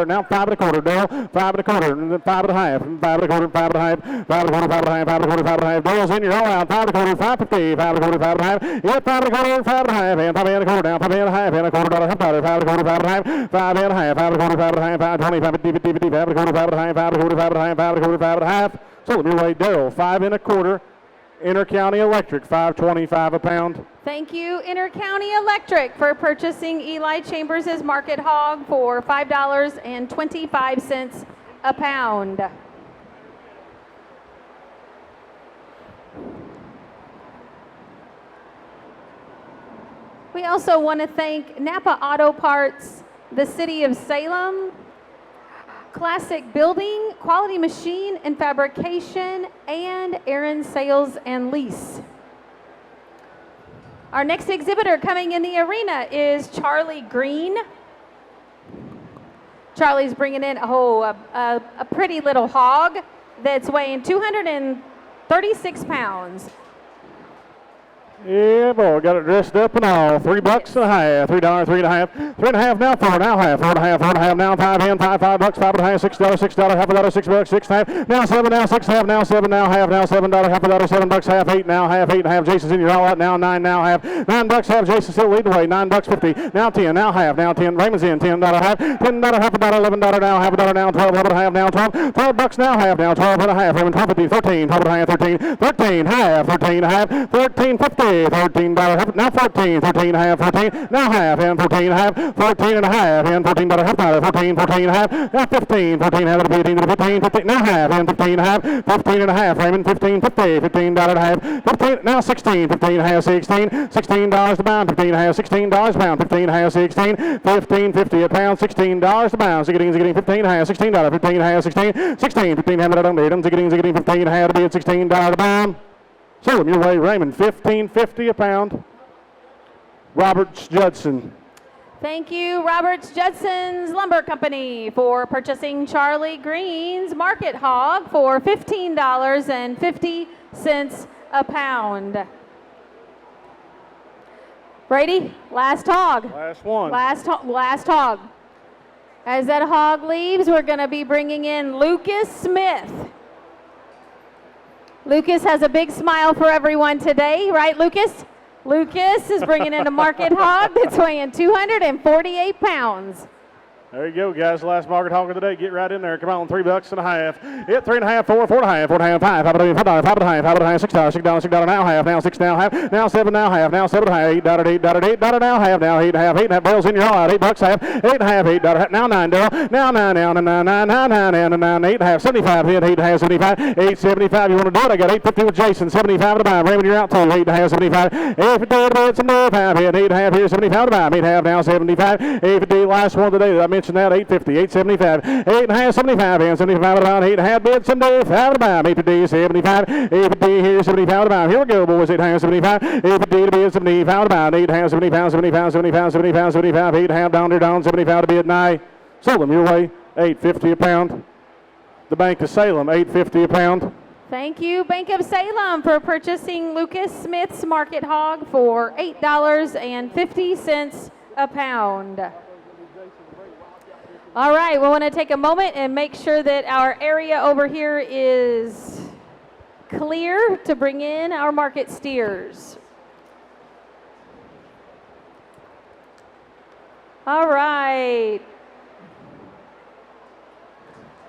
S4: now 5 and a quarter, Dale, 5 and a quarter, 5 and a half, 5 and a quarter, 5 and a half, 5 and a quarter, 5 and a half, 5 and a quarter, 5 and a half, Dale's in, you're all out, 5 and a quarter, 5.50, 5 and a quarter, 5 and a half, yeah, 5 and a quarter, 5 and a half, and 5 and a quarter down, 5 and a half, and a quarter dollar, half dollar, 5 and a quarter, 5 and a half, 5 and a half, 5 and a quarter, 5 and a half, 5 and 20, 5 and 50, 5 and a quarter, 5 and a half, 5 and a quarter, 5 and a half, 5 and a quarter, 5 and a half, so let me wait, Dale, 5 and a quarter, Inter-County Electric, $5.25 a pound.
S20: Thank you, Inter-County Electric, for purchasing Eli Chambers' market hog for $5.25 a pound. We also want to thank Napa Auto Parts, the City of Salem, Classic Building, Quality Machine and Fabrication, and Aaron Sales and Lease. Our next exhibitor coming in the arena is Charlie Green. Charlie's bringing in a pretty little hog that's weighing 236 pounds.
S4: Yeah, boy, got it dressed up and all. $3 and a half, $3, 3.5, 3.5 now, 4 now, half, 4.5, 4.5 now, 5 in, $5, $5 and a half, $6, $6, half a dollar, $6, 6.5 now, 7 now, 6.5 now, 7 now, half now, $7, half a dollar, $7, half, 8 now, half, 8 and a half. Jason's in, you're all out now, 9 now, half, $9 half. Jason still leading the way, $9.50 now, 10 now, half now, 10. Raymond's in, $10 half, $10 half a dollar, $11 now, half a dollar now, 12 and a half now, 12, $12 now, half now, 12 and a half. Raymond 12.50, 13, 12 and a half, 13, 13 half, 13 and a half, 13.50, $13 half, now 14, 13 and a half, 14, now half, and 14 and a half, 14 and a half, and $14 half, 14, 14 and a half, now 15, 14 and a half, 15, 15, 15, now half, and 15 and a half, 15 and a half, Raymond 15.50, $15 and a half, 15, now 16, 15 and a half, 16, $16 to pound, 15 and a half, $16 a pound, 15 and a half, 16, 15.50 a pound, $16 to pound, getting 15 and a half, $16, 15 and a half, 16, 16, 15 and a half, getting 15 and a half to be at $16 a pound. Salem, your way, Raymond, $15.50 a pound. Roberts Judson.
S20: Thank you, Roberts Judson's Lumber Company, for purchasing Charlie Green's market hog for $15.50 a pound. Brady, last hog.
S4: Last one.
S20: Last hog. As that hog leaves, we're going to be bringing in Lucas Smith. Lucas has a big smile for everyone today, right, Lucas? Lucas is bringing in a market hog that's weighing 248 pounds.
S4: There you go, guys. Last market hog of the day. Get right in there. Come on, $3 and a half. Hit 3 and a half, 4, 4 and a half, 4 and a half, 5, 5 and a half, 5 and a half, 5 and a half, $6, $6 now half, now 6 now half, now 7 now half, now 7 and a half, $8, $8 now half, now 8 and a half, 8 and a half. Barrels in your all out, $8 half, 8 and a half, $8 half, now 9 now 9 now, 9, 9, 9, 9, 9, 9, 9, 8 and a half, 75, hit 8 and a half, 75, 8.75. You want to do it? I got 8.50 with Jason, 75 to buy. Raymond, you're out too. 8 and a half, 75, 8.50 some more, 5 hit 8 and a half here, 75 to buy. 8 and a half now, 75, 8.50. Last one today. I mentioned that 8.50. 8.75, 8 and a half, 75, and 75 around 8 and a half bid someday, 5 to buy, 8.50, 75, 8.50 here, 75 to buy. Here we go, boys, 8 and a half, 75, 8.50 to bid, 75 to buy, 8 and a half, 75, 75, 75, 75, 75, 8 and a half down there, down, 75 to bid, nigh. Salem, your way, 8.50 a pound. The Bank of Salem, 8.50 a pound.
S20: Thank you, Bank of Salem, for purchasing Lucas Smith's market hog for $8.50 a pound. All right, we want to take a moment and make sure that our area over here is clear to bring in our market steers. All right.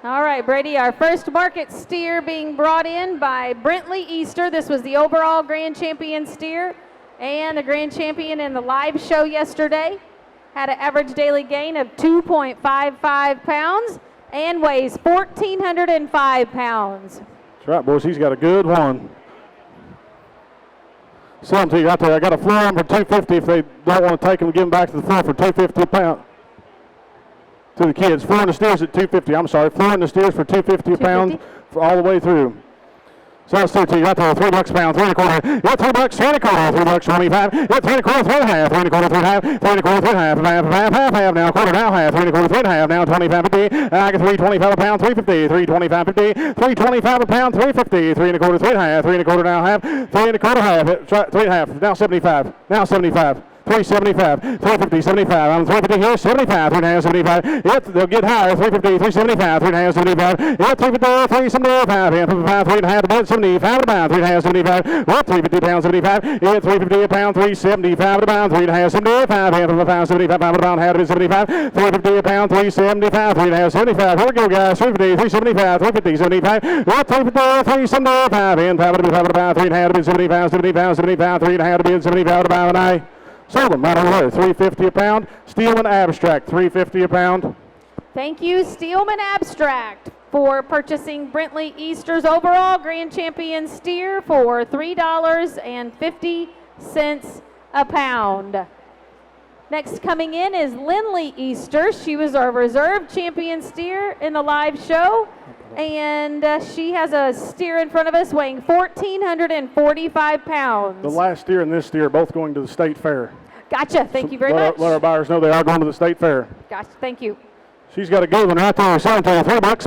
S20: All right, Brady, our first market steer being brought in by Brentley Easter. This was the overall grand champion steer and the grand champion in the live show yesterday. Had an average daily gain of 2.55 pounds and weighs 1,405 pounds.
S4: That's right, boys. He's got a good one. Something to you right there. I got a floor for $250 if they don't want to take them, give them back to the floor for $250 a pound. To the kids. Floor and the steers at $250. I'm sorry. Floor and the steers for $250 a pound for all the way through. So that's $2 right there. $3 a pound, 3 1/4. Yeah, $3, 3 1/4, $3.25. Yeah, 3 1/4, 3 1/2, 3 1/4, 3 1/2, 3 1/4, 3 1/2, half, now quarter, now half, 3 1/4, 3 1/2, now 25.50. I get $3.25 a pound, $3.50, $3.25.50, $3.25 a pound, $3.50, 3 1/4, 3 1/2, 3 1/4, now half, 3 1/4 half, 3 1/2, now 75, now 75. 375, 350, 75. I'm 350 here, 75, 3 1/2, 75. Yep, they'll get higher. 350, 375, 3 1/2, 75. Yep, 350, 375, and 5, 3 1/2, about 75 a pound, 3 1/2, 75. Yep, 350 pounds, 75. Yep, 350 a pound, 375 a pound, 3 1/2, 75, and 5, 75 a pound, half of it, 75. 350 a pound, 375, 3 1/2, 75. Here we go, guys. 350, 375, 350, 75. Yep, 350, 375, and 5 a pound, 3 1/2, 75, 75, 75, 3 1/2, 75 a pound, and I. Sold them right over there, $3.50 a pound. Steelman Abstract, $3.50 a pound.
S20: Thank you, Steelman Abstract, for purchasing Brentley Easter's overall grand champion steer for $3.50 a pound. Next coming in is Lindley Easter. She was our reserve champion steer in the live show. And she has a steer in front of us weighing 1,445 pounds.
S4: The last steer and this steer are both going to the state fair.
S20: Gotcha. Thank you very much.
S4: Let our buyers know they are going to the state fair.
S20: Gotcha. Thank you.
S4: She's got a good one right there. $3 a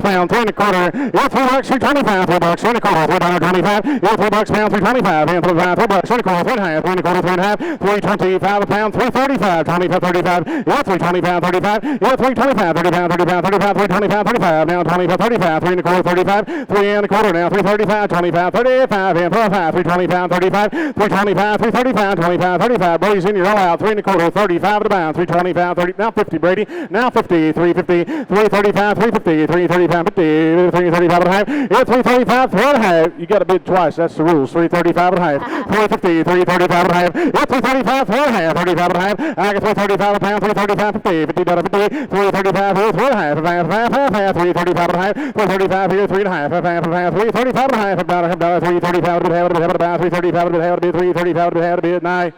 S4: pound, 3 1/4. Yeah, $3, 325, $3, 3 1/4, $3.25. Yeah, $3 a pound, 325. And $3, 3 1/4, 3 1/2, 3 1/4, 3 1/2, $3.25 a pound, $3.35, 25, 35. Yeah, $3.25, 35. Yeah, $3.25, 30 pound, 30 pound, 30 pound, $3.25, 35. Now 25, 35, 3 1/4, 35. 3 1/4 now, $3.35, 25, 35, and 45, $3.25, 35, $3.25, $3.35, 25, 35. Brady's in, you're all out. 3 1/4, 35 at a pound, $3.25, 30. Now 50, Brady. Now 50, $3.50. 335, 350, 335, 50, 335 and a half. Yeah, 335, 3 and a half. You got to bid twice. That's the rules. 335 and a half. 350, 335 and a half. Yeah, 335, 3 and a half. 35 and a half. I get 335 a pound, 335, 50, $50, 50, 335 here, 3 and a half, half, 335 and a half, 335 here, 3 and a half, 335 and a half, about $335 to have about 335 to have a bid, 335 to have a bid, and I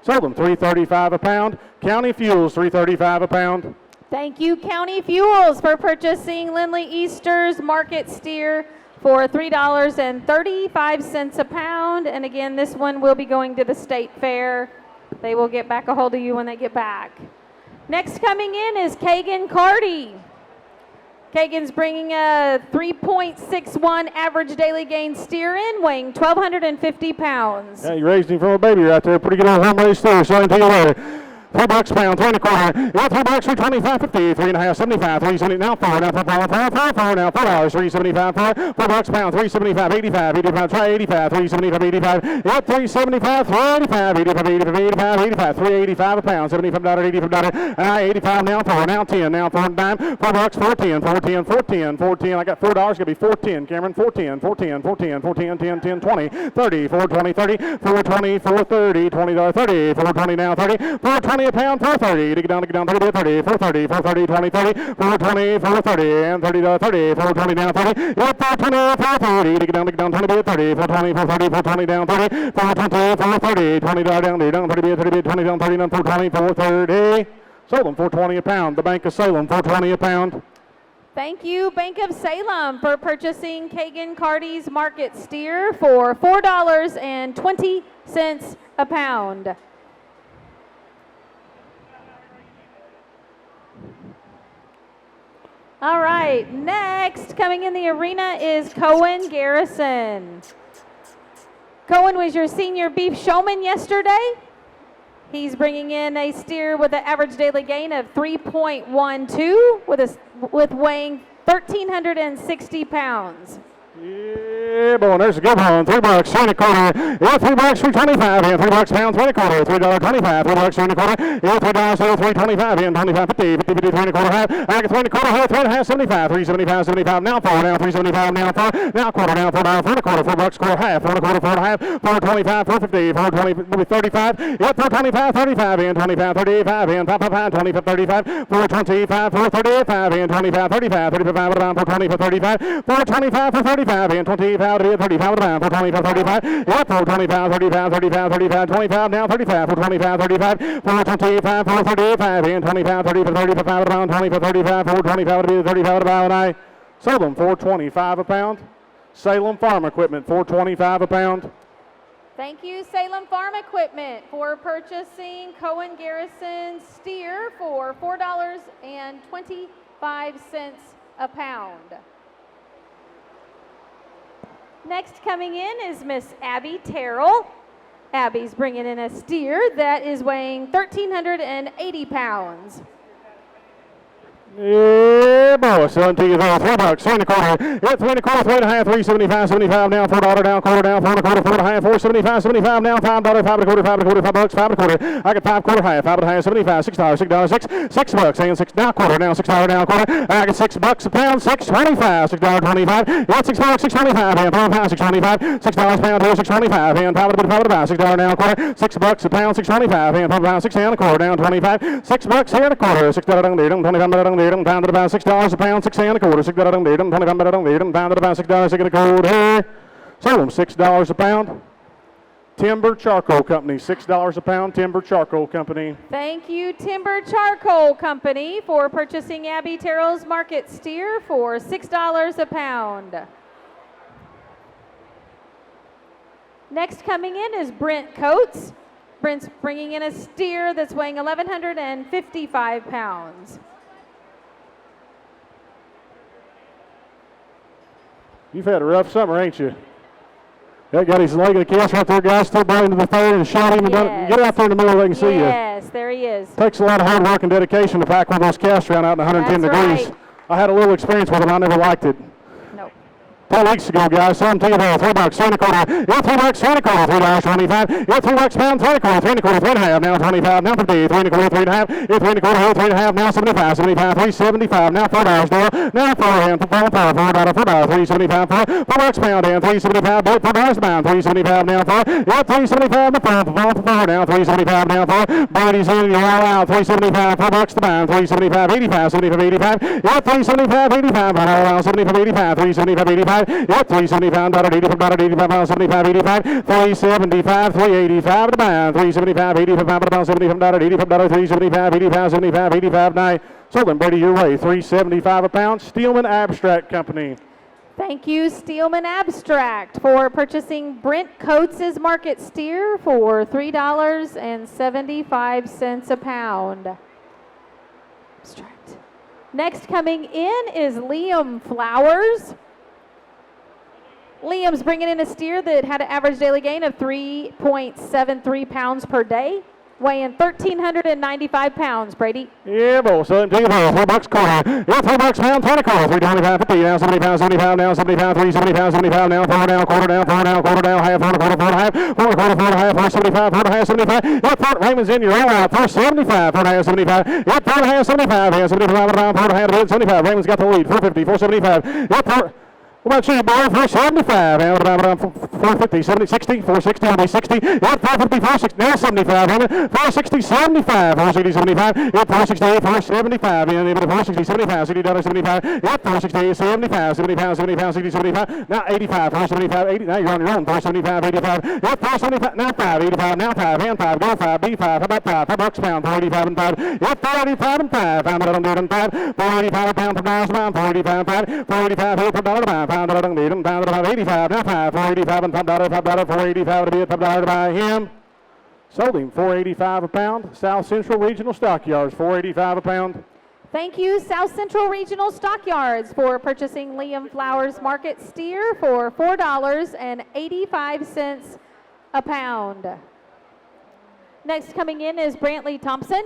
S4: sold them $335 a pound. County Fuels, $335 a pound.
S20: Thank you, County Fuels, for purchasing Lindley Easter's market steer for $3.35 a pound. And again, this one will be going to the state fair. They will get back a hold of you when they get back. Next coming in is Kagan Carty. Kagan's bringing a 3.61 average daily gain steer in, weighing 1,250 pounds.
S4: Yeah, you raised him from a baby right there. Pretty good old home raised steer, so I can tell you later. $3 a pound, 3 1/4. Yeah, $3, 325, 50, 3 1/2, 75, 370. Now 4, now 4, now $4, 375, 4 $4 a pound, 375, 85, 85, try 85, 375, 85. Yeah, 375, 385, 85, 85, 85, 85, 385 a pound, $75, $85. 85 now 4, now 10, now 4 dime, $4, 410, 410, 410, 410. I got $4, gonna be 410, Cameron, 410, 410, 410, 410, 10, 10, 20, 30, 420, 30, 420, 430, $20, 30, 420 now 30, 420 a pound, 430, to get down, 30, 30, 430, 430, 20, 30, 420, 430, and $30, 30, 420 down 30, yeah, 420, 430, to get down, 20, 30, 420, 430, 420 down 30, 420, 430, $20 down, 30, 30, 20 down 30, down 420, 430. Sold them $420 a pound. The Bank of Salem, $420 a pound.
S20: Thank you, Bank of Salem, for purchasing Kagan Carty's market steer for $4.20 a pound. All right, next coming in the arena is Cohen Garrison. Cohen was your senior beef showman yesterday. He's bringing in a steer with an average daily gain of 3.12 with weighing 1,360 pounds.
S4: Yeah, boy, there's a good one. $3, 3 1/4. Yeah, $3, 325. And $3 pound, 3 1/4. $3.25. $3, 3 1/4. Yeah, $3, 325. And 25, 50, 50, 50, 3 1/4 half. I get 3 1/4 half, 3 1/2, 75. 375, 75. Now 4, now 375, now 4. Now quarter, now $4, 4 1/4. $4, quarter half, 4 1/4, 4 1/2. 425, 450, 420, 35. Yeah, 425, 35. And 25, 35. And 5, 25, 35. 425, 435. And 25, 35. 35 around 420 for 35. 425 for 35. And 25, 25 to be at 35 to pound, 425, 35. Yep, 425, 35, 35, 35, 25 now, 35, 425, 35, 425, 435, and 25, 30 for 35 to pound, 20 for 35, 425 to be at 35 to pound. I sold them 425 a pound. Salem Farm Equipment, 425 a pound.
S20: Thank you, Salem Farm Equipment, for purchasing Cohen Garrison steer for $4.25 a pound. Next coming in is Miss Abby Terrell. Abby's bringing in a steer that is weighing 1,380 pounds.
S4: Yeah, boy, $17, $3, $3.25. Yeah, $3.25, $3.5, $3.75, $75 now, $4 down, quarter down, $4.25, $4.5, $4.75, $75 now, $5, $5.25, $5.25, $5.25. I got $5, quarter half, $5.5, $75, $6, $6, $6 and $6 now, quarter down, $6 down, quarter. I got $6 a pound, $6.25, $6.25. Yeah, $6, $6.25 and $5, $6.25, $6 a pound, $6.25 and $5.25, $6 down, quarter. $6 a pound, $6.25 and $5, $6 and a quarter down, $25. $6 and a quarter, $6 down, $25. Pound at about $6 a pound, 6 and a quarter, $6 pound at about $6 a quarter. Sold them $6 a pound. Timber Charcoal Company, $6 a pound. Timber Charcoal Company.
S20: Thank you, Timber Charcoal Company, for purchasing Abby Terrell's market steer for $6 a pound. Next coming in is Brent Coates. Brent's bringing in a steer that's weighing 1,155 pounds.
S4: You've had a rough summer, ain't you? That got his leg in the cast right there, guys. Still brought him to the fair and shot him. And get out there in the middle, they can see you.
S20: Yes, there he is.
S4: Takes a lot of hard work and dedication to pack one of those casts around out in 110 degrees.
S20: Right.
S4: I had a little experience with them. I never liked it.
S20: Nope.
S4: 4 weeks ago, guys, $17, $3, $3 and a quarter. Yeah, $3 and a quarter, $3.25. Yeah, $3 pound, $3 and a quarter, $3 and a quarter, $3.5 now, $25 now, $50, $3 and a quarter, $3.5. Yeah, $3 and a quarter, $3 and a half now, $75, $75, $3.75 now, $4 now, $4 and $4, $3.75, $4 pound and $3.75, $4 pound, $3.75 now, $4. Yeah, $3.75 $4 now, $3.75 now, $4. Body's in, you're all out, $3.75, $4 the pound, $3.75, 85, 75, 85. Yeah, $3.75, 85, all out, $75, 85, $3.75, 85. Yep, $3.75, $1.85, 75, 85, $3.75, $3.85 at the pound, $3.75, 85 at the pound, $75, $3.75, 85, 75, 85. Now, sold them, Brady, your way, $3.75 a pound. Steelman Abstract Company.
S20: Thank you, Steelman Abstract, for purchasing Brent Coates' market steer for $3.75 a pound. Abstract. Next coming in is Liam Flowers. Liam's bringing in a steer that had an average daily gain of 3.73 pounds per day, weighing 1,395 pounds, Brady.
S4: Yeah, boy, so $3 quarter. Yeah, $3 pound, 20 quarter, $3.25, 50 now, 70 pounds, 75 now, 75, 3.75, 75 now, 4 down, quarter down, 4 down, quarter down, half, 4 and a quarter, 4 and a half, 4 and a quarter, 4 and a half, 4.75, 4 and a half, 75. Yeah, Raymond's in, you're all out, 4.75, 4 and a half, 75. Yeah, 4 and a half, 75, yeah, 75 around, 4 and a half, 75. Raymond's got the lead, 4.50, 4.75. Yeah, 4. What about you, boy? 475, and about 450, 70, 60, 460, only 60. Yeah, 450, 460, now 75, 460, 75, 460, 75. Yeah, 468, 475, and 460, 75, $60, 75. Yeah, 468, 75, 75, 75, 60, 75. Now 85, 475, 80. Now you're on your own. 475, 85. Yeah, 475, now 5, 85, now 5, and 5, go 5, B5. How about 5? $5 pound, 485 and 5. Yeah, 485 and 5. I'm not on there and 5. 485 a pound per $1 pound, 485 and 5. 485 here per $1 pound. Pound about 85 now, 5, 485 and $5, $485 to be at $5 to buy him. Sold him $485 a pound. South Central Regional Stockyards, $485 a pound.
S20: Thank you, South Central Regional Stockyards, for purchasing Liam Flowers market steer for $4.85 a pound. Next coming in is Brantley Thompson.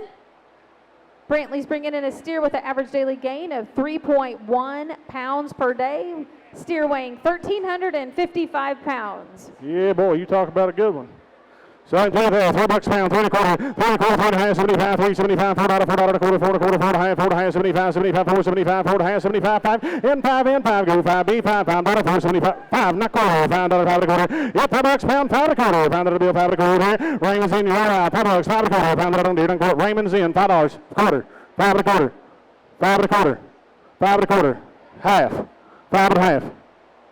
S20: Brantley's bringing in a steer with an average daily gain of 3.1 pounds per day. Steer weighing 1,355 pounds.
S4: Yeah, boy, you talk about a good one. So I can tell you that, $4 pound, 3 and a quarter, 3 and a quarter, 4 and a half, 75, 375, $4, $4 a quarter, 4 and a quarter, 4 and a half, 4 and a half, 75, 75, 475, 4 and a half, 75, 5, and 5, and 5, go 5, B, 5, pound, $475, 5 and a quarter, $5, 5 and a quarter, yep, $5 pound, 5 and a quarter, pound of the bill, 5 and a quarter, Raymond's in, you're all out, $5, 5 and a quarter, pound of the bill, Raymond's in, $5, quarter, 5 and a quarter, 5 and a quarter, 5 and a quarter, half, 5 and a half,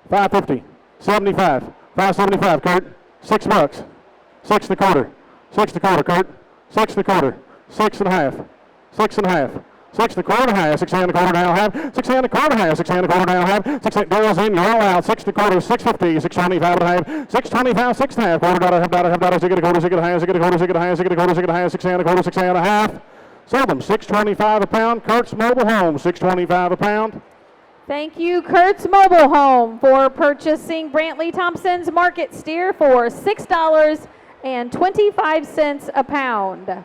S4: 5.50, 75. 575, Kurt. $6. 6 1/4. 6 1/4, Kurt. 6 1/4. 6 1/2. 6 1/2. 6 1/4 half, 6 1/4 now half, 6 1/4 half, 6 1/4 now half, 6 girls in, you're all out, 6 1/4, 650, 625 and a half, 625, 6 and a half, $1/4, $1/2, 6 1/4, 6 1/2, 6 1/4, 6 1/2, 6 1/4, 6 1/2, 6 1/4, 6 and a half. Sold them, $6.25 a pound. Kurt's Mobile Home, $6.25 a pound.
S20: Thank you, Kurt's Mobile Home, for purchasing Brantley Thompson's market steer for $6.25 a pound.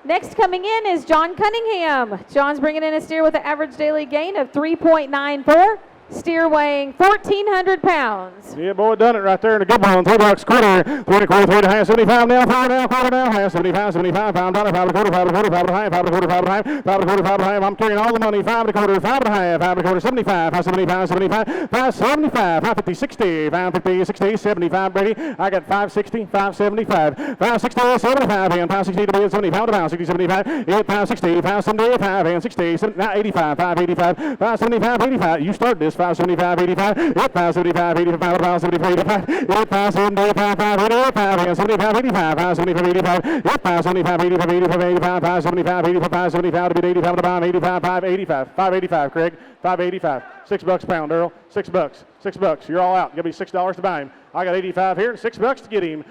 S20: Next coming in is John Cunningham. John's bringing in a steer with an average daily gain of 3.94. Steer weighing 1,400 pounds.
S4: Yeah, boy, done it right there in a good one. $3 quarter, 3 1/4, 3 1/2, 75 now, 4 now, quarter now, half, 75, 75, $5, $5 1/4, $5 1/4, $5 1/2, $5 1/4, $5 1/2, $5 1/4, $5 1/2. I'm carrying all the money, $5 1/4, $5 1/2, $5 1/4, 75, 575, 75, 575, 550, 60, 550, 60, 75, Brady. I got 560, 575, 560, 75, and 560 to be at 75 to pound, 60, 75, 8, 560, 575, and 60, now 85, 585, 575, 85. You started this. 575, 85, 575, 85, 575, 85, 575, 585, and 75, 85, 575, 85, 575, 85, 85, 85, 575, 85, 575 to be 85 to buy, 85, 585, 585, Craig, 585, $6 a pound, Earl, $6, $6. You're all out. Give me $6 to buy him. I got 85 here and $6 to get him.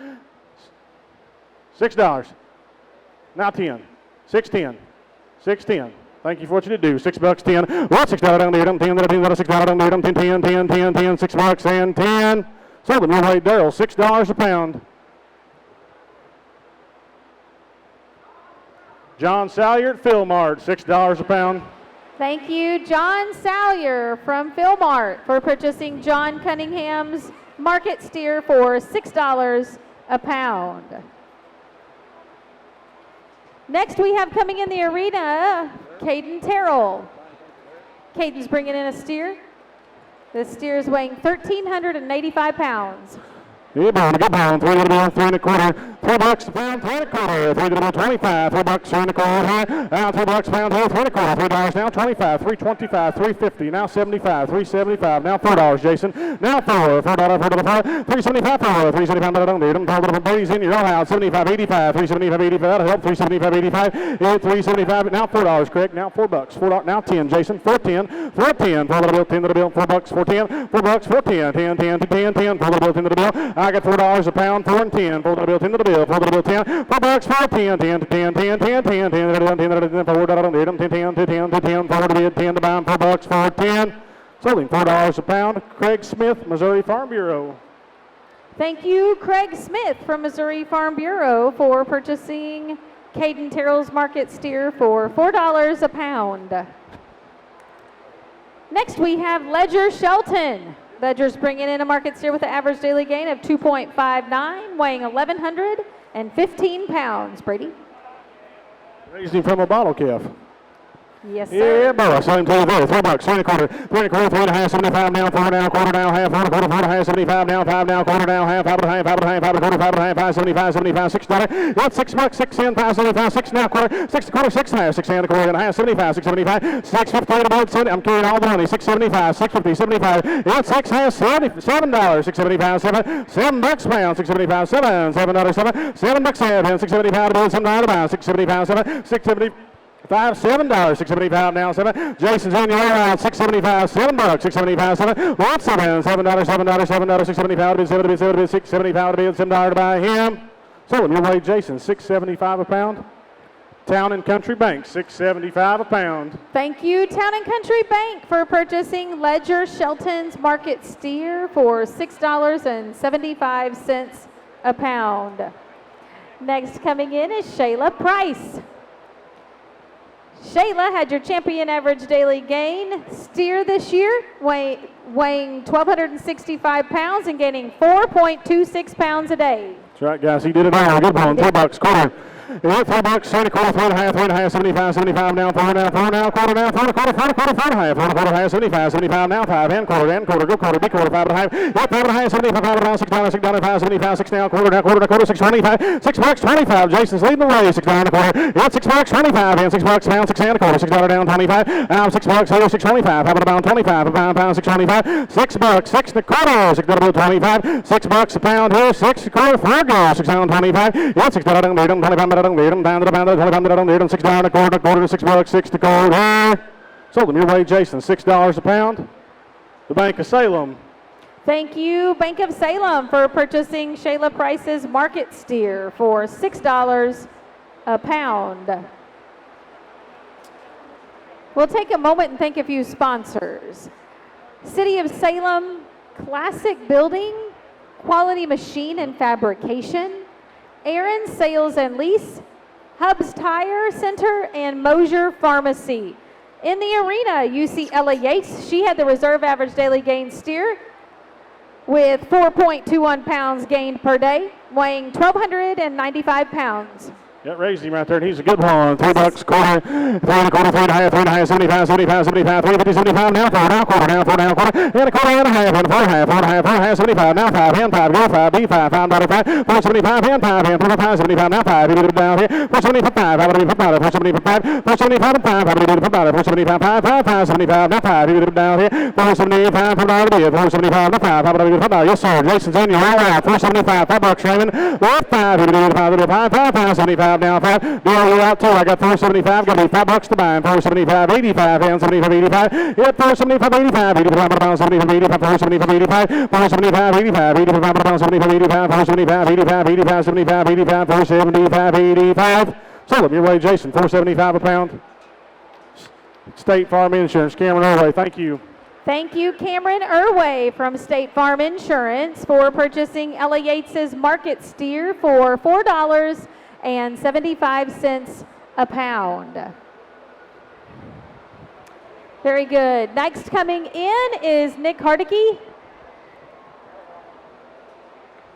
S4: $6. Now 10, 610, 610. Thank you for what you did do. $6, 10. Well, $6 down there, 10, $6 down there, 10, 10, 10, 10, 10, $6 and 10. Sold them, right, Daryl, $6 a pound. John Salyer at Philmart, $6 a pound.
S20: Thank you, John Salyer from Philmart, for purchasing John Cunningham's market steer for $6 a pound. Next we have coming in the arena, Caden Terrell. Caden's bringing in a steer. This steer is weighing 1,385 pounds.
S4: Yeah, boy, good pound, 3 1/4, 3 1/4, $3 a pound, 3 1/4, 3 25, $3 3 1/4, now $3 a pound, 3 1/4, $3 now 25, 325, 350, now 75, 375, now $4, Jason, now $4, $4, 375, 4, 375, Brady's in, you're all out, 75, 85, 375, 85, that'll help, 375, 85, 375, now $4, Craig, now $4, $4, now 10, Jason, 410, 410, $4 bill, 10 to the bill, $4, 410, $4, 410, 10, 10, 10, 10, $4 bill, 10 to the bill. I got $4 a pound, 4 and 10, 4 to the bill, 10 to the bill, 4 to the bill, 10, $4, 4, 10, 10 to 10, 10, 10, 10, 10, 10, 10, 10, 10, 4 to the bid, 10, 10 to 10, to 10, 4 to bid, 10 to buy, $4, 4, 10. Sold him $4 a pound. Craig Smith, Missouri Farm Bureau.
S20: Thank you, Craig Smith from Missouri Farm Bureau, for purchasing Caden Terrell's market steer for $4 a pound. Next we have Ledger Shelton. Ledger's bringing in a market steer with an average daily gain of 2.59, weighing 1,115 pounds. Brady?
S4: Raised him from a bottle calf.
S20: Yes, sir.
S4: Yeah, boy, same thing there. $3, 3 1/4, 3 1/4, 3 1/2, 75 now, 4 now, quarter now, half, 4 1/4, 4 1/2, 75 now, 5 now, quarter now, half, 5 1/2, 5 1/2, 5 1/4, 5 1/2, 5, 75, 75, $6. That's $6, 6 10, 5 75, 6 now, quarter, 6 1/4, 6 1/2, 6 and a quarter and a half, 75, 6 75, 650 about 70. I'm carrying all the money. 675, 650, 75. That's 6 has $7, 675, $7 pound, 675, $7, $7, $7 7, 675 about $7 about 675, 7, 670. $7, 675 now, 7. Jason's in, you're around, 675, $7, 675, 7. Lots of $7, $7, $7, 675 to bid, 7 to bid, 7 to bid, 675 to bid, $7 to buy him. So your way, Jason, 675 a pound. Town and Country Bank, 675 a pound.
S20: Thank you, Town and Country Bank, for purchasing Ledger Shelton's market steer for $6.75 a pound. Next coming in is Shayla Price. Shayla had your champion average daily gain steer this year, weighing 1,265 pounds and gaining 4.26 pounds a day.
S4: That's right, guys. He did it all. Good one. $3, quarter. Yeah, $3, 3 quarter, 3.5, 3.5, 75, 75 now, 4 now, 4 now, quarter now, 4 quarter, 4 quarter, 4.5, 4 quarter, half, 75, 75 now, 5 and quarter, go quarter, B quarter, 5.5, yeah, 5.5, 75, $5, $6, $5, 75, 6 now, quarter, $6.25, $6.25. Jason's leading the way, $6 and a quarter, yeah, $6.25, and $6 pound, 6 and a quarter, $6 down, 25, $6 here, $6.25, how about about 25, a pound, $6.25, $6, 6 and a quarter, $6 25, $6 a pound here, 6 a quarter, 4 goes, $6.25, yeah, $6 down, 25, down to the pound, 25, $6 down a quarter, $6, 6 to quarter. Sold them your way, Jason, $6 a pound. The Bank of Salem.
S20: Thank you, Bank of Salem, for purchasing Shayla Price's market steer for $6 a pound. We'll take a moment and thank a few sponsors. City of Salem, Classic Building, Quality Machine and Fabrication, Aaron Sales and Lease, Hubs Tire Center, and Mosier Pharmacy. In the arena, you see Ella Yates. She had the reserve average daily gain steer with 4.21 pounds gained per day, weighing 1,295 pounds.
S4: Yeah, raised him right there, and he's a good one. $3 quarter, 3 and a quarter, 3.5, 75, 75, 75, 350, 75, now 4, now quarter, now 4, now quarter, and a quarter and a half, and 4.5, 4.5, 4.5, 75, now 5, and 5, go 5, B5, 5.95, 475, and 5, and 4.5, 75, now 5, you down here, 475, 5, 475, 475, and 5, 475, 5, 5, 75, now 5, you down here, 475, 475, now 5, yes sir, Jason's in, you're all out, 475, $5, Raymond, left 5, you do 5, 75, now 5, deal you out too, I got 475, got to be $5 to buy, 475, 85, and 75, 85, yep, 475, 85, 85, about 75, 85, 475, 85, 475, 85, 85, about 75, 85, 475, 85, 85, 75, 85, 475, 85, sold them your way, Jason, 475 a pound. State Farm Insurance, Cameron Irway, thank you.
S20: Thank you, Cameron Irway from State Farm Insurance, for purchasing Ella Yates's market steer for $4.75 a pound. Very good. Next coming in is Nick Hardicke.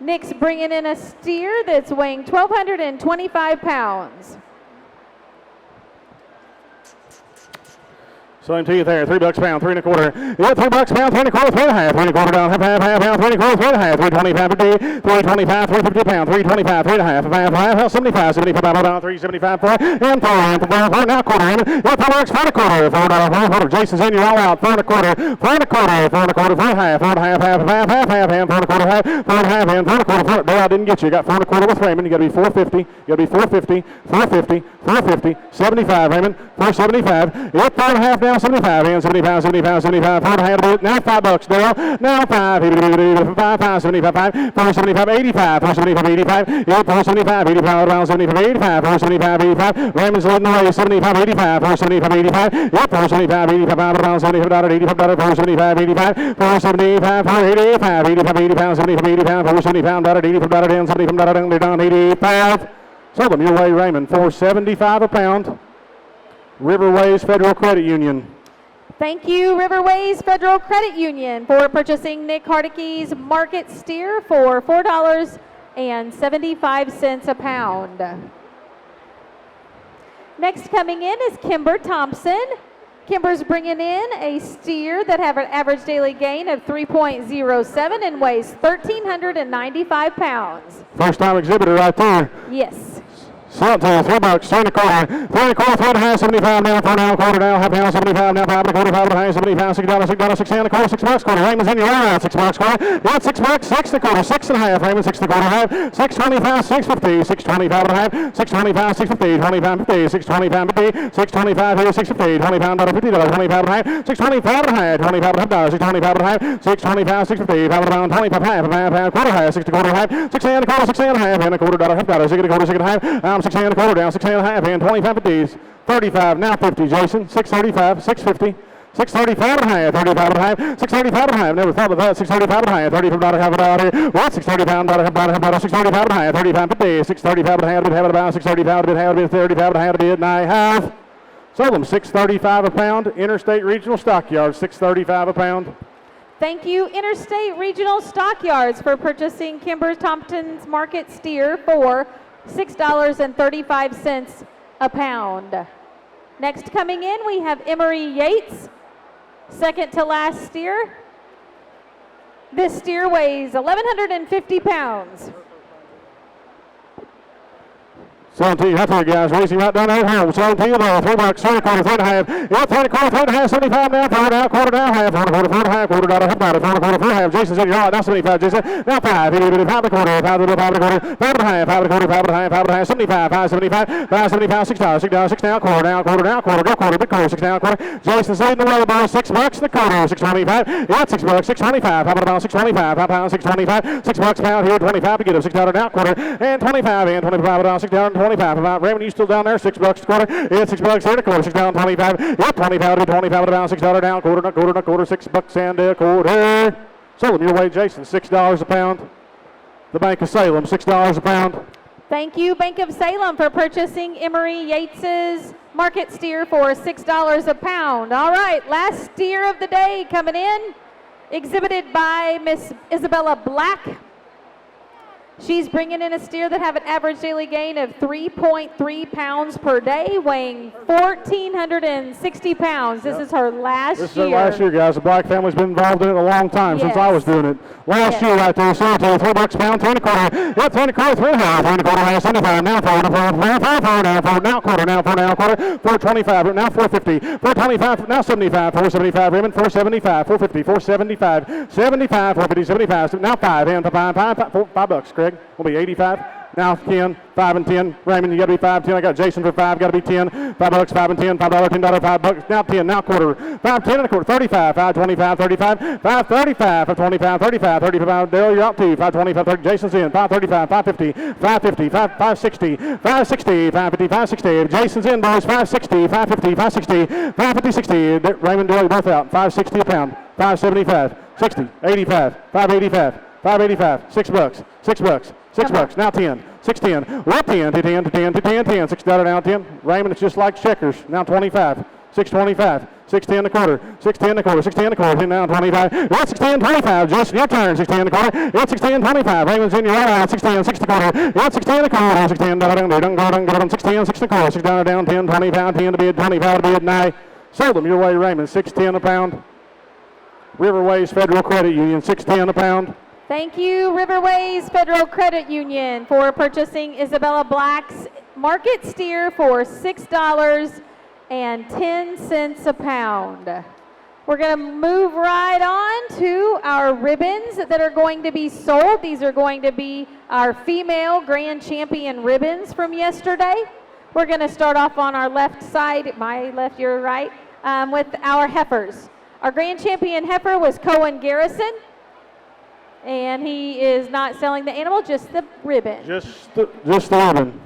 S20: Nick's bringing in a steer that's weighing 1,225 pounds.
S4: Same to you there, $3 pound, 3 and a quarter. Yeah, $3 pound, 3 and a quarter, 3.5, 3 and a quarter down, half, pound, 3 and a quarter, 3.5, 325 per day, 325, 350 pound, 325, 3.5, half, 75, 75 down, 375 4, and 4, now quarter in. Yeah, $4, 4 and a quarter, $4, Jason's in, you're all out, 4 and a quarter, 4 and a quarter, 4 and a quarter, 4.5, 4.5, half, and 4 and a quarter, half, 4 and a half, and 4 and a quarter, 4. There, I didn't get you. You got 4 and a quarter with Raymond. You got to be 450. You got to be 450, 450, 450, 75, Raymond, 475. Yep, 4 and a half down, 75, and 75, 75, 75, 4 and a half, now $5, Dale, now 5, 5, 75, 475, 85, 475, 85, yep, 475, 85, around 75, 85, 475, 85, Raymond's leading the way, 75, 85, 475, 85, yep, 475, 85, around 75, 85, 475, 85, 475, 485, 85, 85, 75, 85, 475, 85, down, 75, down, 85, sold them your way, Raymond, 475 a pound. Riverways Federal Credit Union.
S20: Thank you, Riverways Federal Credit Union, for purchasing Nick Hardicke's market steer for $4.75 a pound. Next coming in is Kimber Thompson. Kimber's bringing in a steer that have an average daily gain of 3.07 and weighs 1,395 pounds.
S4: First time exhibitor right there.
S20: Yes.
S4: Salt to $3, 3 and a quarter, 3 and a quarter, 3.5, 75 now, 4 now, quarter down, half pound, 75 now, 5 and a quarter, 5 and a half, 75, $6, $6, 6 and a quarter, $6 quarter. Raymond's in your line, $6 quarter. Yeah, $6, 6 and a quarter, 6 and a half. Raymond, 6 and a quarter, half, 625, 650, 625 and a half, 625, 650, 25, 50, 625, 50, 625 here, 650, $25, $50, 25 and a half, 625 and a half, $25 and a half, 625 and a half, 625, 650, 5 and a pound, 25 half, quarter half, 6 and a quarter, half, 6 and a quarter, 6 and a half, and a quarter, $1 half, 6 and a quarter, 6 and a half, 6 and a quarter down, 6 and a half, and 25 50s, 35, now 50, Jason, 635, 650, 635 and a half, 35 and a half, 635 and a half, never thought of that, 635 and a half, 35 and a half, about here, what, 635 and a half, 635 and a half, 35 50, 635 and a half, about 635 and a half, 35 and a half, and a half, sold them, 635 a pound, Interstate Regional Stockyards, 635 a pound.
S20: Thank you, Interstate Regional Stockyards, for purchasing Kimber Thompson's market steer for $6.35 a pound. Next coming in, we have Emery Yates, second to last steer. This steer weighs 1,150 pounds.
S4: 17, that's it, guys. Racing right down there home. 17 there. 3 bucks, 3 quarter, 3.5. Yeah, 3 quarter, 3.5, 75 now. Quarter down, half. Quarter, 4.5. Quarter down, half. Quarter, 4.5. Jason's in your right now. 75, Jason. Now 5. 5 and a quarter. 5 and a quarter. 5 and a half. 5 and a quarter. 5 and a half. 5 and a half. 75. 5.75. 5.75. $6. $6 down. Quarter down. Quarter down. Quarter. Go quarter. Big quarter. $6 down. Quarter. Jason's leading the way, boys. $6 and a quarter. 6.25. Yeah, $6. 6.25. 5 pound. 6.25. 5 pound. 6.25. $6 pound here. 25 to get him. $6 down. Quarter. And 25 and 25 down. $6 and 25. About Raymond. You still down there? $6 a quarter. Yeah, $6 here and a quarter. $6 down, 25. Yeah, 25 to 25 down. $6 down. Quarter and a quarter and a quarter. $6 and a quarter. Salem, your way, Jason. $6 a pound. The Bank of Salem, $6 a pound.
S20: Thank you, Bank of Salem, for purchasing Emery Yates's market steer for $6 a pound. All right, last steer of the day coming in, exhibited by Miss Isabella Black. She's bringing in a steer that have an average daily gain of 3.3 pounds per day, weighing 1,460 pounds. This is her last year.
S4: This is her last year, guys. The Black family's been involved in it a long time, since I was doing it. Last year right there, so $3 a pound, 3 and a quarter. Yeah, 3 and a quarter, 3 and a half, 3 and a quarter, 75, now 4 and a quarter, now 4, now quarter, now quarter, 4.25, now 4.50, 4.25, now 75, 4.75, Raymond, 4.75, 4.50, 4.75, 75, 4.50, 75, now 5, and $5, Craig. Will be 85. Now 10, 5 and 10. Raymond, you got to be 5, 10. I got Jason for 5. Got to be 10. $5, 5 and 10. $5, $10, $5. Now 10. Now quarter. 5, 10 and a quarter. 35. 5, 25, 35. 5, 35. 5, 25, 35. 35. Daryl, you're out too. 5, 25, 30. Jason's in. 5, 35. 5, 50. 5, 50. 5, 60. 5, 60. 5, 50. 5, 60. Jason's in, boys. 5, 60. 5, 50. 5, 60. 5, 50, 60. Raymond, Daryl, both out. 5, 60 a pound. 5, 75. 60. 85. 5, 85. 5.85, $6, $6, now 10, 6.10, well 10 to 10 to 10 to 10, 10, $6 down 10. Raymond, it's just like checkers. Now 25, 6.25, 6.10 a quarter, 6.10 a quarter, 6.10 a quarter, now 25. Well, 6.10, 25. Justin, your turn. 6.10 a quarter. It's 6.10, 25. Raymond's in your right eye. 6.10, 6 a quarter. It's 6.10 a quarter. 6.10 down, 6.10, 6 a quarter, 6 down, 10, 20 pound, 10 to bid, 25 to bid, 9. Sold them your way, Raymond. 6.10 a pound. Riverways Federal Credit Union, 6.10 a pound.
S20: Thank you, Riverways Federal Credit Union, for purchasing Isabella Black's market steer for $6.10 a pound. We're going to move right on to our ribbons that are going to be sold. These are going to be our female grand champion ribbons from yesterday. We're going to start off on our left side, my left, your right, with our heifers. Our grand champion heifer was Cohen Garrison. And he is not selling the animal, just the ribbon.
S4: Just the ribbon.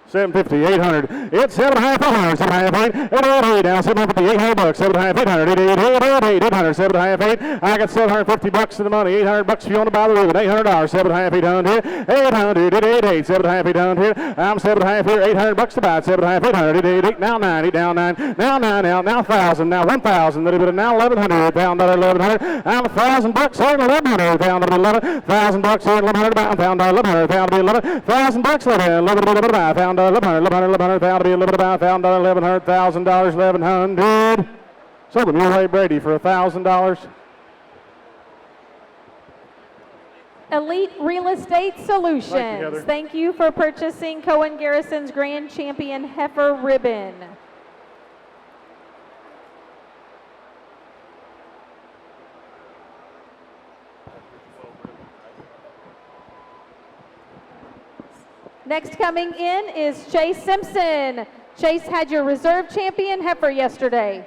S4: 750, 800. It's 7.5, 800, 7.5, 8, down 750, $800, 7.5, 800, 800, 7.5, 8. I got $750 in the money, $800 if you want to buy the ribbon, $800, 7.5, 800, 800, 8, 7.5, 800. I'm 7.5 here, $800 to buy it, 7.5, 800, 8, now 9, 8 down 9, now 9 out, now 1,000, now 1,000, little bit of now 1,100, pound $1,100. I'm $1,000 here, 1,100, pound $11, $1,000 here, 1,100, pound $1100, pound $11, $1,000, 11, pound. $1,100, pound to be $11, pound $1,100, $1,000, $1,100. Sold them your way, Brady, for $1,000.
S20: Elite Real Estate Solutions. Thank you for purchasing Cohen Garrison's Grand Champion Heifer Ribbon. Next coming in is Chase Simpson. Chase had your reserve champion heifer yesterday.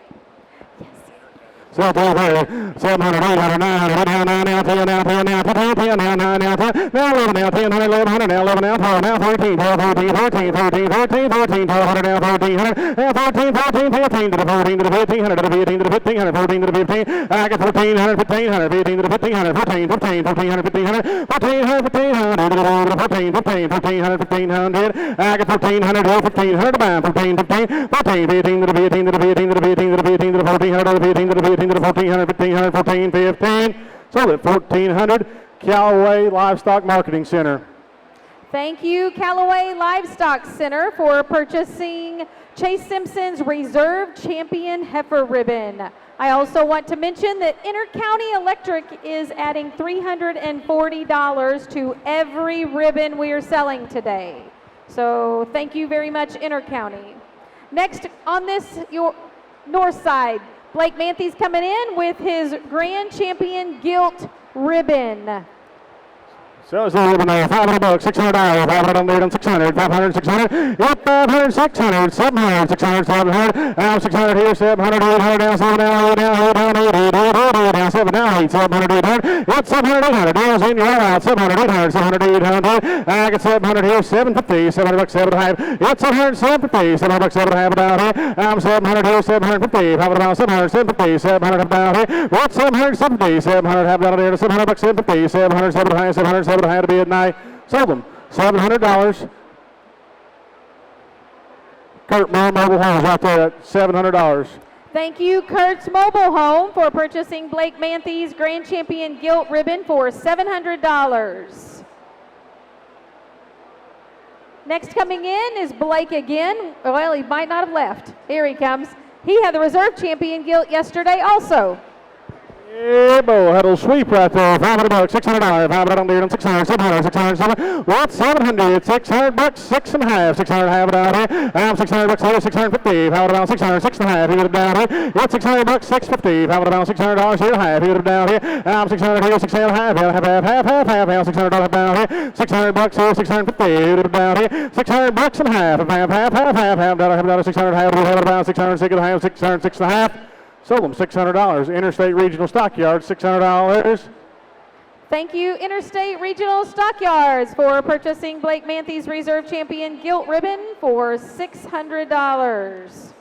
S4: 700, 800, 900, 10, now 10, now 10, now 10, 10, now 9, now 10, now 11, now 10, 1100, now 11, now 12, now 13, 12, 13, 14, 13, 14, 14, 1200, now 1300, now 14, 14, 15 to the 14 to the 1500 to the 15 to the 1500, 14 to the 15. I got 1,400, 1,500, 15 to the 1,500, 14, 15, 1,400, 1,500, 1,400, 1,500, 14, 15, 1,500, 1,500. I got 1,400, 1,500 to buy, 14, 15, 14, 15 to the 15 to the 15 to the 15 to the 15 to the 1,400 to the 15 to the 15. To the 1,400, 1,500, 14, 15. Sold at 1,400. Callaway Livestock Marketing Center.
S20: Thank you, Callaway Livestock Center, for purchasing Chase Simpson's Reserve Champion Heifer Ribbon. I also want to mention that Intercounty Electric is adding $340 to every ribbon we are selling today. So thank you very much, Intercounty. Next on this north side, Blake Manthy's coming in with his Grand Champion Gilt Ribbon.
S4: So it's a ribbon there, $500, $600, $500, $600, $500, $600, yep, $500, $600, $700, $600, $700, down $600 here, $700, $800, down $700, down $800, down $800, down $700, down $700, $800, yep, $700, $800, down in your out, $700, $800, $700, $800, I get $700 here, $750, $700, $750, yep, $700, $750, $700, $750 down here, I'm $700 here, $750, $500, $700, $750, $700 down here, yep, $700, $750, $700, have down here, $700, $750, $700, $700, $700, had to be at night. Sold them $700. Kurt Mobile Homes right there at $700.
S20: Thank you, Kurt's Mobile Home, for purchasing Blake Manthy's Grand Champion Gilt Ribbon for $700. Next coming in is Blake again. Well, he might not have left. Here he comes. He had the Reserve Champion Gilt yesterday also.
S4: Yeah, Bo had a sweep right there. $500, $600, $500, $600, $700, $600, $700. What? $700, $600, $6 and a half, $600, have it down here. I'm $600 here, $650, have it down $600, $6 and a half, you get it down here. What? $600, $650, have it down $600 here, half, you get it down here. I'm $600 here, $600, half, $600 down here. $600 here, $650, you get it down here. $600 and a half, $600, have it down $600, $600, $6 and a half. Sold them $600. Interstate Regional Stockyards, $600.
S20: Thank you, Interstate Regional Stockyards, for purchasing Blake Manthy's Reserve Champion Gilt Ribbon for $600.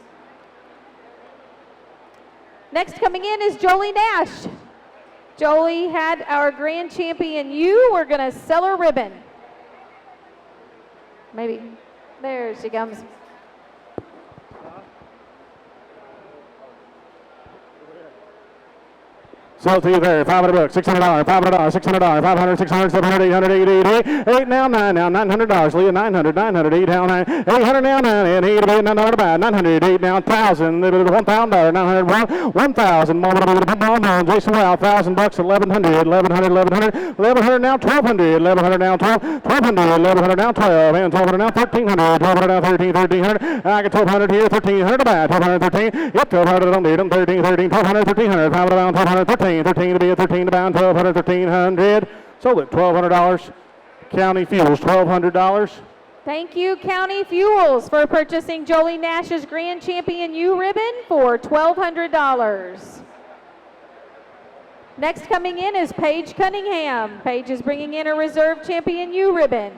S20: Next coming in is Jolie Nash. Jolie had our Grand Champion U. We're going to sell her ribbon. Maybe. There she comes.
S4: Sold to you there, $500, $600, $500, $600, $500, $600, $700, $800, $8 now, $9 now, $900, Leah, $900, $900, $8 now, $900, $800 now, $9, and $8 $900 to buy, $900, $8 now, $1,000, $1,000, $900, $1,000, Jason Wow, $1,000, $1,100, $1,100, $1,100 now, $1,200, $1,100 now, $1,200, $1,100 now, $12, and $1,200 now, $1,300, $1,200 now, $1,300, I get $1,200 here, $1,300 to buy, $1,200, $13, yep, $1,200, I don't need them, $13, $1,200, $1,300, $500 down, $1,200, $13. 13 to be at 13 to bound, 1,200, 1,300. Sold it, $1,200. County Fuels, $1,200.
S20: Thank you, County Fuels, for purchasing Jolie Nash's Grand Champion U ribbon for $1,200. Next coming in is Paige Cunningham. Paige is bringing in a Reserve Champion U ribbon.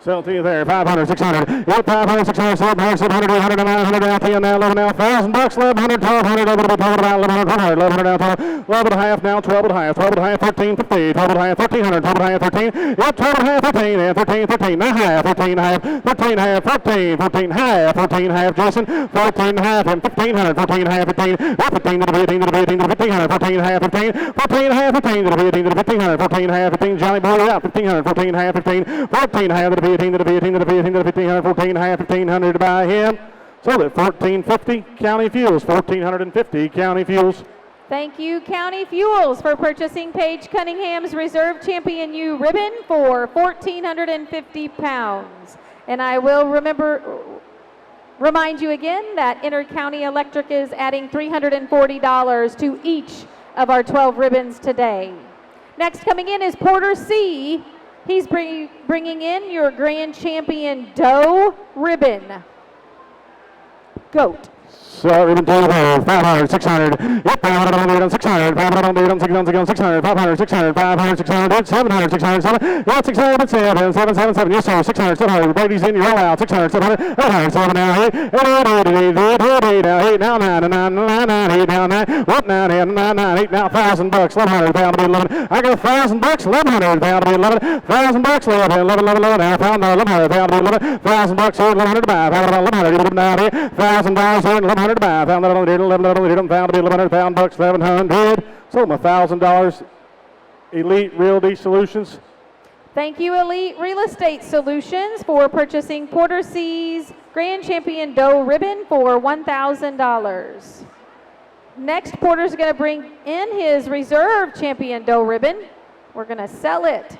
S4: Sell to you there, $500, $600, yep, $500, $600, $700, $700, $800, $900, down, $10 now, $11 now, $1,000, $1,100, $1,200, over to be $1,200 down, $1,100, $1,100 down, $12 and a half now, $12 and a half, $12 and a half, $1,350, $12 and a half, $1,300, $12 and a half, $13, yep, $12 and a half, $13, and $13 and a half, $13 and a half, $13 and a half, $14 and a half, $14 and a half, Jason, $14 and a half, and $1,500, $14 and a half, $15, yep, $15 to the 18 to the 18 to the $1,500, $14 and a half, $15, $14 and a half, $15 to the 18 to the $1,500, $14 and a half, $15, Johnny Boy out, $1,500, $14 and a half, $15, $14 and a half to the 18 to the 18 to the 18 to the 1,500, 14 and a half, 1,500 to buy him. Sold it, $1,450, County Fuels, $1,450, County Fuels.
S20: Thank you, County Fuels, for purchasing Paige Cunningham's Reserve Champion U ribbon for 1,450 pounds. And I will remind you again that Intercounty Electric is adding $340 to each of our 12 ribbons today. Next coming in is Porter C. He's bringing in your Grand Champion Doe ribbon. Goat.
S4: So ribbon to the 500, 600, yep, 500 on the 600, 500 on the 600, 500, 600, 500, 600, 700, 600, 700, yeah, 600, 777, yes sir, 600, 700, Brady's in, you're all out, 600, 700, 800, 7 now, 8, 8 now, 8 now, 9, 9, 9, 9, 8 now, 9, what 9, 9, 9, 9, 8 now, $1,000, 1,100, pound to be 11, I got $1,000, 1,100, pound to be 11, $1,000, 11, now, pound, 1,100, pound to be 11, $1,000 here, 1,100 to buy, 1,100, you put them down here, $1,000 here, 1,100 to buy, found that on the 11, found to be 1,100, pound, $700, sold them $1,000 Elite Realty Solutions.
S20: Thank you, Elite Real Estate Solutions, for purchasing Porter C's Grand Champion Doe ribbon for $1,000. Next, Porter's going to bring in his Reserve Champion Doe ribbon. We're going to sell it.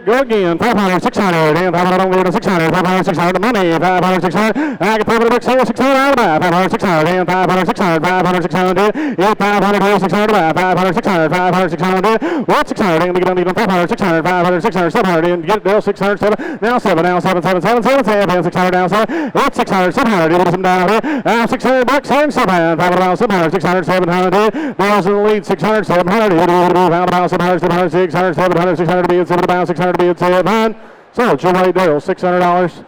S4: Go again. 500, 600, and 500, 600, 500, 600, money, 500, 600. I can $500 here, 600 out of that. 500, 600, and 500, 600, 500, 600, yeah, 500 here, 600 out. 500, 600, 500, 600, what 600, and we get on 500, 600, 500, 600, 700, and get it down 600, 7, now 7, now 7, 7, 7, 7, 7, 7, 600, down 7, what 600, 700, get some down here, $600 here, 700, 500, 700, 600, 700, there's the lead, 600, 700, about 700, 700, 600, 700, 600, be at 7, about 600 to be at 7. So, Jim Ray Dale, $600.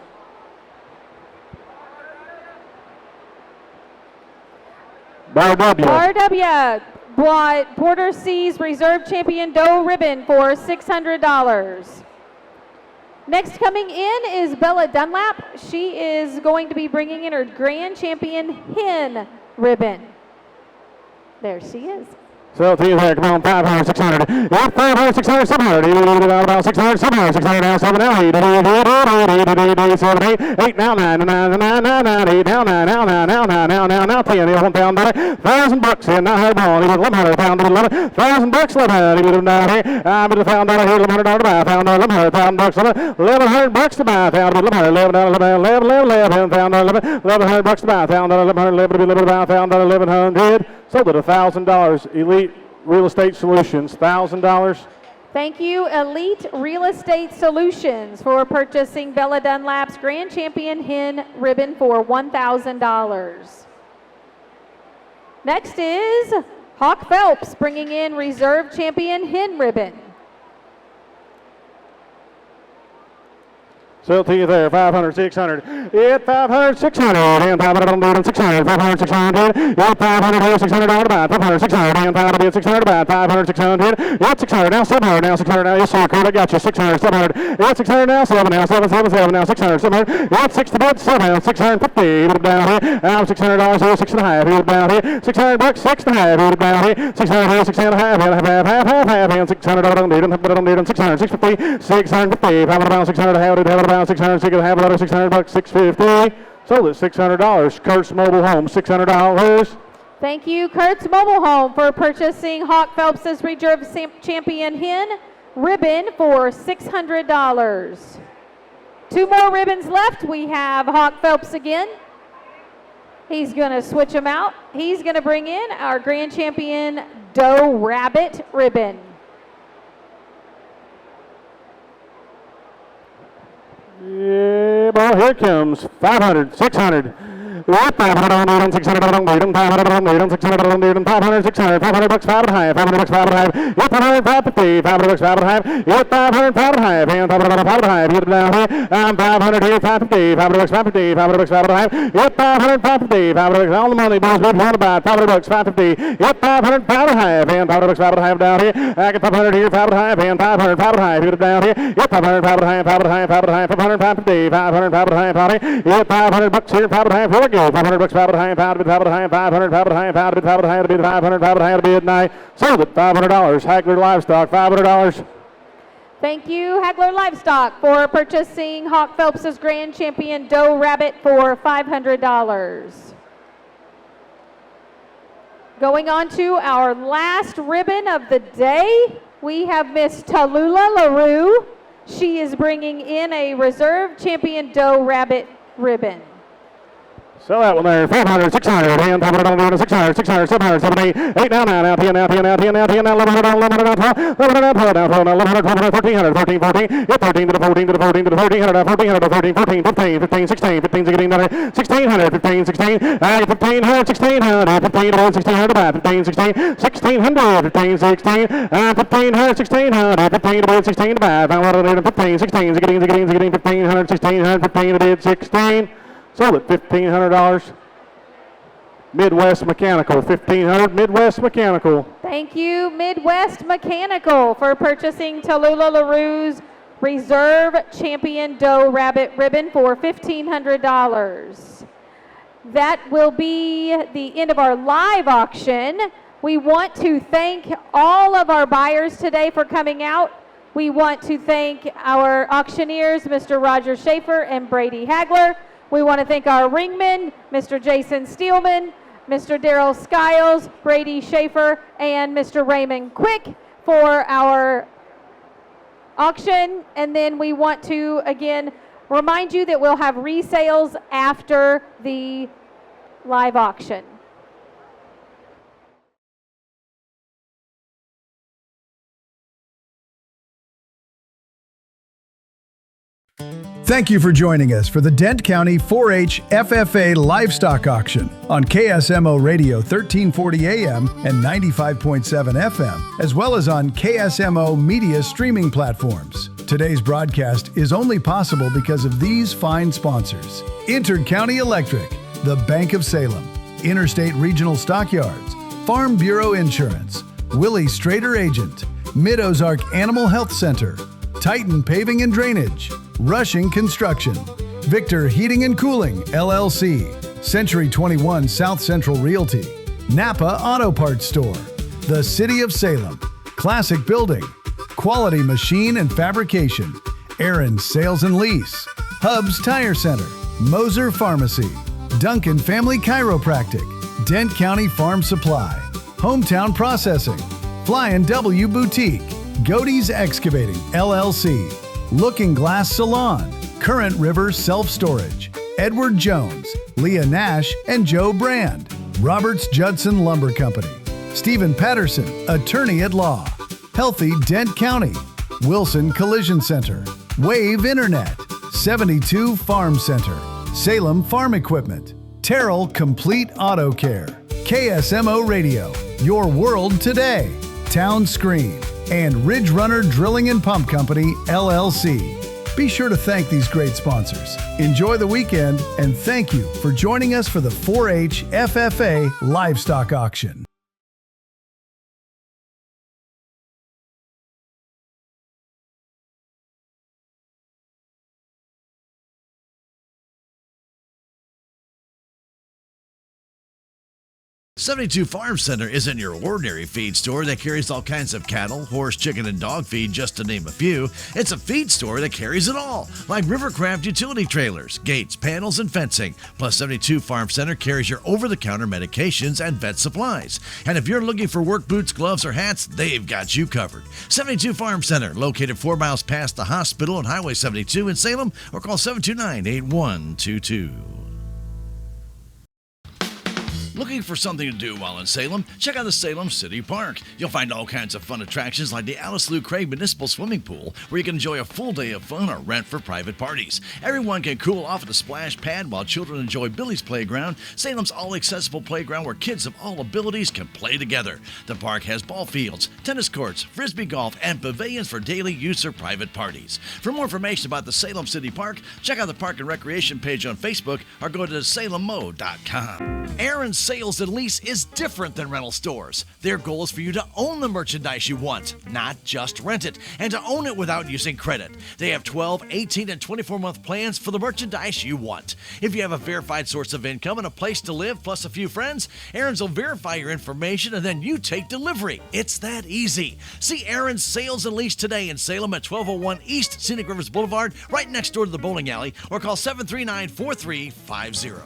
S4: Bar
S20: W bought Porter C's Reserve Champion Doe ribbon for $600. Next coming in is Bella Dunlap. She is going to be bringing in her Grand Champion Hen ribbon. There she is.
S4: So to you there, come on, 500, 600, yeah, 500, 600, 700, about 600, 700, 600, now 7, now 8, 7, 8, now 9, 9, 9, 9, 9, 8, now 9, now 9, now 9, now 9, now 10, $1,000, $1,000 in, now head ball, $1,100, $1,000, $1,100, $1,000 down here, I'm at $1,000 here, $1,100 to buy, $1,100, $1,100 to buy, $1,100, $1,100 to buy, $1,100 sold at $1,000. Elite Real Estate Solutions, $1,000.
S20: Thank you, Elite Real Estate Solutions, for purchasing Bella Dunlap's Grand Champion Hen ribbon for $1,000. Next is Hawk Phelps bringing in Reserve Champion Hen ribbon.
S4: Sell to you there, 500, 600, yeah, 500, 600, and 500, 600, 500, 600, yeah, 500, 600, to buy, 500, 600, and 500, 600, to buy, 500, 600, yeah, 600, now 700, now 600, now, yes, sir, I got you, 600, 700, yeah, 600, now 7, now 7, 7, 7, now 600, 700, yeah, 60, 7, 650, down here, now $600 here, 6.5, down here, $600, 6.5, down here, 600 here, 6.5, half, and $600, 600, 650, 650, 500, 600, have 600, 600, 650. Sold at $600. Kurt's Mobile Home, $600.
S20: Thank you, Kurt's Mobile Home, for purchasing Hawk Phelps' Reserve Champion Hen ribbon for $600. 2 more ribbons left. We have Hawk Phelps again. He's going to switch them out. He's going to bring in our Grand Champion Doe Rabbit ribbon.
S4: Yeah, boy, here comes 500, 600. What 500, 600, 500, 600, 500, 600, $500, 5 $500, 5 yeah, 500, 550, $500, 5 yeah, 500, 5 and 500, get it down here. I'm 500 here, 550, $500, 550, $500, 5 yeah, 500, 550, $500, all the money, boys, we want to buy $500, 550, yeah, 500, 5 and $500, 5 down here. I get 500 here, 5 and 500, 5 get it down here. Yeah, 500, 5 500, 550, 500, 5 yeah, $500 here, 5 here we go. $500, 5 500, 500, 500, 500 to be 500, 500 to be at night. Sold at $500. Hagler Livestock, $500.
S20: Thank you, Hagler Livestock, for purchasing Hawk Phelps' Grand Champion Doe Rabbit for $500. Going on to our last ribbon of the day, we have Miss Tallulah LaRue. She is bringing in a Reserve Champion Doe Rabbit ribbon.
S4: Sell that one there, 500, 600, and 500, 600, 600, 700, 7, 8, now, 10, now, 10, now, 10, now, 10, now, 10, now, 1100, 1100, 1200, 1300, 13, 14, yeah, 13 to the 14, to the 14, to the 1400, 1400 to 13, 14, 15, 15, 16, 15 to getting better, 1600, 15, 16, 1500, 1600, 15 to 1600 to buy, 15, 16, 1600, 15, 16, 1500, 1600, 15 to 16 to buy, 500, 15, 16, getting 1500, 1600, 15 to bid 16. Sold at $1,500. Midwest Mechanical, $1,500. Midwest Mechanical.
S20: Thank you, Midwest Mechanical, for purchasing Tallulah LaRue's Reserve Champion Doe Rabbit ribbon for $1,500. that will be the end of our live auction. We want to thank all of our buyers today for coming out. We want to thank our auctioneers, Mr. Roger Schaefer and Brady Hagler. We want to thank our ringmen, Mr. Jason Steelman, Mr. Daryl Skiles, Brady Schaefer, and Mr. Raymond Quick for our auction. And then we want to, again, remind you that we'll have resales after the live auction.
S19: Thank you for joining us for the Dent County 4-H FFA Livestock Auction on KSMO Radio 1340 AM and 95.7 FM, as well as on KSMO media streaming platforms. Today's broadcast is only possible because of these fine sponsors: Intern County Electric, the Bank of Salem, Interstate Regional Stockyards, Farm Bureau Insurance, Willie Strader Agent, Mid-Ozark Animal Health Center, Titan Paving and Drainage, Rushing Construction, Victor Heating and Cooling, LLC, Century 21 South Central Realty, Napa Auto Parts Store, the City of Salem, Classic Building, Quality Machine and Fabrication, Aaron's Sales and Lease, Hubs Tire Center, Moser Pharmacy, Duncan Family Chiropractic, Dent County Farm Supply, Hometown Processing, Flying W Boutique, Godey's Excavating, LLC, Looking Glass Salon, Current River Self-Storage, Edward Jones, Leah Nash, and Joe Brand, Roberts Judson Lumber Company, Stephen Patterson, Attorney at Law, Healthy Dent County, Wilson Collision Center, Wave Internet, 72 Farm Center, Salem Farm Equipment, Terrell Complete Auto Care, KSMO Radio, Your World Today, Town Screen, and Ridge Runner Drilling and Pump Company, LLC. Be sure to thank these great sponsors. Enjoy the weekend, and thank you for joining us for the 4-H FFA Livestock Auction.
S1: '72 Farm Center isn't your ordinary feed store that carries all kinds of cattle, horse, chicken, and dog feed, just to name a few. It's a feed store that carries it all, like Rivercraft utility trailers, gates, panels, and fencing. Plus, 72 Farm Center carries your over-the-counter medications and vet supplies. And if you're looking for work boots, gloves, or hats, they've got you covered. 72 Farm Center, located 4 miles past the hospital on Highway 72 in Salem, or call 729-8122. Looking for something to do while in Salem? Check out the Salem City Park. You'll find all kinds of fun attractions like the Alice Lou Craig Municipal Swimming Pool, where you can enjoy a full day of fun or rent for private parties. Everyone can cool off at the splash pad while children enjoy Billy's Playground, Salem's all-accessible playground where kids of all abilities can play together. The park has ball fields, tennis courts, frisbee golf, and pavilions for daily use or private parties. For more information about the Salem City Park, check out the Park and Recreation page on Facebook or go to salemmo.com. Aaron's Sales and Lease is different than rental stores. Their goal is for you to own the merchandise you want, not just rent it, and to own it without using credit. They have 12, 18, and 24-month plans for the merchandise you want. If you have a verified source of income and a place to live, plus a few friends, Aaron's will verify your information and then you take delivery. It's that easy. See Aaron's Sales and Lease today in Salem at 1201 East Scenic Rivers Boulevard, right next door to the bowling alley, or call 739-4350.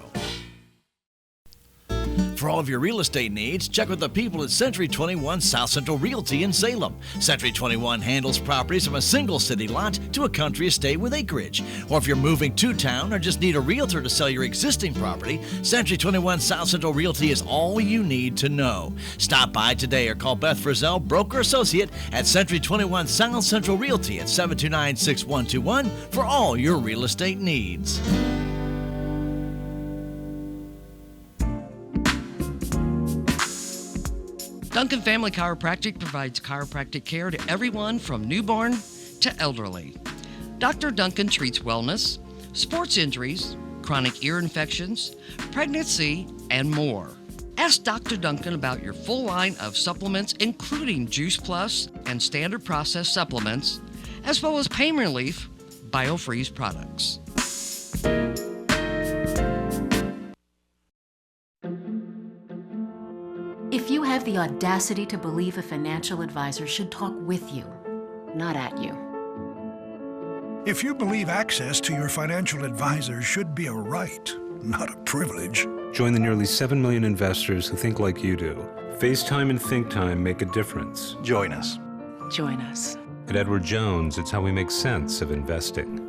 S1: For all of your real estate needs, check with the people at Century 21 South Central Realty in Salem. Century 21 handles properties from a single city lot to a country estate with acreage. Or if you're moving to town or just need a realtor to sell your existing property, Century 21 South Central Realty is all you need to know. Stop by today or call Beth Frizzell, broker associate at Century 21 South Central Realty at 729-6121 for all your real estate needs.
S2: Duncan Family Chiropractic provides chiropractic care to everyone from newborn to elderly. Dr. Duncan treats wellness, sports injuries, chronic ear infections, pregnancy, and more. Ask Dr. Duncan about your full line of supplements, including Juice Plus and standard processed supplements, as well as pain relief, BioFreeze products.
S6: the audacity to believe a financial advisor should talk with you, not at you.
S22: If you believe access to your financial advisor should be a right, not a privilege.
S23: Join the nearly 7 million investors who think like you do. FaceTime and Think Time make a difference.
S22: Join us.
S6: Join us.
S23: At Edward Jones, it's how we make sense of investing.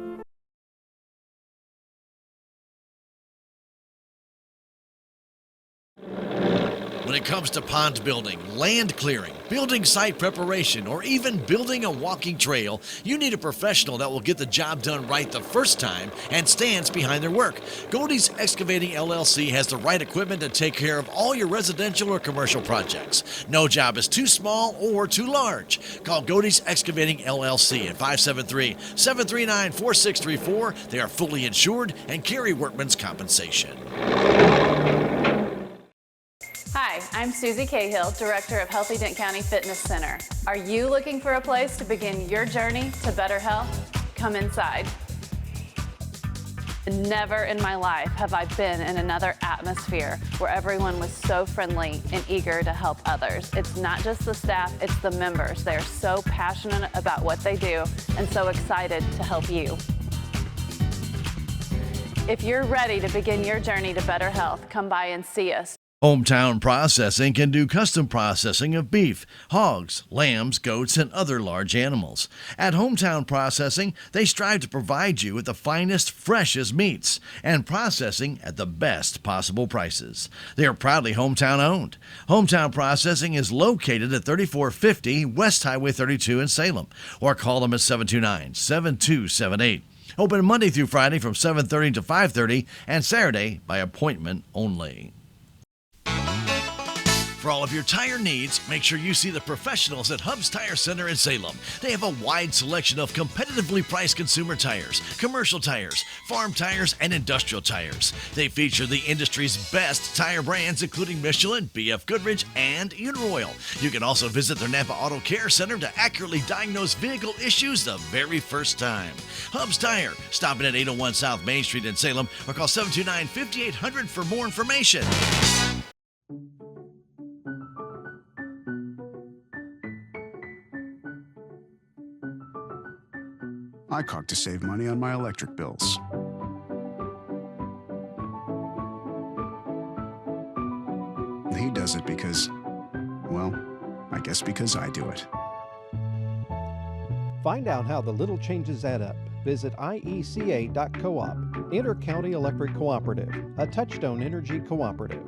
S1: When it comes to pond building, land clearing, building site preparation, or even building a walking trail, you need a professional that will get the job done right the first time and stands behind their work. Goldie's Excavating LLC has the right equipment to take care of all your residential or commercial projects. No job is too small or too large. Call Goldie's Excavating LLC at 573-739-4634. They are fully insured and carry workman's compensation.
S24: Hi, I'm Susie Cahill, Director of Healthy Dent County Fitness Center. Are you looking for a place to begin your journey to better health? Come inside. Never in my life have I been in another atmosphere where everyone was so friendly and eager to help others. It's not just the staff, it's the members. They are so passionate about what they do and so excited to help you. If you're ready to begin your journey to better health, come by and see us.
S1: Hometown Processing can do custom processing of beef, hogs, lambs, goats, and other large animals. At Hometown Processing, they strive to provide you with the finest, freshest meats and processing at the best possible prices. They are proudly hometown owned. Hometown Processing is located at 3450 West Highway 32 in Salem, or call them at 729-7278. Open Monday through Friday from 7:30 to 5:30 and Saturday by appointment only. For all of your tire needs, make sure you see the professionals at Hub's Tire Center in Salem. They have a wide selection of competitively priced consumer tires, commercial tires, farm tires, and industrial tires. They feature the industry's best tire brands, including Michelin, BF Goodrich, and Uniroyal. You can also visit their Napa Auto Care Center to accurately diagnose vehicle issues the very first time. Hub's Tire. Stop in at 801 South Main Street in Salem or call 729-5800 for more information.
S7: I caulk to save money on my electric bills. He does it because, well, I guess because I do it.
S8: Find out how the little changes add up. Visit IECA.coop, Inter-County Electric Cooperative, a Touchstone Energy cooperative.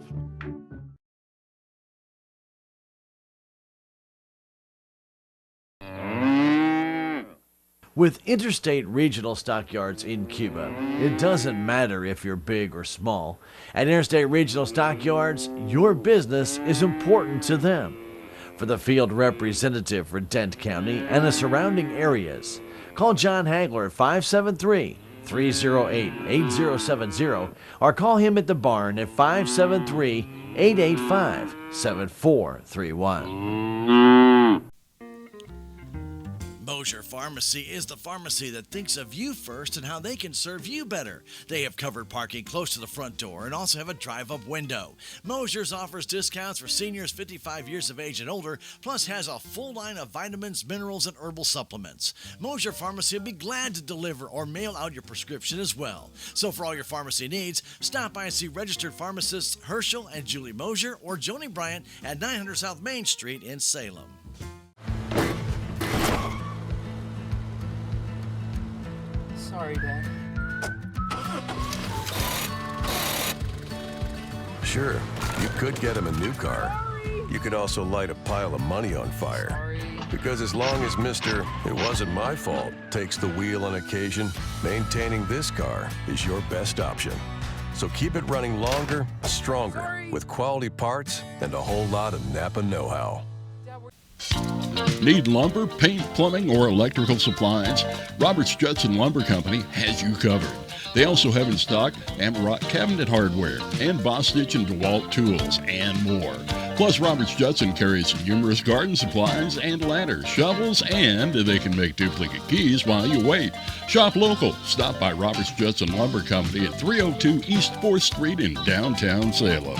S1: With Interstate Regional Stockyards in Cuba, it doesn't matter if you're big or small. At Interstate Regional Stockyards, your business is important to them. For the field representative for Dent County and the surrounding areas, call John Hagler at 573-308-8070 or call him at the barn at 573-885-7431. Mosier Pharmacy is the pharmacy that thinks of you first and how they can serve you better. They have covered parking close to the front door and also have a drive-up window. Mosier's offers discounts for seniors 55 years of age and older, plus has a full line of vitamins, minerals, and herbal supplements. Mosier Pharmacy will be glad to deliver or mail out your prescription as well. So for all your pharmacy needs, stop by and see registered pharmacists Herschel and Julie Mosier or Joni Bryant at 900 South Main Street in Salem.
S9: Sorry, Dad.
S10: Sure, you could get him a new car. You could also light a pile of money on fire. Because as long as Mr. It wasn't my fault takes the wheel on occasion, maintaining this car is your best option. So keep it running longer, stronger, with quality parts and a whole lot of Napa know-how.
S11: Need lumber, paint, plumbing, or electrical supplies? Roberts Judson Lumber Company has you covered. They also have in stock Amarok cabinet hardware and Bostitch and DeWalt tools and more. Plus, Roberts Judson carries numerous garden supplies and ladders, shovels, and they can make duplicate keys while you wait. Shop local. Stop by Roberts Judson Lumber Company at 302 East 4th Street in downtown Salem.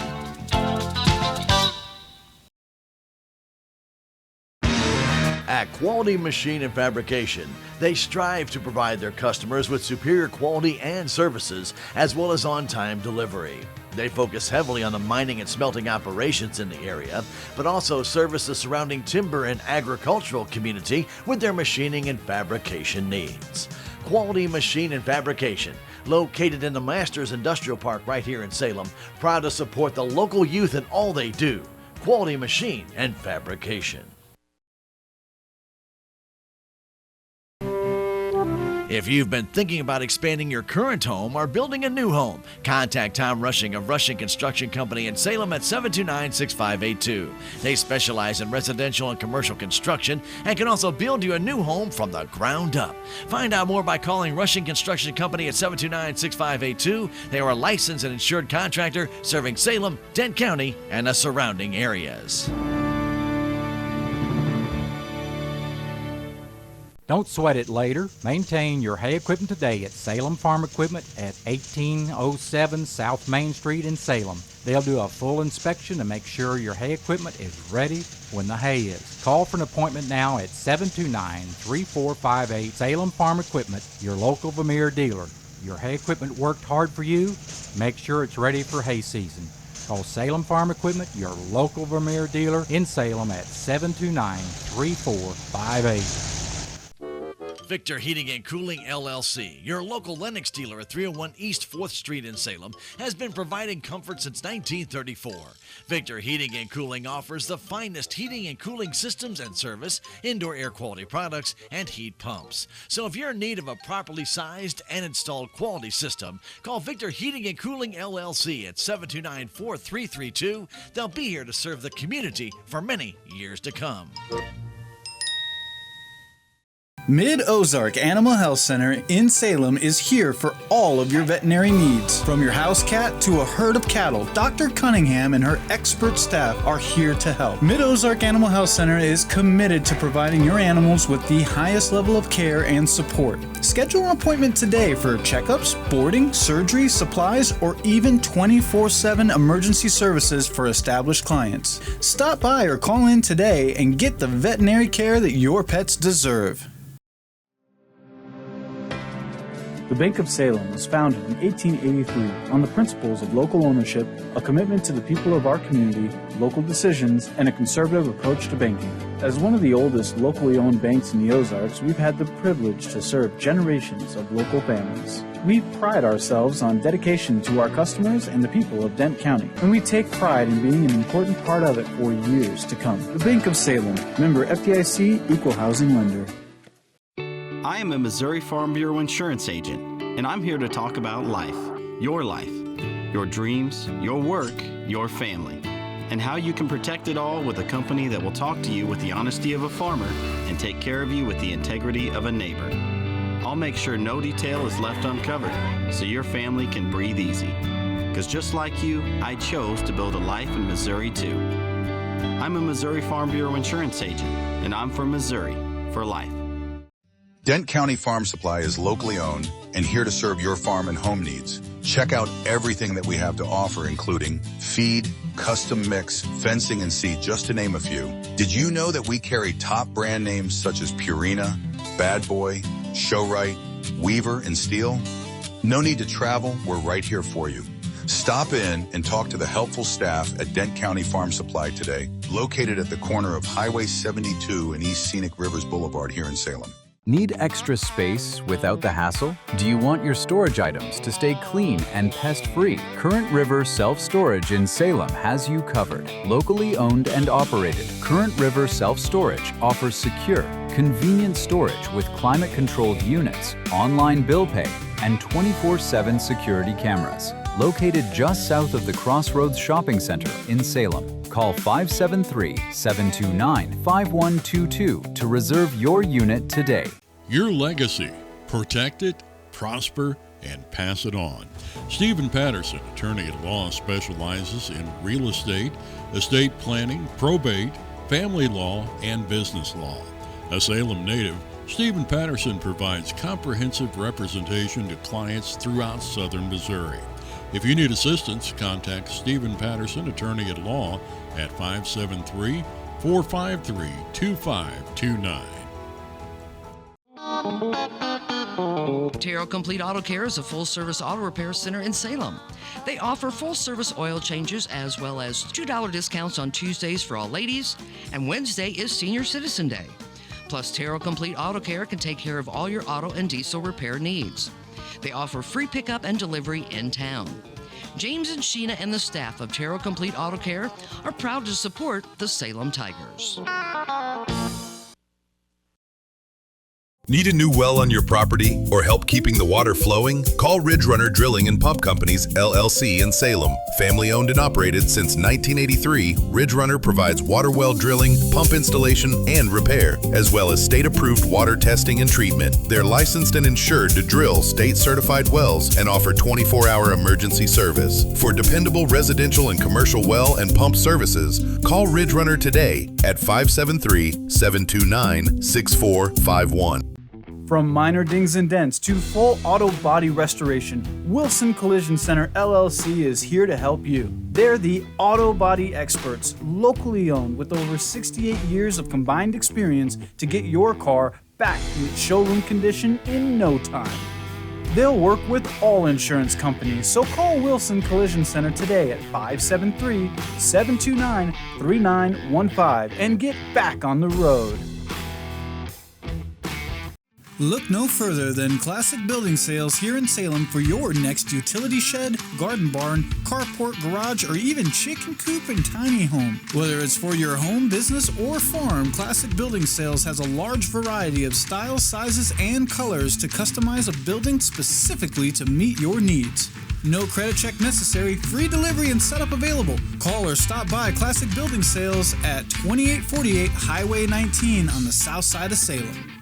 S1: At Quality Machine and Fabrication, they strive to provide their customers with superior quality and services, as well as on-time delivery. They focus heavily on the mining and smelting operations in the area, but also service the surrounding timber and agricultural community with their machining and fabrication needs. Quality Machine and Fabrication, located in the Masters Industrial Park right here in Salem, proud to support the local youth in all they do. Quality Machine and Fabrication. If you've been thinking about expanding your current home or building a new home, contact Tom Rushing of Rushing Construction Company in Salem at 729-6582. They specialize in residential and commercial construction and can also build you a new home from the ground up. Find out more by calling Rushing Construction Company at 729-6582. They are a licensed and insured contractor serving Salem, Dent County, and the surrounding areas.
S12: Don't sweat it later. Maintain your hay equipment today at Salem Farm Equipment at 1807 South Main Street in Salem. They'll do a full inspection to make sure your hay equipment is ready when the hay is. Call for an appointment now at 729-3458 Salem Farm Equipment, your local Vermeer dealer. Your hay equipment worked hard for you. Make sure it's ready for hay season. Call Salem Farm Equipment, your local Vermeer dealer in Salem at 729-3458.
S1: Victor Heating and Cooling LLC, your local Lennox dealer at 301 East 4th Street in Salem, has been providing comfort since 1934. Victor Heating and Cooling offers the finest heating and cooling systems and service, indoor air quality products, and heat pumps. So if you're in need of a properly sized and installed quality system, call Victor Heating and Cooling LLC at 729-4332. They'll be here to serve the community for many years to come.
S13: Mid-Ozark Animal Health Center in Salem is here for all of your veterinary needs. From your house cat to a herd of cattle, Dr. Cunningham and her expert staff are here to help. Mid-Ozark Animal Health Center is committed to providing your animals with the highest level of care and support. Schedule an appointment today for checkups, boarding, surgery, supplies, or even 24/7 emergency services for established clients. Stop by or call in today and get the veterinary care that your pets deserve.
S14: The Bank of Salem was founded in 1883 on the principles of local ownership, a commitment to the people of our community, local decisions, and a conservative approach to banking. As one of the oldest locally owned banks in the Ozarks, we've had the privilege to serve generations of local families. We pride ourselves on dedication to our customers and the people of Dent County, and we take pride in being an important part of it for years to come. The Bank of Salem, member FDIC, equal housing lender.
S15: I am a Missouri Farm Bureau insurance agent, and I'm here to talk about life, your dreams, your work, your family, and how you can protect it all with a company that will talk to you with the honesty of a farmer and take care of you with the integrity of a neighbor. I'll make sure no detail is left uncovered so your family can breathe easy. Because just like you, I chose to build a life in Missouri too. I'm a Missouri Farm Bureau insurance agent, and I'm from Missouri for life.
S16: Dent County Farm Supply is locally owned and here to serve your farm and home needs. Check out everything that we have to offer, including feed, custom mix, fencing, and seed, just to name a few. Did you know that we carry top brand names such as Purina, Bad Boy, Showrite, Weaver, and Steel? No need to travel, we're right here for you. Stop in and talk to the helpful staff at Dent County Farm Supply today, located at the corner of Highway 72 and East Scenic Rivers Boulevard here in Salem.
S17: Need extra space without the hassle? Do you want your storage items to stay clean and pest-free? Current River Self-Storage in Salem has you covered. Locally owned and operated, Current River Self-Storage offers secure, convenient storage with climate-controlled units, online bill pay, and 24/7 security cameras. Located just south of the Crossroads Shopping Center in Salem. Call 573-729-5122 to reserve your unit today.
S11: Your legacy. Protect it, prosper, and pass it on. Stephen Patterson, attorney at law, specializes in real estate, estate planning, probate, family law, and business law. A Salem native, Stephen Patterson provides comprehensive representation to clients throughout southern Missouri. If you need assistance, contact Stephen Patterson, attorney at law, at 573-453-2529.
S2: Terrell Complete Auto Care is a full-service auto repair center in Salem. They offer full-service oil changes as well as $2 discounts on Tuesdays for all ladies, and Wednesday is Senior Citizen Day. Plus, Terrell Complete Auto Care can take care of all your auto and diesel repair needs. They offer free pickup and delivery in town. James and Sheena and the staff of Terrell Complete Auto Care are proud to support the Salem Tigers.
S3: Need a new well on your property or help keeping the water flowing? Call Ridge Runner Drilling and Pump Companies, LLC in Salem. Family owned and operated since 1983, Ridge Runner provides water well drilling, pump installation, and repair, as well as state-approved water testing and treatment. They're licensed and insured to drill state-certified wells and offer 24-hour emergency service. For dependable residential and commercial well and pump services, call Ridge Runner today at 573-729-6451.
S14: From minor dings and dents to full auto body restoration, Wilson Collision Center LLC is here to help you. They're the auto body experts, locally owned with over 68 years of combined experience to get your car back in its showroom condition in no time. They'll work with all insurance companies, so call Wilson Collision Center today at 573-729-3915 and get back on the road.
S13: Look no further than Classic Building Sales here in Salem for your next utility shed, garden barn, carport, garage, or even chicken coop and tiny home. Whether it's for your home, business, or farm, Classic Building Sales has a large variety of styles, sizes, and colors to customize a building specifically to meet your needs. No credit check necessary, free delivery and setup available. Call or stop by Classic Building Sales at 2848 Highway 19 on the south side of Salem.